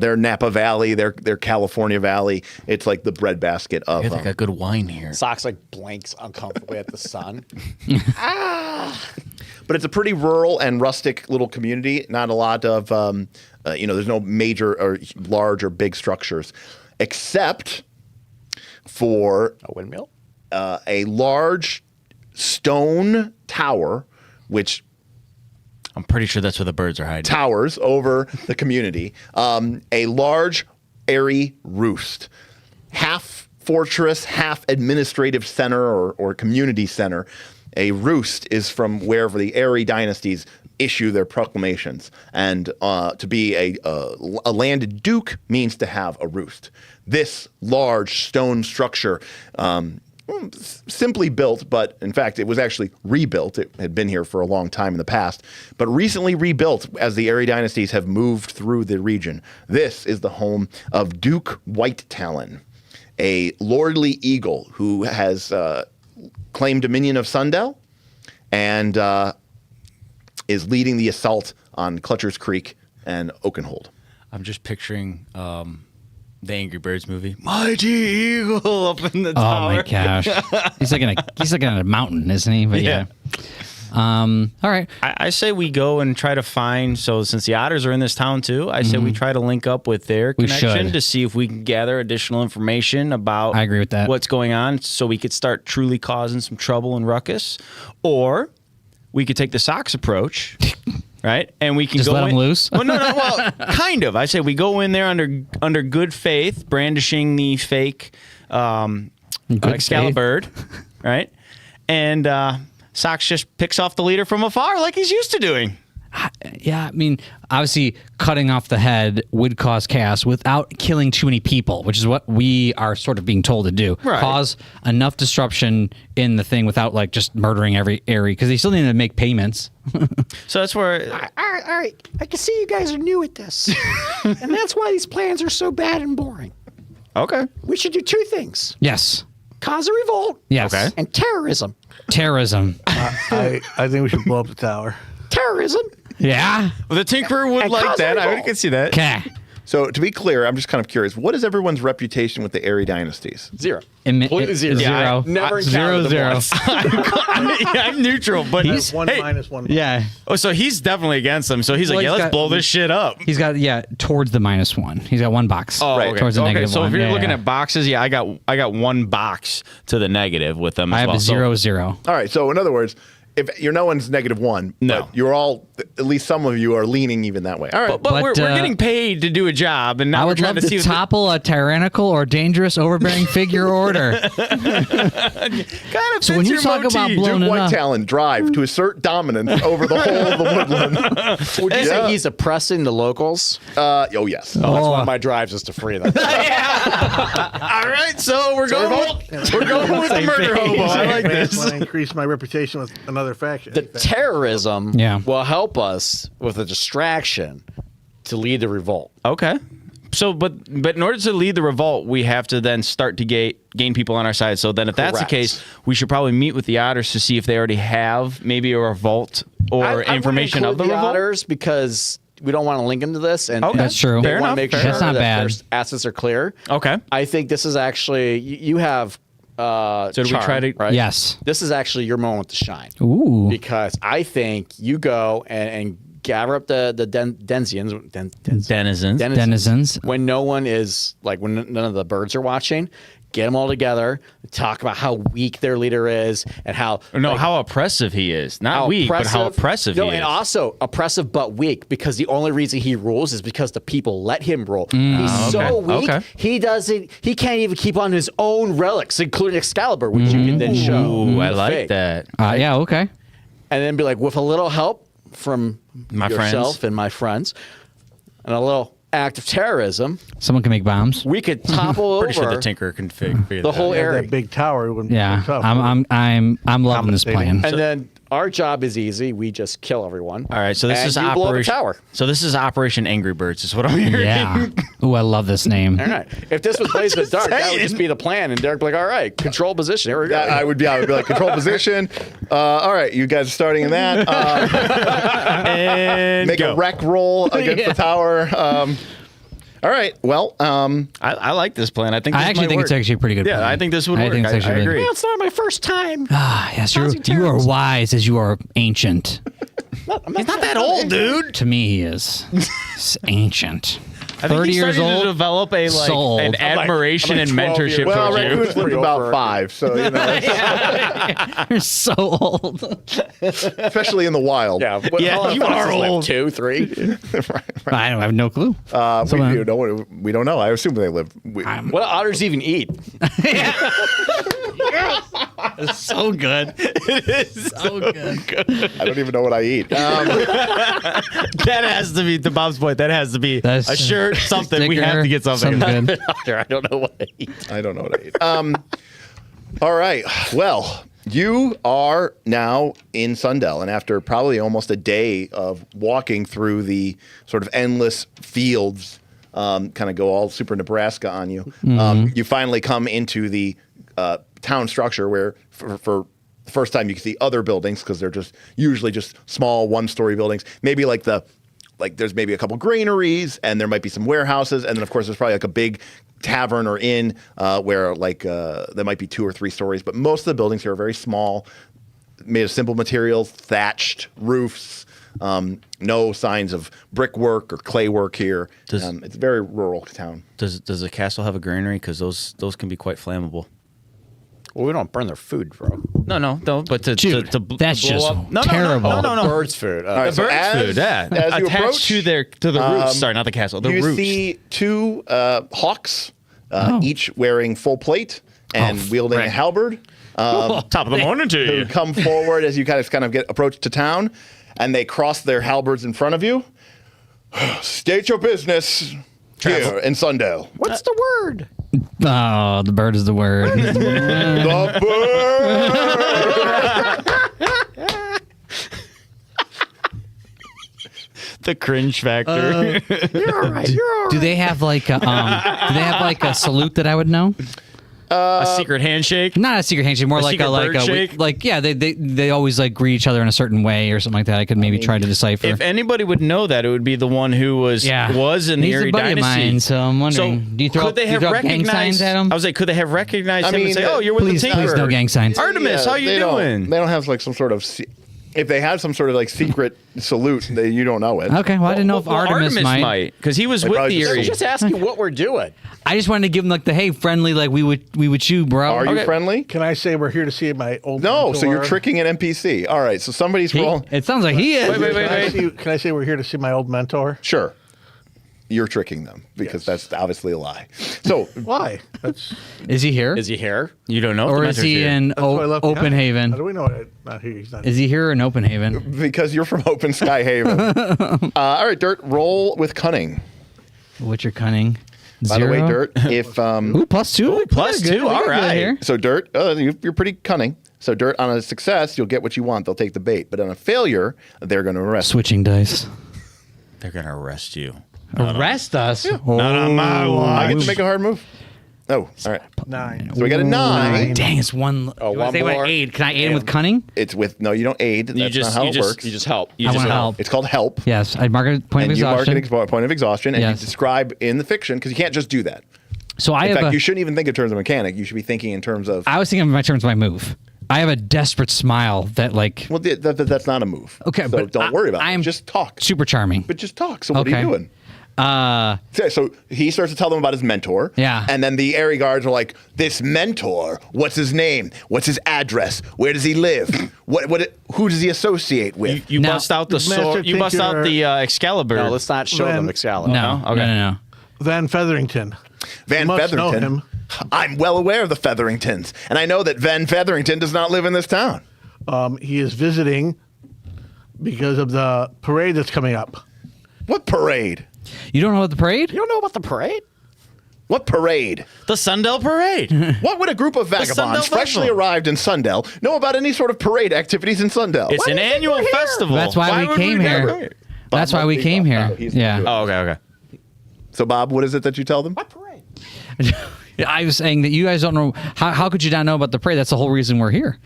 their Napa Valley, their California Valley. It's like the breadbasket of. They got good wine here. Socks blanks uncomfortably at the sun. But it's a pretty rural and rustic little community. Not a lot of, there's no major or large or big structures, except for A windmill? a large stone tower, which I'm pretty sure that's where the birds are hiding. towers over the community. A large, airy roost, half fortress, half administrative center or community center. A roost is from wherever the Airy dynasties issue their proclamations, and to be a landed duke means to have a roost. This large stone structure. Simply built, but in fact, it was actually rebuilt. It had been here for a long time in the past, but recently rebuilt as the Airy dynasties have moved through the region. This is the home of Duke Whitetalon, a lordly eagle who has claimed dominion of Sundell and is leading the assault on Clutcher's Creek and Oakenhold. I'm just picturing the Angry Birds movie. Mighty Eagle up in the tower. Oh my gosh. he's like in a mountain, isn't he? But yeah. All right. I say we go and try to find. So since the otters are in this town too, I say we try to link up with their connection should. to see if we can gather additional information about. I agree with that. What's going on, so we could start truly causing some trouble and ruckus, or we could take the Sox approach. Right, and we can Just go let 'em in, loose? Well, no, well, kind of. I say we go in there under good faith, brandishing the fake Excalibur, right? And Sox just picks off the leader from afar like he's used to doing. Yeah, I mean, obviously, cutting off the head would cause chaos without killing too many people, which is what we are sort of being told to do. Right. Cause enough disruption in the thing without just murdering every area, because they still need to make payments. So that's where All right. I can see you guys are new at this. And that's why these plans are so bad and boring. okay. We should do two things. Yes. Cause a revolt. Yes. Okay. And terrorism. Terrorism. I think we should blow up the tower. Terrorism. Yeah. Well, the Tinkerer would And like cause a that. I revolt. could see that. Okay. So to be clear, I'm just kind of curious. What is everyone's reputation with the Airy dynasties? Zero. Completely zero. Zero. Never Zero, encountered them zero. once. I'm neutral, but He's one hey, minus one. Yeah. oh, so he's definitely against them. So he's Well, like, yeah, he's let's got- blow this shit up. He's got towards the -1. He's got one box. Oh, Right. okay. Towards the okay. negative So one. if you're Yeah, looking yeah. at boxes, yeah, I got one box to the negative with them. I As have well. a 0-0. All right. So in other words, if you're no one's -1, No. but you're all, at least some of you are leaning even that way. All right. But we're But, getting paid to do a job, and now I we're would trying love to see to topple a tyrannical or dangerous overbearing figure order. kind of So when you talk about blowing Duke it up, White drive to assert dominance over the whole of the woodland. Would you Yeah. say he's oppressing the locals? Oh, yes. That's one of my drives is to free them. all right, so we're going with the murder hobo. I like this. Want to increase my reputation with another faction. The terrorism Yeah. will help us with a distraction to lead the revolt. Okay. So, but in order to lead the revolt, we have to then start to gain people on our side. So then, if that's the Correct. case, we should probably meet with the otters to see if they already have maybe a revolt or I information of the the revolt. otters because we don't want to link them to this, and Okay. That's true. They Fair want enough. to make Fair sure That's not that bad. their assets are clear. Okay. I think this is actually you have. So do we try to- Right? Yes. This is actually your moment to shine Ooh. because I think you go and gather up the denizens Denizens. when no one is like when none of the birds are watching. Get them all together. Talk about how weak their leader is and how How oppressive he is. Not weak, but how oppressive he is. and also oppressive but weak because the only reason he rules is because the people let him rule. He's so weak. okay. He doesn't. He can't even keep on his own relics, including Excalibur, which you can then show. Ooh, I the like fake. that. Yeah, okay. And then be like, with a little help from My yourself friends. and my friends, and a little act of terrorism, Someone can make bombs. we could topple Pretty sure over the Tinker can figure the that whole out. area. That big tower wouldn't Yeah, be tough. I'm loving this plan. And then our job is easy. We just kill everyone. All right, so this And is you blow up the Operation tower. So this is Operation Angry Birds, is what I'm hearing. Yeah. Ooh, I love this name. All right. If this was Blaze in the Dark, that would just be the plan. And Derek would be like, all right, control position. Here we go. I would be like control position. All right, you guys are starting in that. And Make go. a wreck roll against the tower. All right. Well, I like this plan. I think this I actually might think work. it's actually a pretty good plan. Yeah, I think this would I work. think it's I actually really agree. good. It's not my first time. Ah, yes, you are wise as you are ancient. He's not that old, dude. To me, he is. He's ancient. I think 30 he's years starting old. to develop an sold. admiration and 12 years mentorship old. well, towards you. Raccoon's lived about 5, so you know, You're so old. especially in the wild. Yeah. Yeah, you are old. 2, 3. I have no clue. We don't know. I assume they live. What do otters even eat? It's so good. It is so good. I don't even know what I eat. That has to be, to Bob's point, that has to be That's a shirt, something. We have sticker, to get something. good. I don't know what I eat. I don't know what I eat. All right. Well, you are now in Sundell, and after probably almost a day of walking through the sort of endless fields, kind of go all super Nebraska on you, you finally come into the town structure where for the first time you can see other buildings because they're just usually just small one-story buildings. Maybe there's maybe a couple granaries and there might be some warehouses, and then of course there's probably like a big tavern or inn where there might be 2 or 3 stories, but most of the buildings here are very small, made of simple materials, thatched roofs. No signs of brickwork or clay work here. It's a very rural town. Does the castle have a granary? Because those can be quite flammable. Well, we don't burn their food, bro. No. But to Dude, that's blow just up. No, terrible. No. Birds' food. All right, The birds' food, yeah. as you Attached approach, to the roofs. Sorry, not the castle. The you roofs. see 2 hawks, each wearing full plate and wielding a halberd. Top of the morning to Who you. come forward as you kind of get approached to town, and they cross their halberds in front of you. State your business here in Sundale. What's the word? Oh, the bird is the word. The bird. The cringe factor. You're all right. You're all right. Do they have like a salute that I would know? A secret handshake? Not a secret handshake, more A like secret bird shake? they always like greet each other in a certain way or something like that. I could maybe try to decipher. If anybody would know that, it would be the one who was in the He's Erie a buddy Dynasty. of mine, so I'm wondering. So do you throw could up, they do you have throw up gang signs recognized? at him? I was like, could they have recognized him and mean, say, "Oh, you're with Please, the Tinkerer"? please, no gang signs. Artemis, how you they doing? They don't have like some sort of. If they have some sort of like secret salute, you don't know it. Okay, well, I didn't know if Well, Artemis might. because he was with probably the just- Erie. Just asking what we're doing. I just wanted to give him like the hey friendly like we would chew, bro. Are you Okay. friendly? Can I say we're here to see my old No, so you're mentor? tricking an NPC. All right, so somebody's rolling. It sounds like he is. Can I say we're here to see my old mentor? Sure. You're tricking them because that's obviously a lie. So, Why? That's Is he here? Is he here? You don't know, if or the is mentor's he here. in why I left Open behind. How do Haven? we know not here? He's not. Is he here in Open Haven? because you're from Open Sky Haven. All right, Dirt, roll with cunning. What's your cunning? By the way, Zero? Dirt, if Ooh, +2. plus Good, 2, we got all good right. here. so, Dirt, you're pretty cunning. So, Dirt, on a success, you'll get what you want. They'll take the bait. But on a failure, they're going to arrest you. Switching dice. They're gonna arrest you. Arrest us. Not on my watch. I get to make a hard move. Oh, all right. 9. So we got a 9. Dang, it's one. Oh, you wanna one say what more. aid? Can I aid him with cunning? It's with no, you don't aid. That's just- not how you it just- works. You just help. You I just want to help. help. It's called help. Yes, I'd mark a point And of you mark exhaustion. an point of exhaustion, and Yes. you describe in the fiction because you can't just do that. So I In have fact, a. you shouldn't even think in terms of mechanic. You should be thinking in terms of. I was thinking in my terms of my move. I have a desperate smile that like Well, that's not a move. Okay, so but don't worry about I'm it. Just talk. super charming. But just talk. So what are you Okay. doing? So he starts to tell them about his mentor. Yeah. And then the Airy guards are like, "This mentor, what's his name? What's his address? Where does he live? Who does he associate with?" You Now- bust out the Master sword. You bust out the Excalibur. No, let's not show them Then- Excalibur. No, Okay. no. Van Featherington. Van must know Featherington. him. I'm well aware of the Featheringtons, and I know that Van Featherington does not live in this town. He is visiting because of the parade that's coming up. What parade? You don't know about the parade? You don't know about the parade? What parade? The Sundell Parade. What would a group of Sundell vagabonds freshly Festival. arrived in Sundell know about any sort of parade activities in Sundell? It's Why an do you think annual we're here? festival. That's why we would came here. never- That's why we came here. Yeah. Oh, okay. So, Bob, what is it that you tell them? What parade? I was saying that you guys don't know. How could you not know about the parade? That's the whole reason we're here.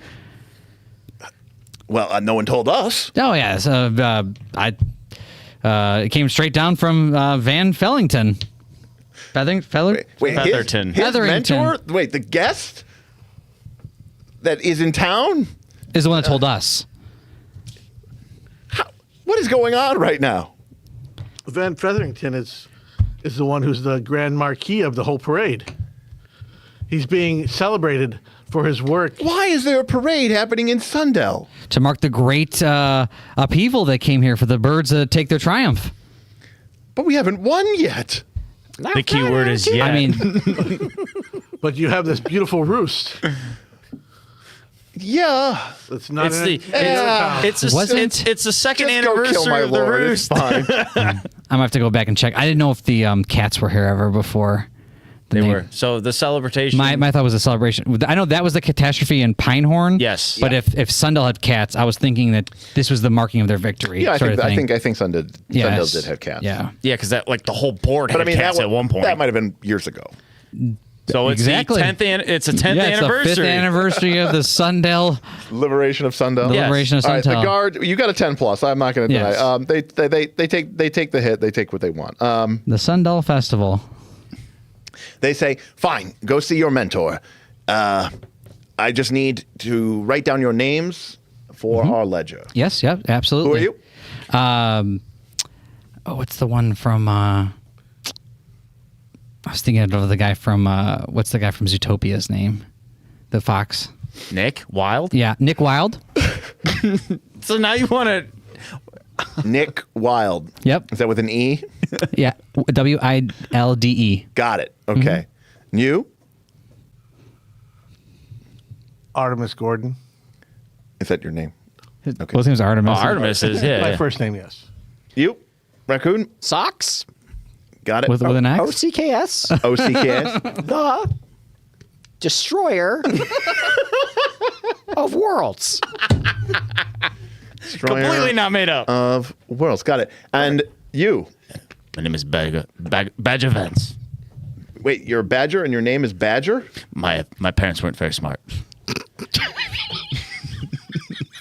Well, no one told us. Oh yeah, it came straight down from Van Fellington. Wait, Featherton. His Featherington. mentor? Wait, the guest that is in town? Is the one that told us. What is going on right now? Van Featherington is the one who's the Grand Marquis of the whole parade. He's being celebrated for his work. Why is there a parade happening in Sundell? To mark the great upheaval that came here for the birds to take their triumph. But we haven't won yet. The key word is yeah. I mean, But you have this beautiful roost. Yeah. It's not It's in the town. it's a, Was it? it's the second Just go kill my anniversary of the lord. It's roost. fine. I'm gonna have to go back and check. I didn't know if the cats were here ever before. They name. were. So the celebration. My thought was a celebration. I know that was the catastrophe in Pinehorn. Yes. But if Sundell had cats, I was thinking that this was the marking of their victory. Yeah, I sort of thing. think Sundell Yes. did have cats. Yeah. Yeah, because that like the whole board But had I mean, cats that at one point. That might have been years ago. So it's Exactly. the 10th. It's a 10th Yeah, it's anniversary. the 5th anniversary of the Sundell. Liberation of Sundell. The Yes. Liberation of All right, the Sundell. guard. You got a 10 plus. I'm not going to Yes. deny. They take the hit. They take what they want. The Sundell Festival. They say, "Fine, go see your mentor. I just need to write down your names for our ledger." Yes, yep, Who absolutely. are you? What's the one from I was thinking of the guy from what's the guy from Zootopia's name? The fox. Nick Wild. Yeah, Nick Wilde. So now you want to. Nick Wild. Yep. Is that with an E? Yeah, Wilde. Got it. Okay. You? Artemis Gordon. Is that your name? Okay. Both names are Artemis. Artemis is yeah. My yeah. first name, yes. You? Raccoon? Socks? Got it. With an X. OCKS? OCKS? The Destroyer of Worlds. Destroyer Completely not made up. of Worlds. Got it. And you? My name is Badge Events. Wait, you're a badger and your name is Badger? My parents weren't very smart.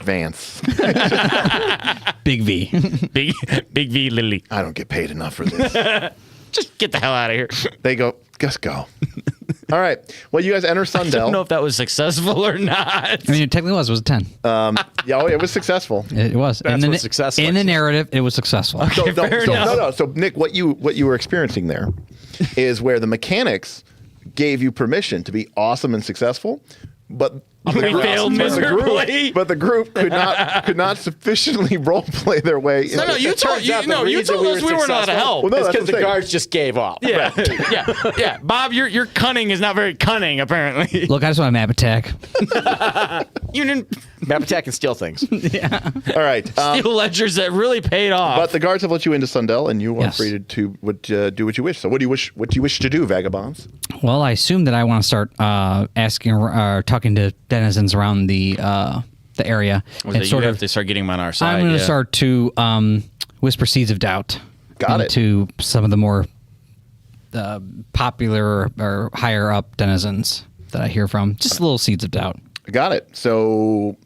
Vance. Big V. Big V Lily. I don't get paid enough for this. Just get the hell out of here. They go, just go. All right. Well, you guys enter I Sundell. don't know if that was successful or not. I mean, it technically was. It was a 10. Yeah, it was successful. It was. That's what success in looks the like. narrative, it was successful. So Nick, what you were experiencing there is where the mechanics gave you permission to be awesome and successful, but We failed miserably. But the group could not sufficiently role play their way. No, into- you told us we weren't allowed to help. Well, no, It's that's because the what I'm saying. guards just gave up. Yeah, yeah. Bob, your cunning is not very cunning, apparently. Look, I just want a map attack. You didn't Map attack and steal things. All right. steal ledgers that really paid off. But the guards have let you into Sundell, and you are Yes. free to do what you wish. So, what do you wish to do, Vagabonds? Well, I assume that I want to start asking or talking to denizens around the area Or and that sort you of. have to start getting them on our side. I'm going to yeah. start to whisper seeds of doubt Got it. into some of the more popular or higher up denizens that I hear from. Just little seeds of doubt. Got it. So,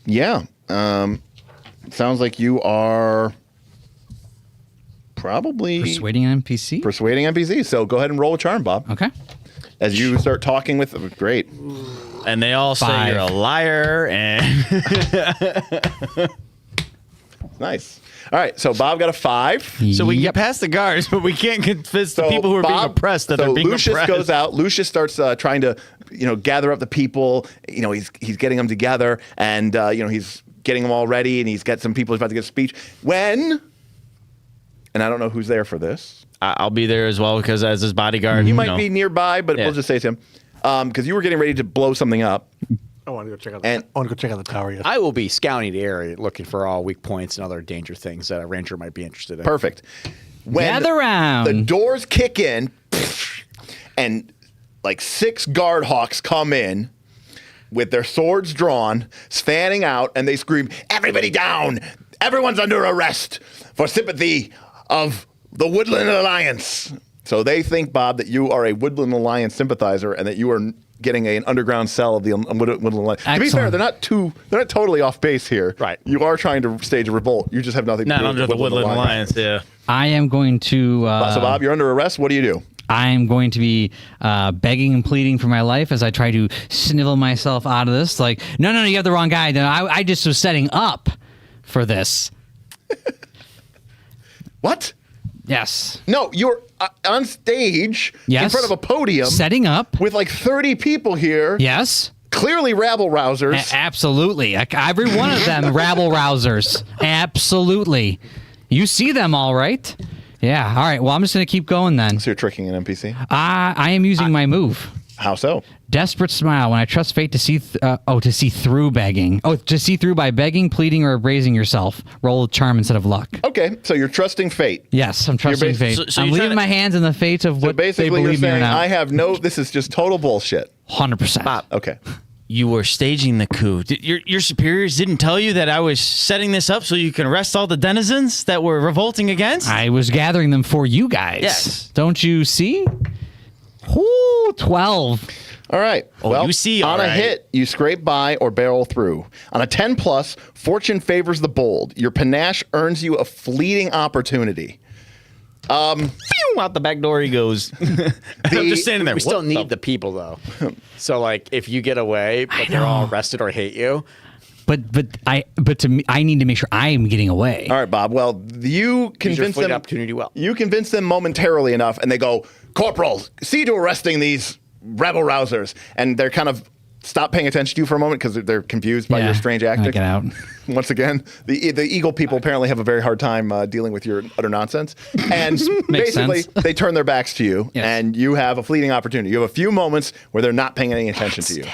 yeah. Sounds like you are probably Persuading an NPC. persuading NPCs. So, go ahead and roll a charm, Bob. Okay. As you start talking with great. And they all say 5. you're a liar and Nice. All right. So, Bob got a 5. so we Yep. get past the guards, but we can't convince the So people who are being Bob- oppressed that so they're being Lucius oppressed. goes out. Lucius starts trying to, gather up the people. He's getting them together, and he's getting them all ready, and he's got some people he's about to give a speech. And I don't know who's there for this. I'll be there as well because as his bodyguard, He might be nearby, but Yeah. we'll just say to him because you were getting ready to blow something up. I want to go check out. And- I want to go check out the tower. Yes. I will be scouting the area, looking for all weak points and other danger things that a ranger might be interested in. Perfect. When Gather round. the doors kick in, and like 6 guard hawks come in with their swords drawn, fanning out, and they scream, "Everybody down! Everyone's under arrest for sympathy of the Woodland Alliance." So they think, Bob, that you are a Woodland Alliance sympathizer and that you are getting an underground cell of the Woodland Alliance. To be fair, Excellent. they're not totally off base here. Right. You are trying to stage a revolt. You just have nothing to not do under with the Woodland Alliance. Yeah. I am going to. So, Bob, you're under arrest. What do you do? I am going to be begging and pleading for my life as I try to snivel myself out of this. Like, no, you have the wrong guy. No, I just was setting up for this. What? Yes. No, you're on stage in Yes. front of a podium Setting up. with like 30 people here. Yes. Clearly rabble rousers. Absolutely. Every one of them rabble rousers. Absolutely. You see them all right? Yeah. All right. Well, I'm just going to keep going then. So you're tricking an NPC? I am using my move. How so? Desperate smile when I trust fate to see to see through begging. Oh, to see through by begging, pleading, or raising yourself. Roll a charm instead of luck. Okay, so you're trusting fate. Yes, I'm trusting basi- fate. so I'm you're leaving trying to- my hands in the fate of So what they basically, you're believe me or saying, not. I have this is just total bullshit. 100%. Okay. You were staging the coup. Your superiors didn't tell you that I was setting this up so you can arrest all the denizens that were revolting against? I was gathering them for you guys. Yes. Don't you see? Ooh, 12. All right. Oh, well, you see, on all a right. hit, you scrape by or barrel through. On a 10 plus, fortune favors the bold. Your panache earns you a fleeting opportunity. Phew, out the back door he goes. I'm just standing there. We still What need the people though. So like, if you get away, but they're all arrested or hate you, But to me, I need to make sure I am getting away. All right, Bob. Well, you use your convince fleet them. opportunity well. You convince them momentarily enough, and they go, "Corporal, see to arresting these rebel rousers." And they're kind of stop paying attention to you for a moment because they're confused by Yeah, your strange I acting. get out. Once again, the Eagle people apparently have a very hard time dealing with your utter nonsense. And basically, sense. they turn their backs to you, Yes. and you have a fleeting opportunity. You have a few moments where they're not paying any attention to you.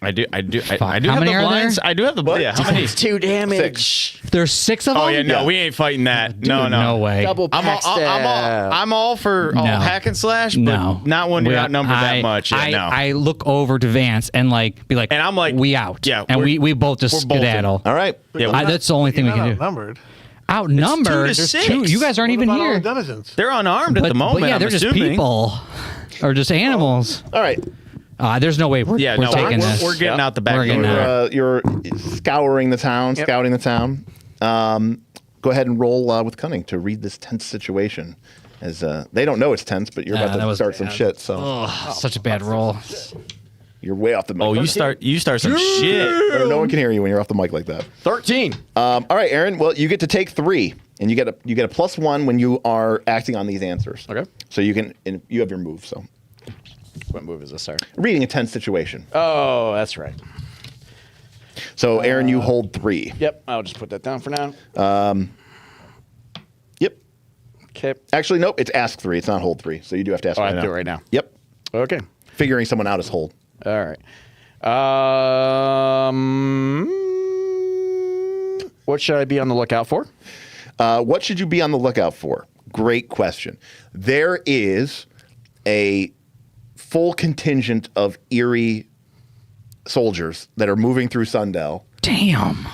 I do How have many the are there? blinds. I do have the What? yeah. How many? 2 damage. There's 6 of them? Oh yeah, no, Yeah. we ain't fighting that. Dude, no. No way. Double pack I'm all for all No. hack and slash, but No. not when you're We- outnumbered that I- much. Yeah, no. I look over to Vance and be like, And I'm like, we out. yeah, And we're- we both just we're bolting. skedaddle. All right. Yeah, That's the only thing we You're can not do. outnumbered. outnumbered. It's 2 to There's 6. You guys aren't What even about all the here. denizens? They're unarmed at the moment. But yeah, I'm they're assuming. just people. Or just animals. All right. There's no way we're taking this. We're getting out the back We're getting door. out. You're scouring the town, scouting the town. Go ahead and roll with cunning to read this tense situation. As they don't know it's tense, but you're about that to was start some bad. shit. So Oh, such a bad roll. you're way off the mic. Oh, you start some shit. No one can hear you when you're off the mic like that. 13. All right, Aaron. Well, you get to take 3, and you get a +1 when you are acting on these answers. Okay. So you can, and you have your move. So What move is this, sir? reading a tense situation. Oh, that's right. So Aaron, you hold 3. Yep, I'll just put that down for now. Yep. Okay. Actually, nope. It's ask 3. It's not hold 3. So you do have to ask. Oh, I right have to now. do it right now. Yep. Okay. Figuring someone out is hold. All right. What should I be on the lookout for? What should you be on the lookout for? Great question. There is a full contingent of Erie soldiers that are moving through Sundell. Damn.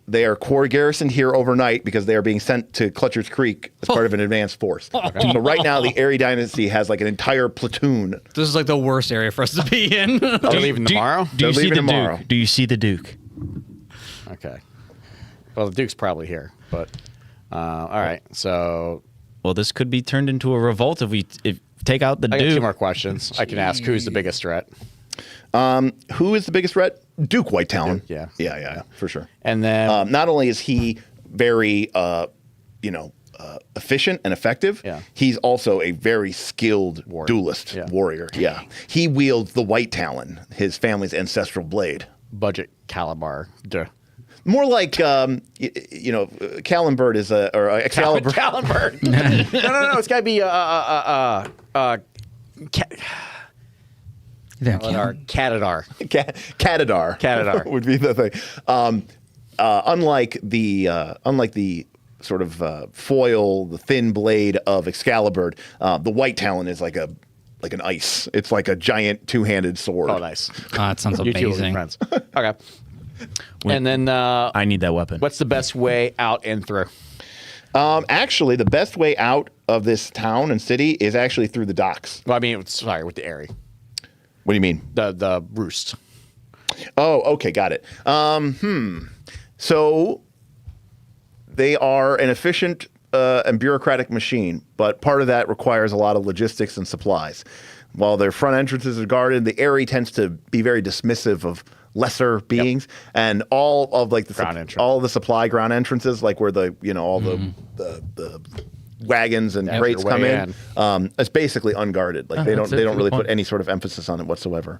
They are core garrisoned here overnight because they are being sent to Clutcher's Creek as part of an advanced force. So right now, the Erie Dynasty has like an entire platoon. This is like the worst area for us to be in. They're leaving tomorrow? Do you They're see the leaving tomorrow. Duke? Do you see the Duke? Okay. Well, the Duke's probably here, but all right. So Well, this could be turned into a revolt if we take out the I got 2 Duke. more questions. I can ask who's the biggest threat. Who is the biggest threat? Duke White Talon. Duke, yeah. Yeah, for sure. And then Not only is he very, efficient and effective, Yeah. he's also a very skilled duelist warrior. Yeah. He wields the White Talon, his family's ancestral blade. budget caliber. Duh. More like, Callenbird is or Excalibur. Caliber. No. It's got to be Catadar. Catadar. Catadar. would be the thing. Unlike the sort of foil, the thin blade of Excalibur, the White Talon is like an ice. It's like a giant 2-handed sword. Oh, nice. That sounds You two will be amazing. friends. Okay. And then I need that weapon. what's the best way out and through? Actually, the best way out of this town and city is actually through the docks. Well, I mean, sorry, with the Airy. What do you mean? The roost. Oh, okay, got it. So they are an efficient and bureaucratic machine, but part of that requires a lot of logistics and supplies. While their front entrances are guarded, the Airy tends to be very dismissive of lesser beings, and all of like all the supply ground entrances, like where the all the wagons and crates come in, it's basically unguarded. Like they don't really put any sort of emphasis on it whatsoever.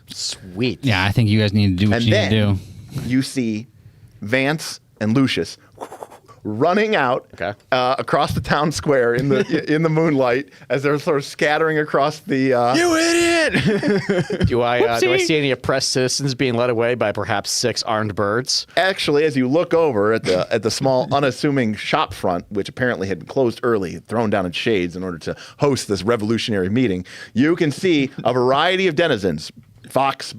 Sweet. Yeah, I think you guys need to do what And you need then to do. you see Vance and Lucius running out across the town square in the moonlight as they're sort of scattering across the. You idiot! Do I see any oppressed citizens being led away by perhaps 6 armed birds? Actually, as you look over at the small, unassuming shop front, which apparently had been closed early, thrown down its shades in order to host this revolutionary meeting, you can see a variety of denizens: fox,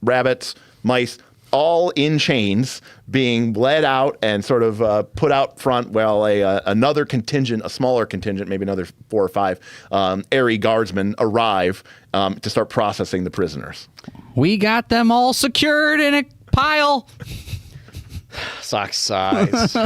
rabbits, mice, all in chains, being led out and sort of put out front while another contingent, a smaller contingent, maybe another 4 or 5 Airy guardsmen arrive to start processing the prisoners. We got them all secured in a pile. Sock size.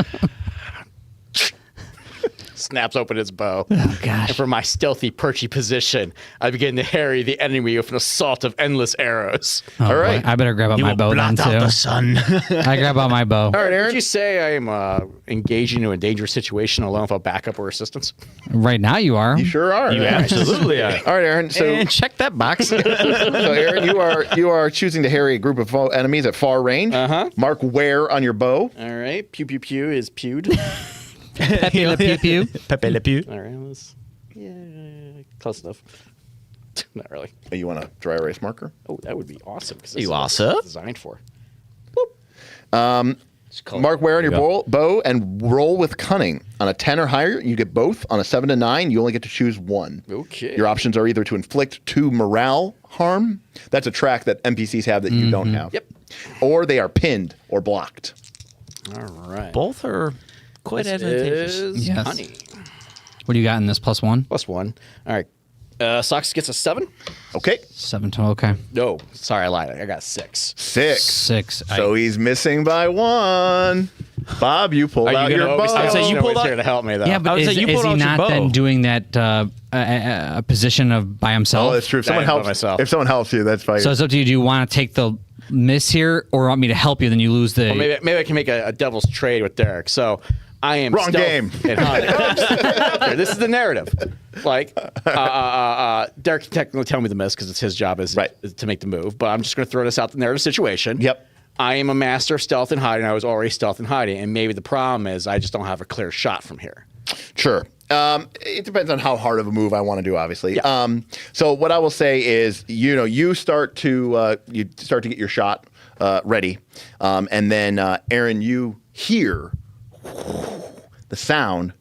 Snaps open his bow. Oh, gosh. And from my stealthy, perchy position, I begin to harry the enemy with an assault of endless arrows. Oh, All right. boy. I better grab out my bow then, blot out too. the sun. I grab out my bow. All right, Aaron. Did you say I am engaging in a dangerous situation alone without backup or assistance? Right now you are. You sure are. You absolutely are. All right, Aaron. So, And check that box. so Aaron, you are choosing to harry a group of enemies at far range. Mark where on your bow. All right. Pew, pew, pew is pewed. Pepe Le Pew Pew. Pepe Le Pew. All right. Close enough. Not really. You want a dry erase marker? Oh, that would be awesome. This You is what awesome? it's designed for. Mark where on your bow and roll with cunning. On a 10 or higher, you get both. On a 7 to 9, you only get to choose one. Okay. Your options are either to inflict 2 morale harm. That's a track that NPCs have that you don't have. Yep. Or they are pinned or blocked. All right. Both are quite This advantageous. is Yes. honey. What do you got in this +1? +1. All right. Sox gets a 7. Okay. 7 total. Okay. No, sorry, I lied. I got 6. 6. 6. So he's missing by 1. Bob, you pulled out your bow. I would say you pulled out- here to help me though. Yeah, I but would is, say you is pulled he out your not bow. then doing that a position of by himself? Oh, that's true. If someone I am by helps, myself. if someone helps you, that's fine. So it's up to you. Do you want to take the miss here, or want me to help you? Then you lose the. Well, maybe I can make a devil's trade with Derek. So I am Wrong stealth game. and honey. This is the narrative. Like, Derek can technically tell me the miss because it's his job is to make the move. But I'm just going to throw this out the narrative situation. Yep. I am a master of stealth and hiding. I was already stealth and hiding, and maybe the problem is I just don't have a clear shot from here. Sure. It depends on how hard of a move I want to do, obviously. So what I will say is, you start to get your shot ready, and then Aaron, you hear the sound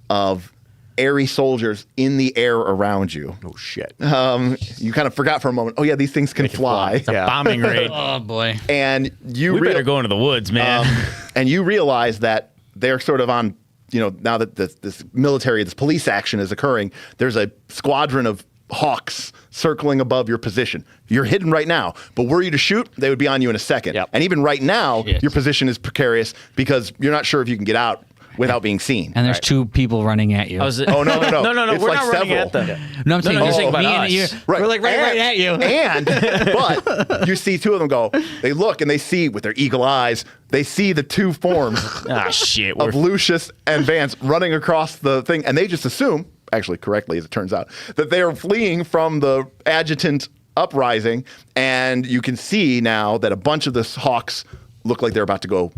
of airy soldiers in the air around you. Oh shit! You kind of forgot for a moment. Oh yeah, these things can fly. It's a bombing raid. Oh boy. And you We better go into the woods, man. and you realize that they're sort of on, now that this police action is occurring, there's a squadron of hawks circling above your position. You're hidden right now, but were you to shoot, they would be on you in a second. Yep. And even right now, Shit. your position is precarious because you're not sure if you can get out without being seen. And there's 2 people running at you. no. no. It's We're like not running several. at them. No, I'm saying you're just saying me about and you. us. We're like right at you. And but you see 2 of them go. They look and they see with their eagle eyes. They see the 2 forms Ah, shit. of Lucius and Vance running across the thing, and they just assume, actually correctly as it turns out, that they are fleeing from the adjutant uprising. And you can see now that a bunch of the hawks look like they're about to go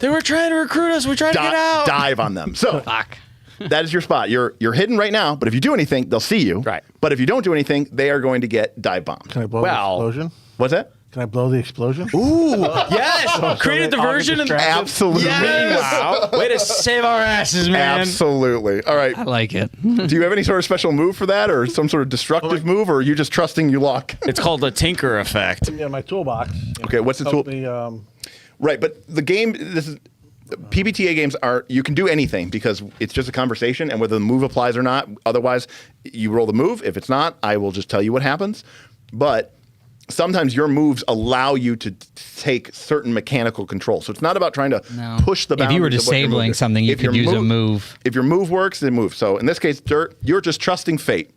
They were trying to recruit us. We're trying to get out. dive on them. So Fuck. that is your spot. You're hidden right now, but if you do anything, they'll see you. Right. But if you don't do anything, they are going to get dive bombed. Can I blow Well- the explosion? What's that? Can I blow the explosion? Yes. Create a diversion. And Absolutely. Wow. Way to save our asses, man. Absolutely. All right. I like it. Do you have any sort of special move for that, or some sort of destructive move, or are you just trusting your luck? It's called the Tinker effect. Yeah, my toolbox. Okay, what's the tool? Help me, Right, but the game, PbtA games you can do anything because it's just a conversation, and whether the move applies or not, otherwise you roll the move. If it's not, I will just tell you what happens. But sometimes your moves allow you to take certain mechanical control. So it's not about trying to push the boundaries. If you were of what you're disabling moving. something, you If your could use a move. If your move works, then move. So in this case, Dirt, you're just trusting fate.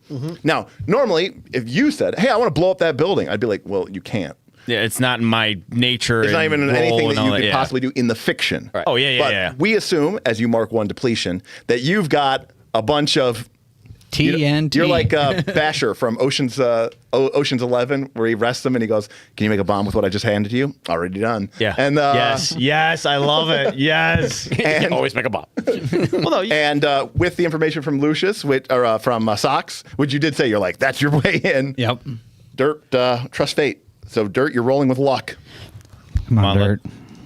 Now, normally, if you said, hey, I want to blow up that building, I'd be like, well, you can't. Yeah, it's not in my nature. It's not even and anything role that and you all could possibly do in the fiction. Oh, yeah, But yeah. we assume, as you mark 1 depletion, that you've got a bunch of TNT. You're like Basher from Ocean's 11, where he rests them and he goes, "Can you make a bomb with what I just handed you?" Already done. Yeah. And yes, I love it. Yes. and Always make a bomb. Well, no, and with the information from Lucius, from Sox, which you did say, you're like, that's your way in. Yep. Dirt, trust fate. So Dirt, you're rolling with luck. Come on, Come on, Dirt.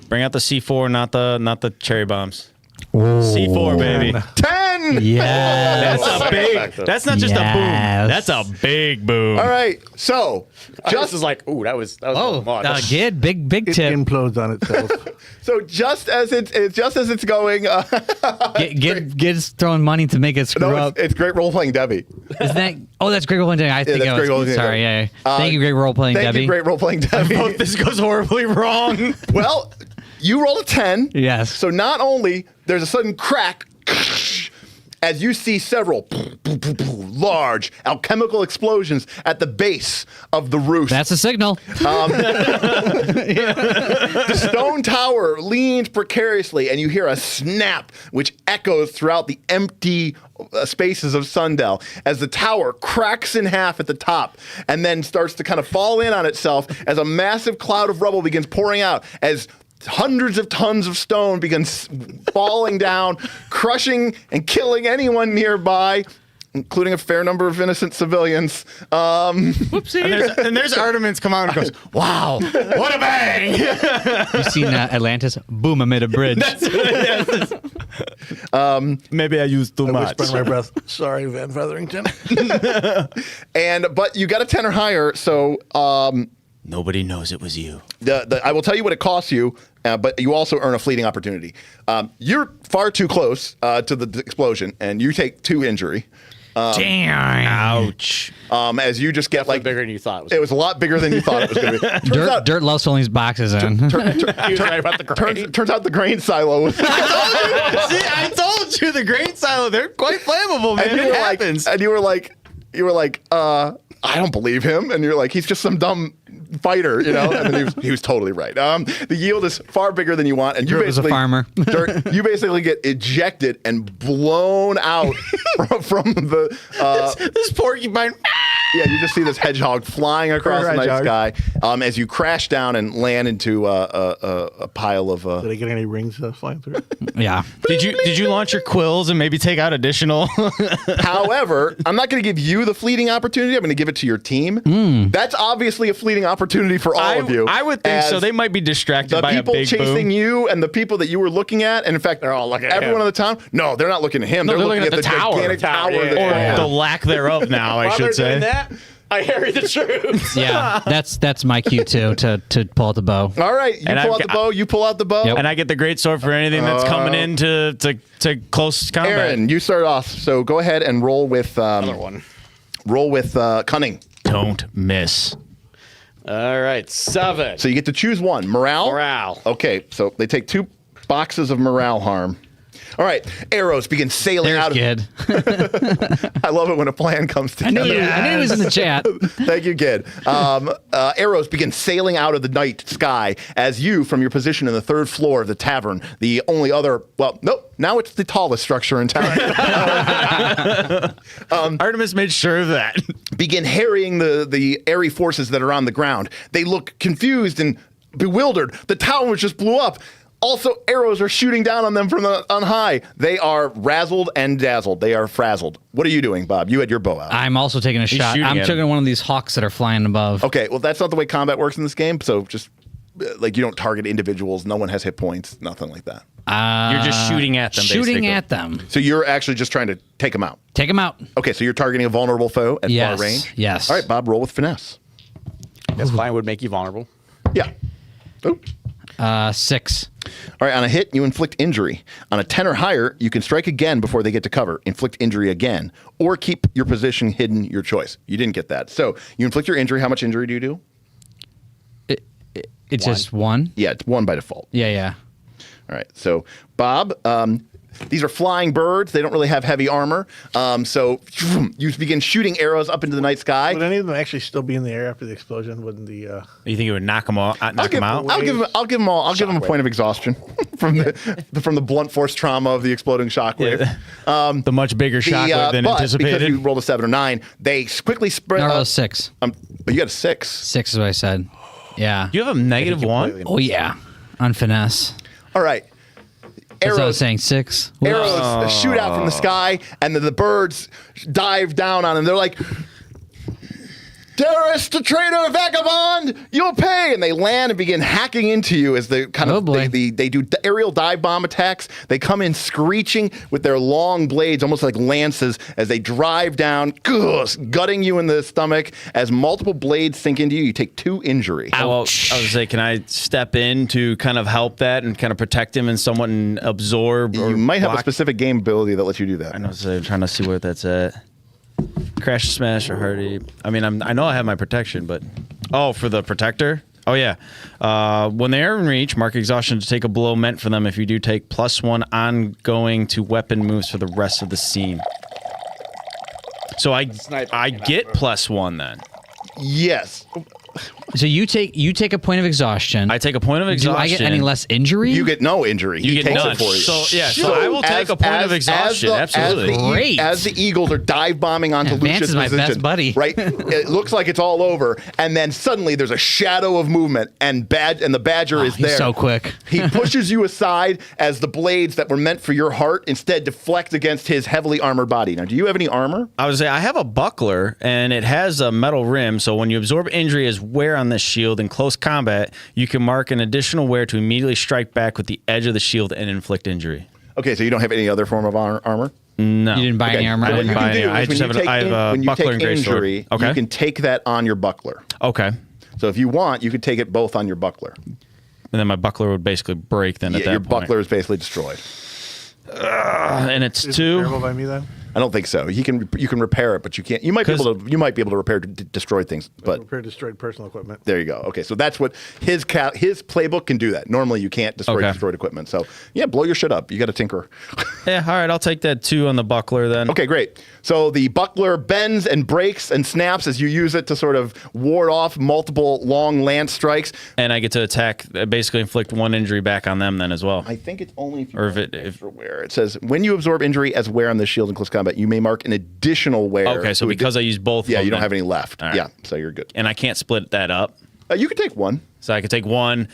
bring out the C4, not the cherry bombs. C4, baby. 10. Yes. That's a big. That's not just a boom. Yes. That's a big boom. All right. So Just is like, ooh, that was Oh, much. good. Big it tip. implodes on itself. just as it's going, Get throwing money to make it screw no, up. it's great role playing Debbie. Isn't that? Oh, that's great role playing. I think that's I great role was. playing Sorry, Debbie. yeah. Thank you, great role playing, Thank Debbie. you, great role playing Debbie. Hope this goes horribly wrong. Well, you rolled a 10. Yes. So not only there's a sudden crack as you see several large alchemical explosions at the base of the roof. That's a signal. The stone tower leans precariously, and you hear a snap which echoes throughout the empty spaces of Sundell as the tower cracks in half at the top and then starts to kind of fall in on itself as a massive cloud of rubble begins pouring out as hundreds of tons of stone begins falling down, crushing and killing anyone nearby, including a fair number of innocent civilians. Whoopsie. And there's Artemis come out and goes, "Wow, what a bang!" You seen Atlantis? Boom, amid a bridge. Maybe I used too I much. whisper in my breath. Sorry, Van Featherington. But you got a 10 or higher, so Nobody knows it was you. I will tell you what it costs you, but you also earn a fleeting opportunity. You're far too close to the explosion, and you take 2 injury. Damn. Ouch. As you just get Like bigger than you thought. it was a lot bigger than you thought it was going to be. Dirt loves filling these boxes in. He was right about the grain. Turns out the grain silo was. See, I told you the grain silo, they're quite flammable, man. And you It were happens. like, and you were like, I don't believe him. And you're like, he's just some dumb fighter, And then he was totally right. The yield is far bigger than you want, and you Dirt was a basically farmer. you basically get ejected and blown out from the. This porcupine. Yeah, you just see this hedgehog flying across the night Hedgehog. sky as you crash down and land into a pile of. Did I get any rings flying through? Yeah. Did you launch your quills and maybe take out additional? However, I'm not going to give you the fleeting opportunity. I'm going to give it to your team. That's obviously a fleeting opportunity for all of you. I would think so. as They might be distracted the by a people big chasing boom. you and the people that you were looking at, and in fact, They're all looking at everyone him. in the town. No, they're not looking at him. No, they're looking at the tower. gigantic tower. Yeah, that's Or there. the lack thereof now, I While should they're say. doing that, I harry the troops. Yeah. That's my cue too to pull out the bow. All right, you And pull I've out the got- bow. You pull out the bow. Yep. And I get the great sword for anything that's coming in to close combat. Aaron, you start off. So go ahead and roll with Another one. roll with cunning. Don't miss. All right, 7. So you get to choose one. Morale. Morale. Okay, so they take 2 boxes of morale harm. All right, arrows begin sailing out of. Kid. I love it when a plan comes I knew, together. I knew he was in the chat. Thank you, kid. Arrows begin sailing out of the night sky as you, from your position in the 3rd floor of the tavern, the only other, well, nope, now it's the tallest structure in town, Artemis made sure of that. begin harrying the airy forces that are on the ground. They look confused and bewildered. The tower just blew up. Also, arrows are shooting down on them from on high. They are razzled and dazzled. They are frazzled. What are you doing, Bob? You had your bow out. I'm also taking a shot. shooting I'm at taking him. one of these hawks that are flying above. Okay, well, that's not the way combat works in this game. So just like you don't target individuals. No one has hit points. Nothing like that. You're just shooting at them, Shooting basically. at them. So you're actually just trying to take them out. Take them out. Okay, so you're targeting a vulnerable foe at Yes. far range. Yes. All right, Bob, roll with finesse. Yes, flying would make you vulnerable. Yeah. Oh. 6. All right, on a hit, you inflict injury. On a 10 or higher, you can strike again before they get to cover, inflict injury again, or keep your position hidden, your choice. You didn't get that. So you inflict your injury. How much injury do you do? It's just 1. Yeah, it's 1 by default. Yeah. All right, so Bob, these are flying birds. They don't really have heavy armor. So you begin shooting arrows up into the night sky. Would any of them actually still be in the air after the explosion? Wouldn't the You think it would knock them out? I'll give them a point of exhaustion from the blunt force trauma of the exploding shockwave. The much bigger shockwave than but because anticipated. you rolled a 7 or 9, they quickly spread. No, it was 6. But you got a 6. 6 is what I said. Yeah. You have a -1? Oh, yeah. On finesse. All right. That's what I Arrows, was saying. 6. arrows shoot out from the sky, and the birds dive down on them. They're like, "Terrorist, traitor, vagabond, you'll pay!" And they land and begin hacking into you as they kind Oh, of boy. they do aerial dive bomb attacks. They come in screeching with their long blades, almost like lances, as they drive down, gutting you in the stomach. As multiple blades sink into you, you take 2 injury. Well, I was say, can I step in to kind of help that and kind of protect him and somewhat absorb? Or You might have a block? specific game ability that lets you do that. I know. So I'm trying to see where that's at. Crash, smash, or hardy. I mean, I know I have my protection, but for the protector. Oh yeah. When they are in reach, mark exhaustion to take a blow meant for them. If you do, take +1 ongoing to weapon moves for the rest of the scene. So I get +1 then. Yes. So you take a point of exhaustion. I take a point of Do exhaustion. I get any less injury? You get no injury. You He get takes none. it for you. So I will take a point of exhaustion. Absolutely. Great. As the Eagles are dive bombing onto Vance Lucius' is my position, best buddy. right? It looks like it's all over, and then suddenly there's a shadow of movement, and the Badger is He's there. so quick. He pushes you aside as the blades that were meant for your heart instead deflect against his heavily armored body. Now, do you have any armor? I would say I have a buckler, and it has a metal rim. So when you absorb injury as wear on this shield in close combat, you can mark an additional wear to immediately strike back with the edge of the shield and inflict injury. Okay, so you don't have any other form of armor? No, You didn't buy any armor? I What didn't you buy can any. do I is just when have you I have a when you buckler take and great sword. injury, Okay. you can take that on your buckler. Okay. So if you want, you could take it both on your buckler. And then my buckler would basically break then at that Your point. buckler is basically destroyed. And it's Is it 2. repairable by me then? I don't think so. You can repair it, but you can't. You might be able to repair destroy things, but Repair destroyed personal equipment. there you go. Okay, so that's what his playbook can do. That normally you can't destroy Okay. destroyed equipment. So yeah, blow your shit up. You got to tinker. Yeah, all right, I'll take that 2 on the buckler then. Okay, great. So the buckler bends and breaks and snaps as you use it to sort of ward off multiple long lance strikes. And I get to attack, basically inflict 1 injury back on them then as well. I think it's only if you Or if mark it- if- extra wear. It says when you absorb injury as wear on this shield in close combat, you may mark an additional wear. Okay, so to because I used both. yeah, of you don't them have any left. All right. Yeah, so you're good. and I can't split that up. You could take one. So I could take 1,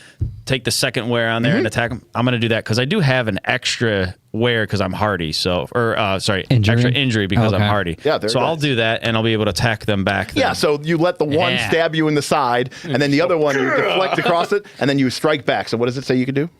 take the second wear on there Mm-hmm. and attack them. I'm going to do that because I do have an extra wear because I'm hardy. Injury? Extra injury because I'm Okay. hardy. Yeah, there so it I'll is. do that and I'll be able to attack them back. Then. Yeah, so you let the one Yeah. stab you in the side, and then the other one you deflect across it, and then you strike back. So what does it say you can do?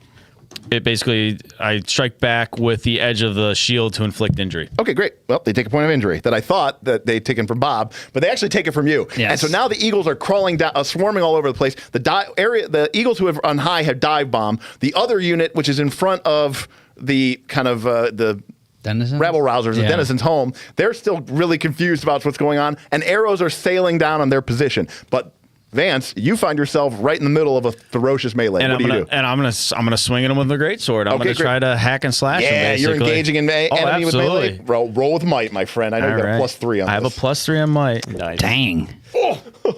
It basically, I strike back with the edge of the shield to inflict injury. Okay, great. Well, they take a point of injury that I thought that they'd taken from Bob, but they actually take it from you. Yes. And so now the eagles are crawling down, swarming all over the place. The eagles who have on high have dive bomb. The other unit, which is in front of the kind of the Denizens? rabble rousers, the Yeah. denizens' home, they're still really confused about what's going on, and arrows are sailing down on their position. But Vance, you find yourself right in the middle of a ferocious melee. And what do you do? I'm gonna swing at them with the greatsword. I'm Okay, gonna great. try to hack and slash them. Yeah, you're basically. engaging an enemy with absolutely. melee. Roll with might, my friend. I know you got a +3 on I have this. a +3 on might. Nice. Dang.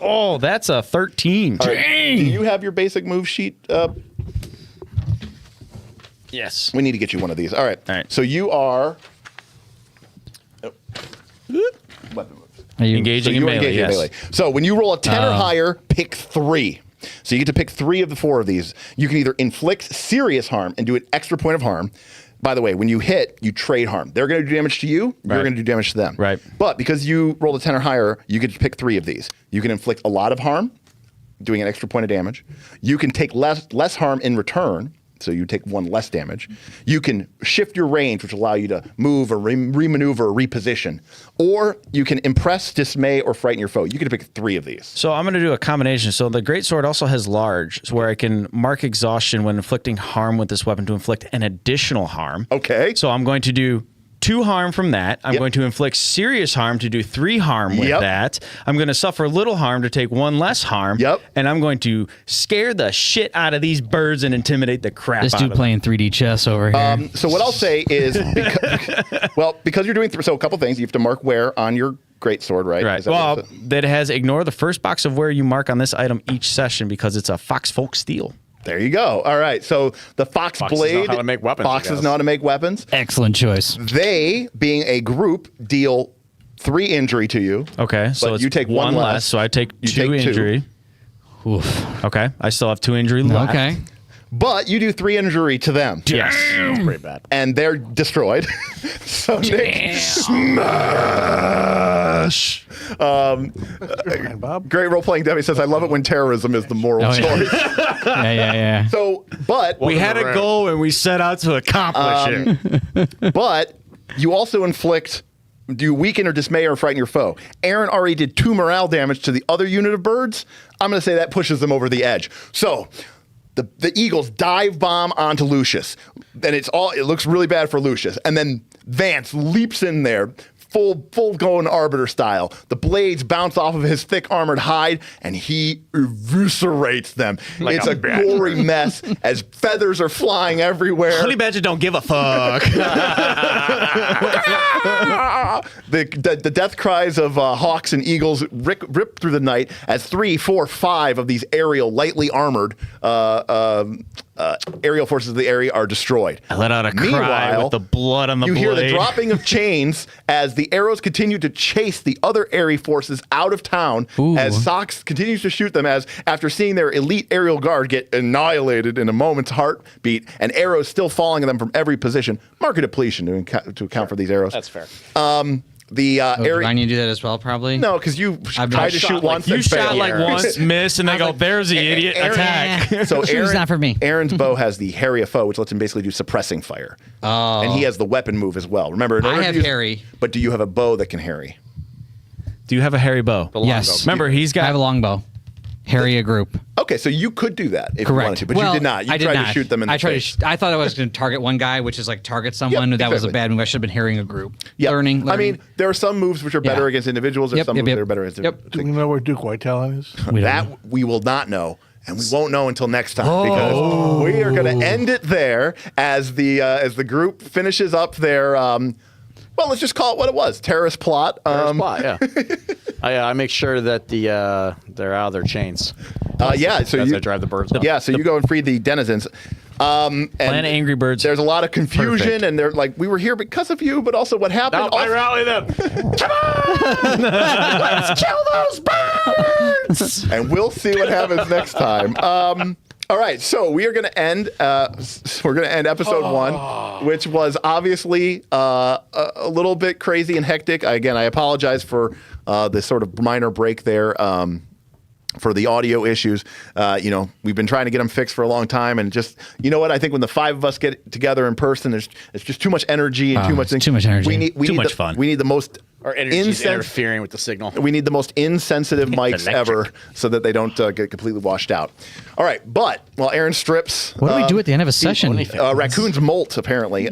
Oh, that's a 13. All right. Do you have your basic move sheet? Yes. We need to get you one of these. All right. All right. So you are. Oh. Weapon moves. Are you Engaging So in you are melee, engaging in yes. melee. So when you roll a 10 or higher, pick 3. So you get to pick 3 of the 4 of these. You can either inflict serious harm and do an extra point of harm. By the way, when you hit, you trade harm. They're going to do damage to you. You're Right. going to do damage to them. Right. But because you rolled a 10 or higher, you get to pick 3 of these. You can inflict a lot of harm, doing an extra point of damage. You can take less harm in return. So you take 1 less damage. You can shift your range, which will allow you to move or remaneuver or reposition. Or you can impress, dismay, or frighten your foe. You get to pick 3 of these. So I'm going to do a combination. So the greatsword also has large, so where I can mark exhaustion when inflicting harm with this weapon to inflict an additional harm. Okay. So I'm going to do 2 harm from that. I'm Yep. going to inflict serious harm to do 3 harm with Yep. that. I'm going to suffer little harm to take 1 less harm. Yep. And I'm going to scare the shit out of these birds and intimidate the crap This out dude of them. playing 3D chess over here. So what I'll say is, because you're doing so a couple things. You have to mark wear on your greatsword, right? Right. Is that Well, what it- that has ignore the first box of where you mark on this item each session because it's a foxfolk steel. there you go. All right. So the fox Foxes blade. know how to make weapons, I Foxes guess. know how to make weapons. Excellent choice. They, being a group, deal 3 injury to you. Okay, so But it's you take 1 less. so I take You 2 take 2. injury. Oof. Okay, I still have 2 injury left. Okay. But you do 3 injury to them. Yes. That's pretty bad. And they're destroyed. So Nick, smash. Fine, Bob. Great role playing Debbie says, I love it when terrorism is the moral Oh, choice. Yeah. So, but We had a goal and we set out to accomplish it. But you also inflict, do you weaken or dismay or frighten your foe? Aaron already did 2 morale damage to the other unit of birds. I'm going to say that pushes them over the edge. So the Eagles dive bomb onto Lucius. And it looks really bad for Lucius. And then Vance leaps in there. Full going arbiter style. The blades bounce off of his thick armored hide, and he eviscerates them. Like it's a a bat. gory mess as feathers are flying everywhere. Honey Badger don't give a fuck. The death cries of hawks and eagles rip through the night as 3, 4, 5 of these aerial, lightly armored aerial forces of the area are destroyed. I let out a cry Meanwhile, with the blood on the you blade. hear the dropping of chains as the arrows continue to chase the other airy forces out of town Ooh. as Sox continues to shoot them as after seeing their elite aerial guard get annihilated in a moment's heartbeat and arrows still falling on them from every position. Mark a depletion to account for these arrows. That's fair. The Oh, do area. I need to do that as well, probably? No, because you I've tried to shot shoot like- once. You and shot failed. like once, missed, and they go, there's the idiot, attack. So Shoot's not for me. Aaron's bow has the Harry of Foe, which lets him basically do suppressing fire. Oh. And he has the weapon move as well. Remember, in I order to have use- Harry. But do you have a bow that can harry? Do you have a hairy bow? Yes. Remember, he's I have a got longbow. Harry a group. Okay, so you could do that if you wanted Correct. to, but you did not. You I did tried not. to shoot them in the I tried face. I thought I was going to target one guy, which is like target someone. That was a exactly. bad move. I should have been harrying a group. Yep. Learning. I mean, there are some moves which are better against individuals. There's some moves that are better against Yep. Do we know where Duke Whitetail is? That we will not know. And we won't know until next time because we are going to end it there as the group finishes up their well, let's just call it what it was: terrorist plot. Yeah. I make sure that they're out of their chains. Yeah, so as you I drive the birds. Out. Yeah, so you go and free the denizens. And Plan Angry Birds. There's a lot of confusion, Perfect. and they're like, we were here because of you, but also what happened. I rally them. Come on, let's kill those birds, and we'll see what happens next time. All right, so we are going to end. We're going to end episode 1, which was obviously a little bit crazy and hectic. I apologize for this sort of minor break there. For the audio issues, we've been trying to get them fixed for a long time, and just what I think when the 5 of us get together in person, it's just too much energy and too much things. Too much energy. We need Too much fun. We need the most Our energy's interfering with the signal. We need the most insensitive mics ever, so that they don't get completely washed out. All right, but while Aaron strips, What do we do at the end of a session? raccoons molt apparently.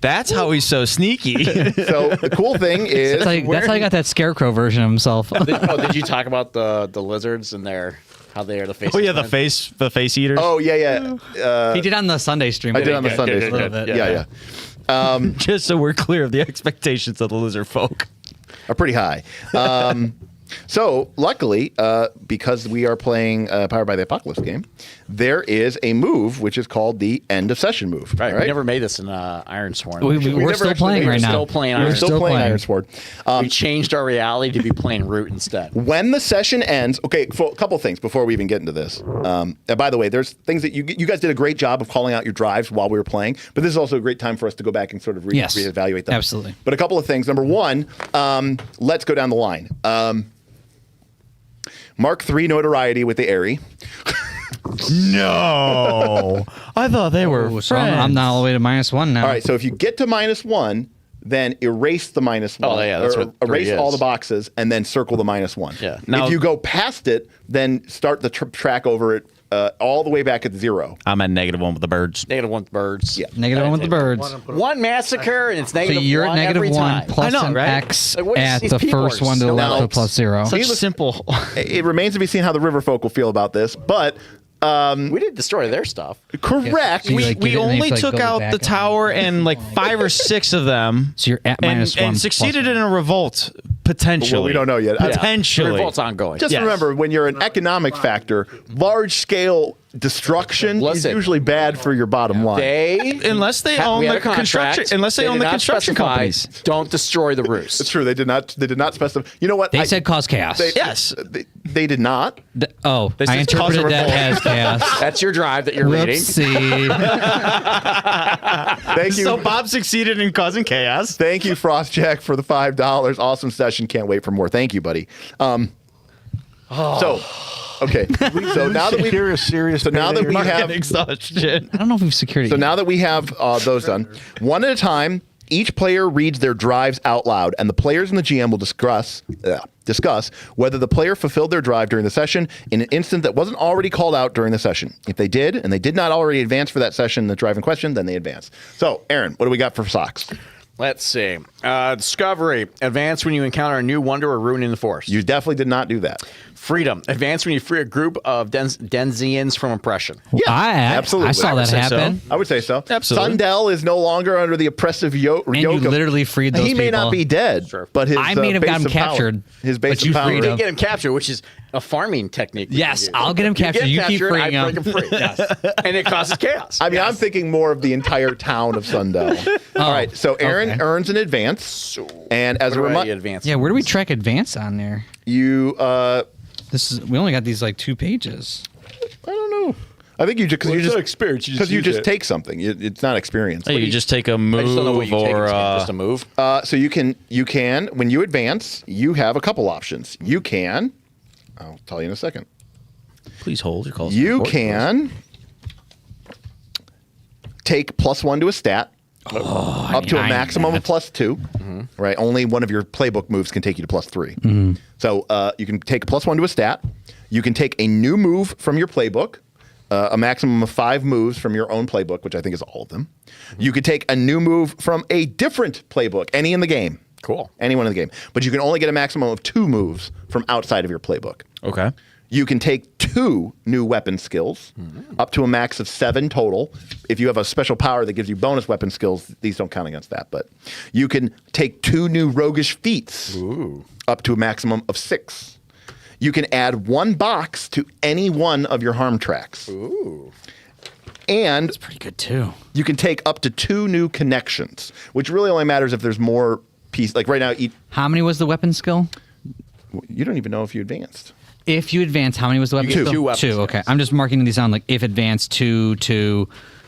That's how he's so sneaky. So the cool thing is, That's how he got that scarecrow version of himself. Did you talk about the lizards and how they are the face? Oh yeah, the face eaters. oh yeah. he did on the Sunday stream. I did on the good, Sunday. good, stream. good. Yeah. Just so we're clear of the expectations of the lizard folk. Are pretty high. So luckily, because we are playing Powered by the Apocalypse game, there is a move which is called the end of session move. Right. All We never made this in Ironsworn. We're never still actually playing made right it. now. Still playing We're Iron still playing Iron Sword. we changed our reality to be playing Root instead. When the session ends, okay, for a couple things before we even get into this. And by the way, there's things that you guys did a great job of calling out your drives while we were playing, but this is also a great time for us to go back and sort of reevaluate them. Absolutely. But a couple of things. Number one, let's go down the line. Mark III notoriety with the Airy. No, I thought they were friends. So I'm not all the way to -1 now. All right, so if you get to -1, then erase the -1. Oh, yeah, that's or what three erase all is. the boxes and then circle the -1. Yeah. Now- if you go past it, then start the track over it all the way back at 0. I'm at -1 with the birds. -1 birds. Yeah. -1 with the birds. One massacre and it's So -1 you're at every -1 time. plus I know, an right? X Like, what is at these the people first are one to the so left of helps. +0. Such simple. It remains to be seen how the river folk will feel about this, but We didn't destroy their stuff. correct. You, We, like, we get it and only you, like, took build it out back the up. tower and like 5 or 6 of them. So you're at and, -1 and succeeded plus in a revolt potentially. Well, we don't know yet. The Potentially. revolt's ongoing. Just Yes. remember, when you're an economic factor, large scale destruction Listen. is usually bad for your bottom line. Unless they own we had the a contract. construction, unless they own did the not construction specify, companies. Don't destroy the roost. It's true. They did not specify. You know what? They said cause chaos. Yes. They did not. I said interpreted cause a that as chaos. That's your drive that you're reading. Whoopsie. Thank you. So Bob succeeded in causing chaos. Thank you, Frost Jack, for the $5. Awesome session. Can't wait for more. Thank you, buddy. So, okay. So now that we serious. so now that we have exhaustion. I don't know if we've secured it. so yet. now that we have those done, one at a time, each player reads their drives out loud, and the players and the GM will discuss whether the player fulfilled their drive during the session in an instant that wasn't already called out during the session. If they did, and they did not already advance for that session, the drive in question, then they advance. So, Aaron, what do we got for socks? Let's see. Discovery. Advance when you encounter a new wonder or ruin in the forest. You definitely did not do that. Freedom. Advance when you free a group of Denzians from oppression. Yeah, I saw that say so. happen. I would say so. Absolutely. Sundell is no longer under the oppressive yoke. And you literally freed those He may not people. be dead, but his I may have base got him of power- captured, His base but of you power. freed You him. get him captured, which is a farming technique. we Yes, can use. I'll get him captured. get You keep captured, freeing I him. break him free. Yes. And it causes chaos. I mean, I'm thinking more of the entire town of Sundell. All right, so Aaron okay. earns an advance, and as a What do I reminder, advance? Yeah, where do we track advance on there? you We only got these like 2 pages. I don't know. I think you just because you just experience. because you just take something. It's not experience. Hey, you just take a I move just don't know what you take. or It's just a move. So you can when you advance, you have a couple options. You can. I'll tell you in a second. please hold your calls. You can take +1 to a stat, up to a maximum of +2. Right, only one of your playbook moves can take you to +3. So you can take a +1 to a stat. You can take a new move from your playbook, a maximum of 5 moves from your own playbook, which I think is all of them. You could take a new move from a different playbook, any in the game. Cool. Anyone in the game. But you can only get a maximum of 2 moves from outside of your playbook. Okay. You can take 2 new weapon skills, up to a max of 7 total. If you have a special power that gives you bonus weapon skills, these don't count against that. But you can take 2 new roguish feats, up to a maximum of 6. You can add 1 box to any one of your harm tracks. And It's pretty good too. you can take up to 2 new connections, which really only matters if there's more pieces. Like right now, How many was the weapon skill? you don't even know if you advanced. If you advance, how many was the weapon Two. skill? 2 weapons. 2. Okay, I'm just marking these down. Like if advanced, 2,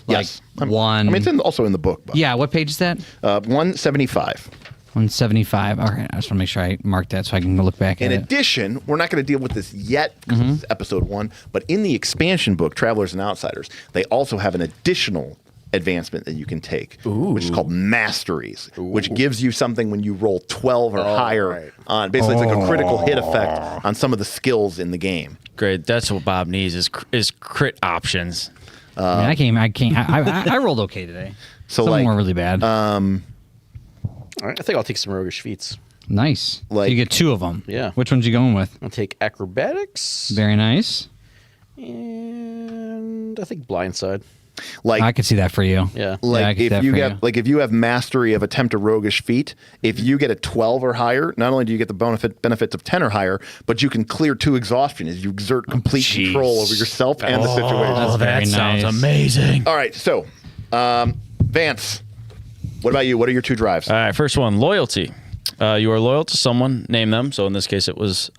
like Yes. 1. I mean, it's also in the book. But, yeah. What page is that? 175. 175. All right, I just want to make sure I mark that so I can look back In at it. addition, we're not going to deal with this yet because this is episode 1, but in the expansion book, Travelers and Outsiders, they also have an additional advancement that you can take, which is called Masteries, which gives you something when you roll 12 or higher on. Basically, it's like a critical hit effect on some of the skills in the game. Great. That's what Bob needs is crit options. I mean, I rolled okay today. So, Some like, were really bad. All right, I think I'll take some roguish feats. Nice. like- So you get 2 of them. Yeah. Which ones you going with? I'll take acrobatics Very nice. and I think blindside. Like, I could see that for you. Yeah. Yeah, I like could see if that you for get you. like if you have mastery of attempt a roguish feat, if you get a 12 or higher, not only do you get the benefits of 10 or higher, but you can clear 2 exhaustion as you exert complete control over yourself and the situation. That's very that sounds nice. amazing. All right, so Vance, what about you? What are your 2 drives? All right, first one, loyalty. You are loyal to someone, name them. So in this case, it was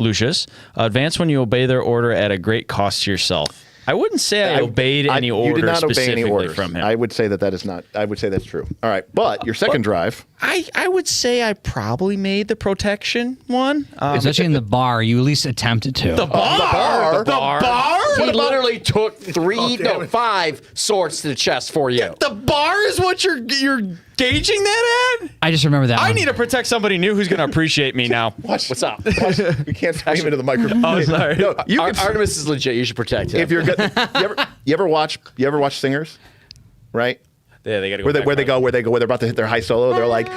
Lucius. Advance when you obey their order at a great cost to yourself. I wouldn't say I obeyed any you order did not obey specifically any orders from him. I would say that is not. I would say that's true. All right, but your second drive. I would say I probably made the protection one. Especially in the bar, you at least attempted to. The bar? He literally took 5 swords to the chest for you. The bar is what you're gauging that at? I just remember that I one. need to protect somebody new who's going to appreciate me now. What's up? We can't scream into the microphone. Oh, sorry. No, you can, Artemis is legit. You should protect him. if you're good. You ever watch Singers, right? Yeah, they got to go Where back. they're about to hit their high solo. They're like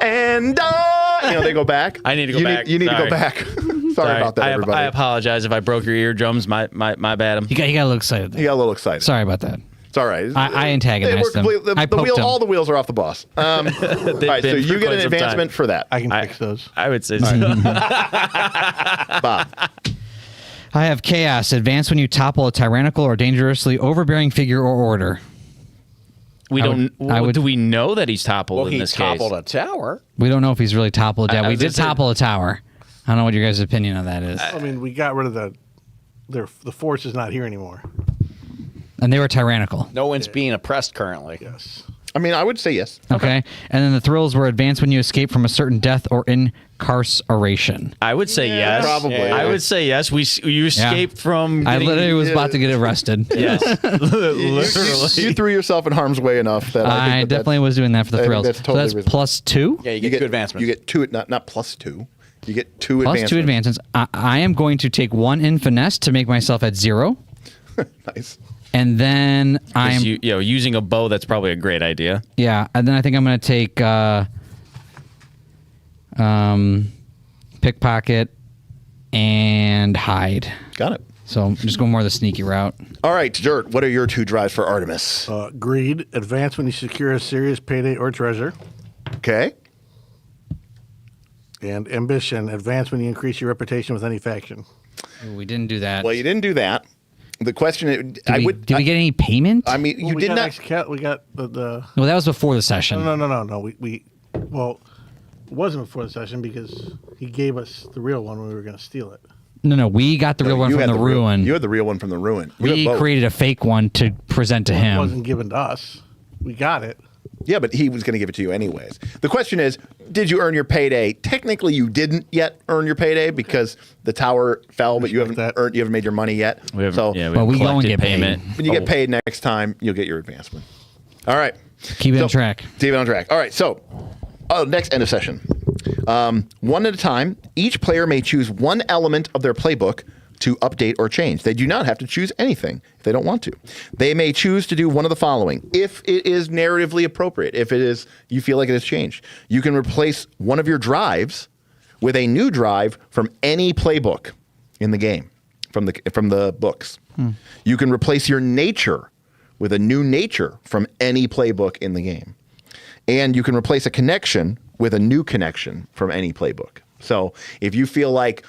and they go back. I need to go back. You need to Sorry. go back. Sorry about that, everybody. I apologize if I broke your eardrums. My bad. You got a little excited. He got a little excited. Sorry about that. It's all right. I antagonized him. I poked him. All the wheels are off the boss. All right, so been for you get quite an some advancement time. for that. I can fix those. I would say Bob. I have chaos. Advance when you topple a tyrannical or dangerously overbearing figure or order. we I don't. would- do we know that he's toppled well, in he this toppled case? a tower. We don't know if he's really toppled yet. I We was did gonna say- topple a tower. I don't know what your guys' opinion of that is. I mean, we got rid of the force is not here anymore. And they were tyrannical. No one's being oppressed currently. Yes. I mean, I would say yes. Okay. And then the thrills were advance when you escape from a certain death or incarceration. I would say yes. probably. I would say yes. You escaped from. I getting- literally was about to get arrested. Yes. Literally. You threw yourself in harm's way enough that I I think that definitely was doing that for the I think thrills. that's totally so that's reasonable. plus 2? Yeah, you get 2 advancements. You get 2, not plus 2. You get 2 Plus advancements. 2 advancements. I am going to take 1 in finesse to make myself at 0. Nice. And then I'm using a bow. That's probably a great idea. yeah, and then I think I'm going to take pickpocket and hide. Got it. So I'm just going more the sneaky route. All right, Dirt, what are your 2 drives for Artemis? Greed. Advance when you secure a serious payday or treasure. Okay. And ambition. Advance when you increase your reputation with any faction. Ooh, we didn't do that. Well, you didn't do that. The question is, Did we get any payment? I mean, you we did got not. We got the well, that was before the session. No. We well, it wasn't before the session because he gave us the real one when we were going to steal it. No, we got the real one you from had the real- ruin. You had the real one from the ruin. You We had both. created a fake one to present to It him. wasn't given to us. We got it. Yeah, but he was going to give it to you anyways. The question is, did you earn your payday? Technically, you didn't yet earn your payday because the tower fell, but you haven't that. earned. You haven't made your money yet. We haven't, So yeah, But we go and collected get paid. payment. when you get paid next time, you'll get your advancement. All right. Keep it on track. Keep it on track. All right. So, next end of session. One at a time, each player may choose one element of their playbook to update or change. They do not have to choose anything if they don't want to. They may choose to do one of the following if it is narratively appropriate, if it is you feel like it has changed. You can replace one of your drives with a new drive from any playbook in the game, from the books. You can replace your nature with a new nature from any playbook in the game. And you can replace a connection with a new connection from any playbook. So if you feel like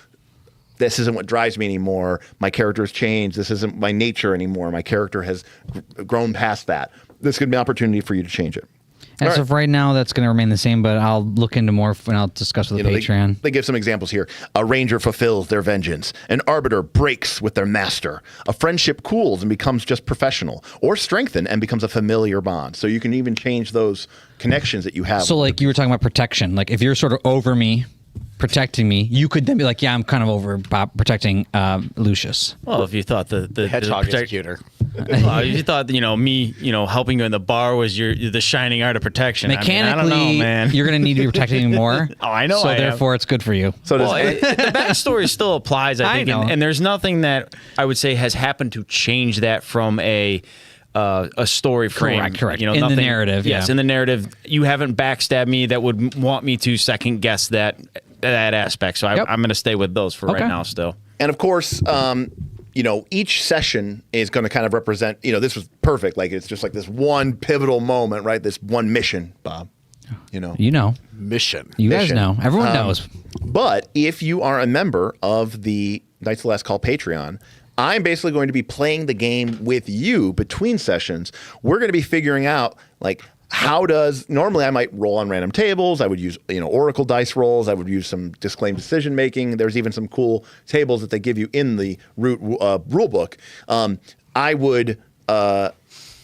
this isn't what drives me anymore, my character has changed, this isn't my nature anymore, my character has grown past that, this could be an opportunity for you to change it. As of right now, that's going to remain the same, but I'll look into more and I'll discuss with the Patreon. They give some examples here. A ranger fulfills their vengeance. An arbiter breaks with their master. A friendship cools and becomes just professional, or strengthened and becomes a familiar bond. So you can even change those connections that you have. So like you were talking about protection. Like if you're sort of over me, protecting me, you could then be like, yeah, I'm kind of over protecting Lucius. Well, if you thought the Hedgehog is cuter. Well, if you thought me helping you in the bar was the shining art of protection. Mechanically, I don't know, man. You're going to need to be protecting more. Oh, I know. So therefore, it's good for you. So well, the backstory still applies, I think, know. And there's nothing that I would say has happened to change that from a story frame. Correct. You know, In the nothing, narrative, yes, yeah. in the narrative, you haven't backstabbed me that would want me to second guess that aspect. So Yep. I'm going to stay with those for Okay. right now still. And of course, each session is going to kind of represent, this was perfect. Like, it's just like this one pivotal moment, right? This one mission, Bob. You know. Mission. You guys Mission. know. Everyone knows. But if you are a member of the Knights of the Last Call Patreon, I'm basically going to be playing the game with you between sessions. We're going to be figuring out, like, normally I might roll on random tables. I would use, Oracle dice rolls. I would use some disclaimed decision making. There's even some cool tables that they give you in the rule book. I would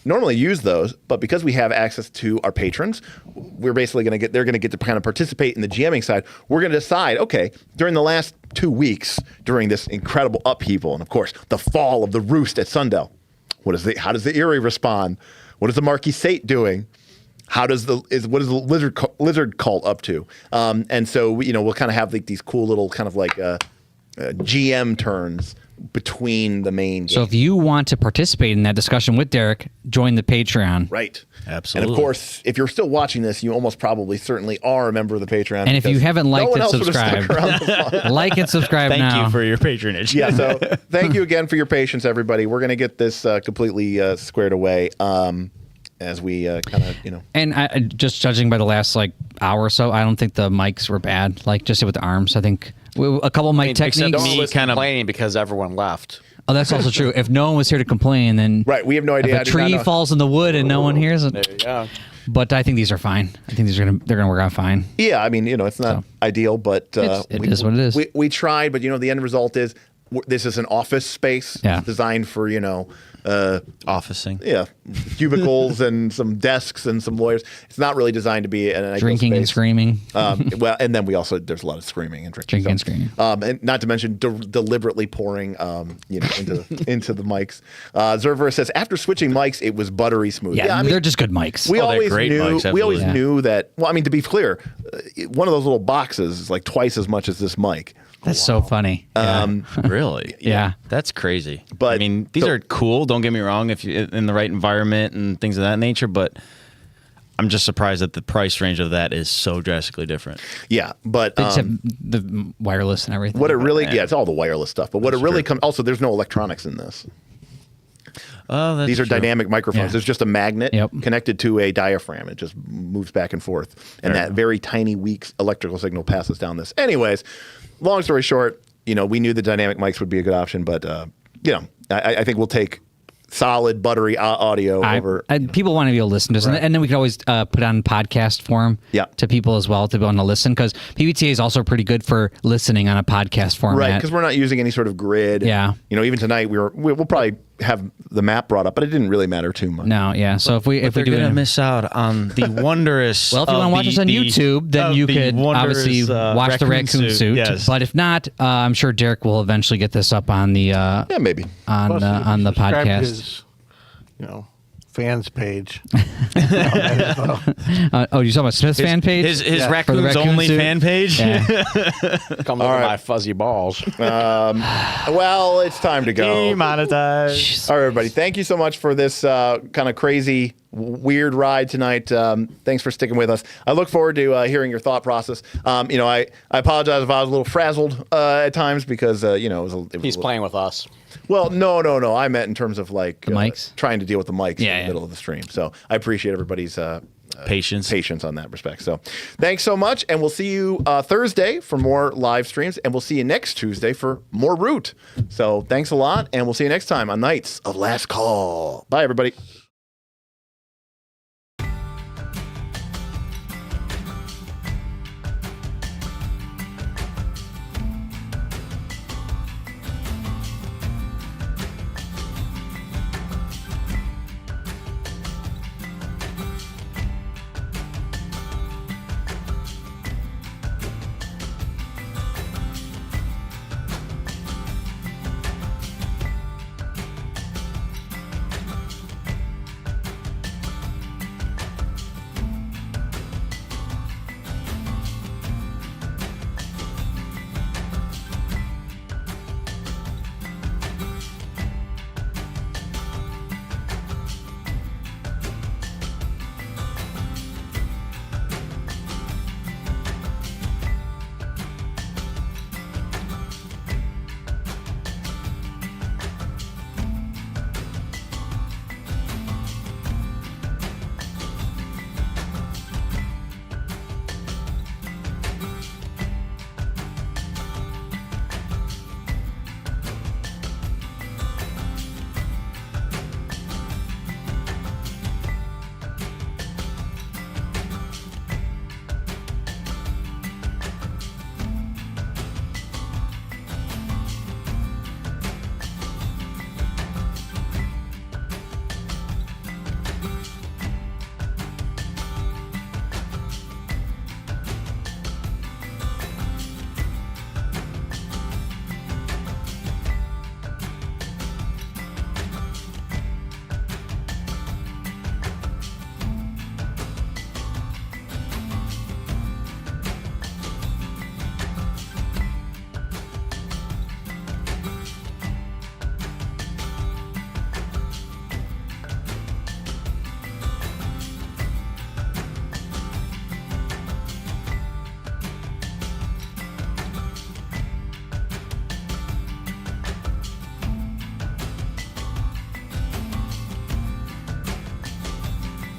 normally use those, but because we have access to our patrons, they're going to get to kind of participate in the GMing side. We're going to decide, okay, during the last 2 weeks, during this incredible upheaval, and of course, the fall of the Roost at Sundell, how does the Eerie respond? What is the Marquis Sate doing? What is the lizard cult up to? And so we'll kind of have like these cool little kind of like GM turns between the main game. So if you want to participate in that discussion with Derek, join the Patreon. Right. Absolutely. And of course, if you're still watching this, you almost probably certainly are a member of the Patreon. And if you haven't liked and subscribed, subscribed, like and subscribe now. Thank you for your patronage. yeah. So thank you again for your patience, everybody. We're going to get this completely squared away as we kind of, And I, just judging by the last hour or so, I don't think the mics were bad. Like just with the arms, I think a couple of mic techniques. Don't listen complaining because everyone left. Oh, that's also true. If no one was here to complain, then right, we have no idea. if a tree falls in the wood and no one hears it. There you go. But I think these are fine. I think they're gonna work out fine. Yeah, I mean, it's not ideal, but it is what it is. We tried, but the end result is this is an office space designed for Officing. Yeah, cubicles and some desks and some lawyers. It's not really designed to be an ideal Drinking space. and screaming. Well, and then there's a lot of screaming and drinking. And screaming. And not to mention deliberately pouring, into the mics. Zerver says after switching mics, it was buttery smooth. Yeah, they're just good mics. We they're always great knew. mics, We always absolutely. knew that. Well, I mean, to be clear, one of those little boxes is like twice as much as this mic. That's so funny. Yeah. Really? Yeah. That's crazy. But- I mean, these are cool. Don't get me wrong. If you're in the right environment and things of that nature, but I'm just surprised that the price range of that is so drastically different. Yeah, but Except the wireless and everything. what it really, it's all the wireless stuff. But what it really comes, also, there's no electronics in this. Oh, that's These are true. dynamic microphones. Yeah. There's just a magnet connected to a diaphragm. It just moves back and forth. And that very tiny, weak electrical signal passes down this. Anyways, long story short, we knew the dynamic mics would be a good option, but, I think we'll take solid, buttery audio over. People want to be able to listen to us. And then we could always put on podcast form to people as well to be able to listen, because PbtA is also pretty good for listening on a podcast format. Right, because we're not using any sort of grid. Yeah. Even tonight, we'll probably have the map brought up, but it didn't really matter too much. No, yeah. So if we They're do gonna miss out on the wondrous. well, if you want to watch us on YouTube, then you could obviously watch the raccoon suit. Yes. But if not, I'm sure Derek will eventually get this up on the Yeah, maybe. on the podcast. His, fans page. Oh, you saw my Smith's fan page? His For the raccoons raccoon only suit? fan page. Yeah. Come over my fuzzy balls. Well, it's time to go. Demonetized. All right, everybody. Thank you so much for this kind of crazy, weird ride tonight. Thanks for sticking with us. I look forward to hearing your thought process. I apologize if I was a little frazzled at times because it was He's playing with us. Well, no. I meant in terms of like The mics? trying to deal with the mics in Yeah, the middle of the stream. So I appreciate everybody's Patience. on that respect. So thanks so much, and we'll see you Thursday for more live streams, and we'll see you next Tuesday for more Root. So thanks a lot, and we'll see you next time on Knights of Last Call. Bye, everybody.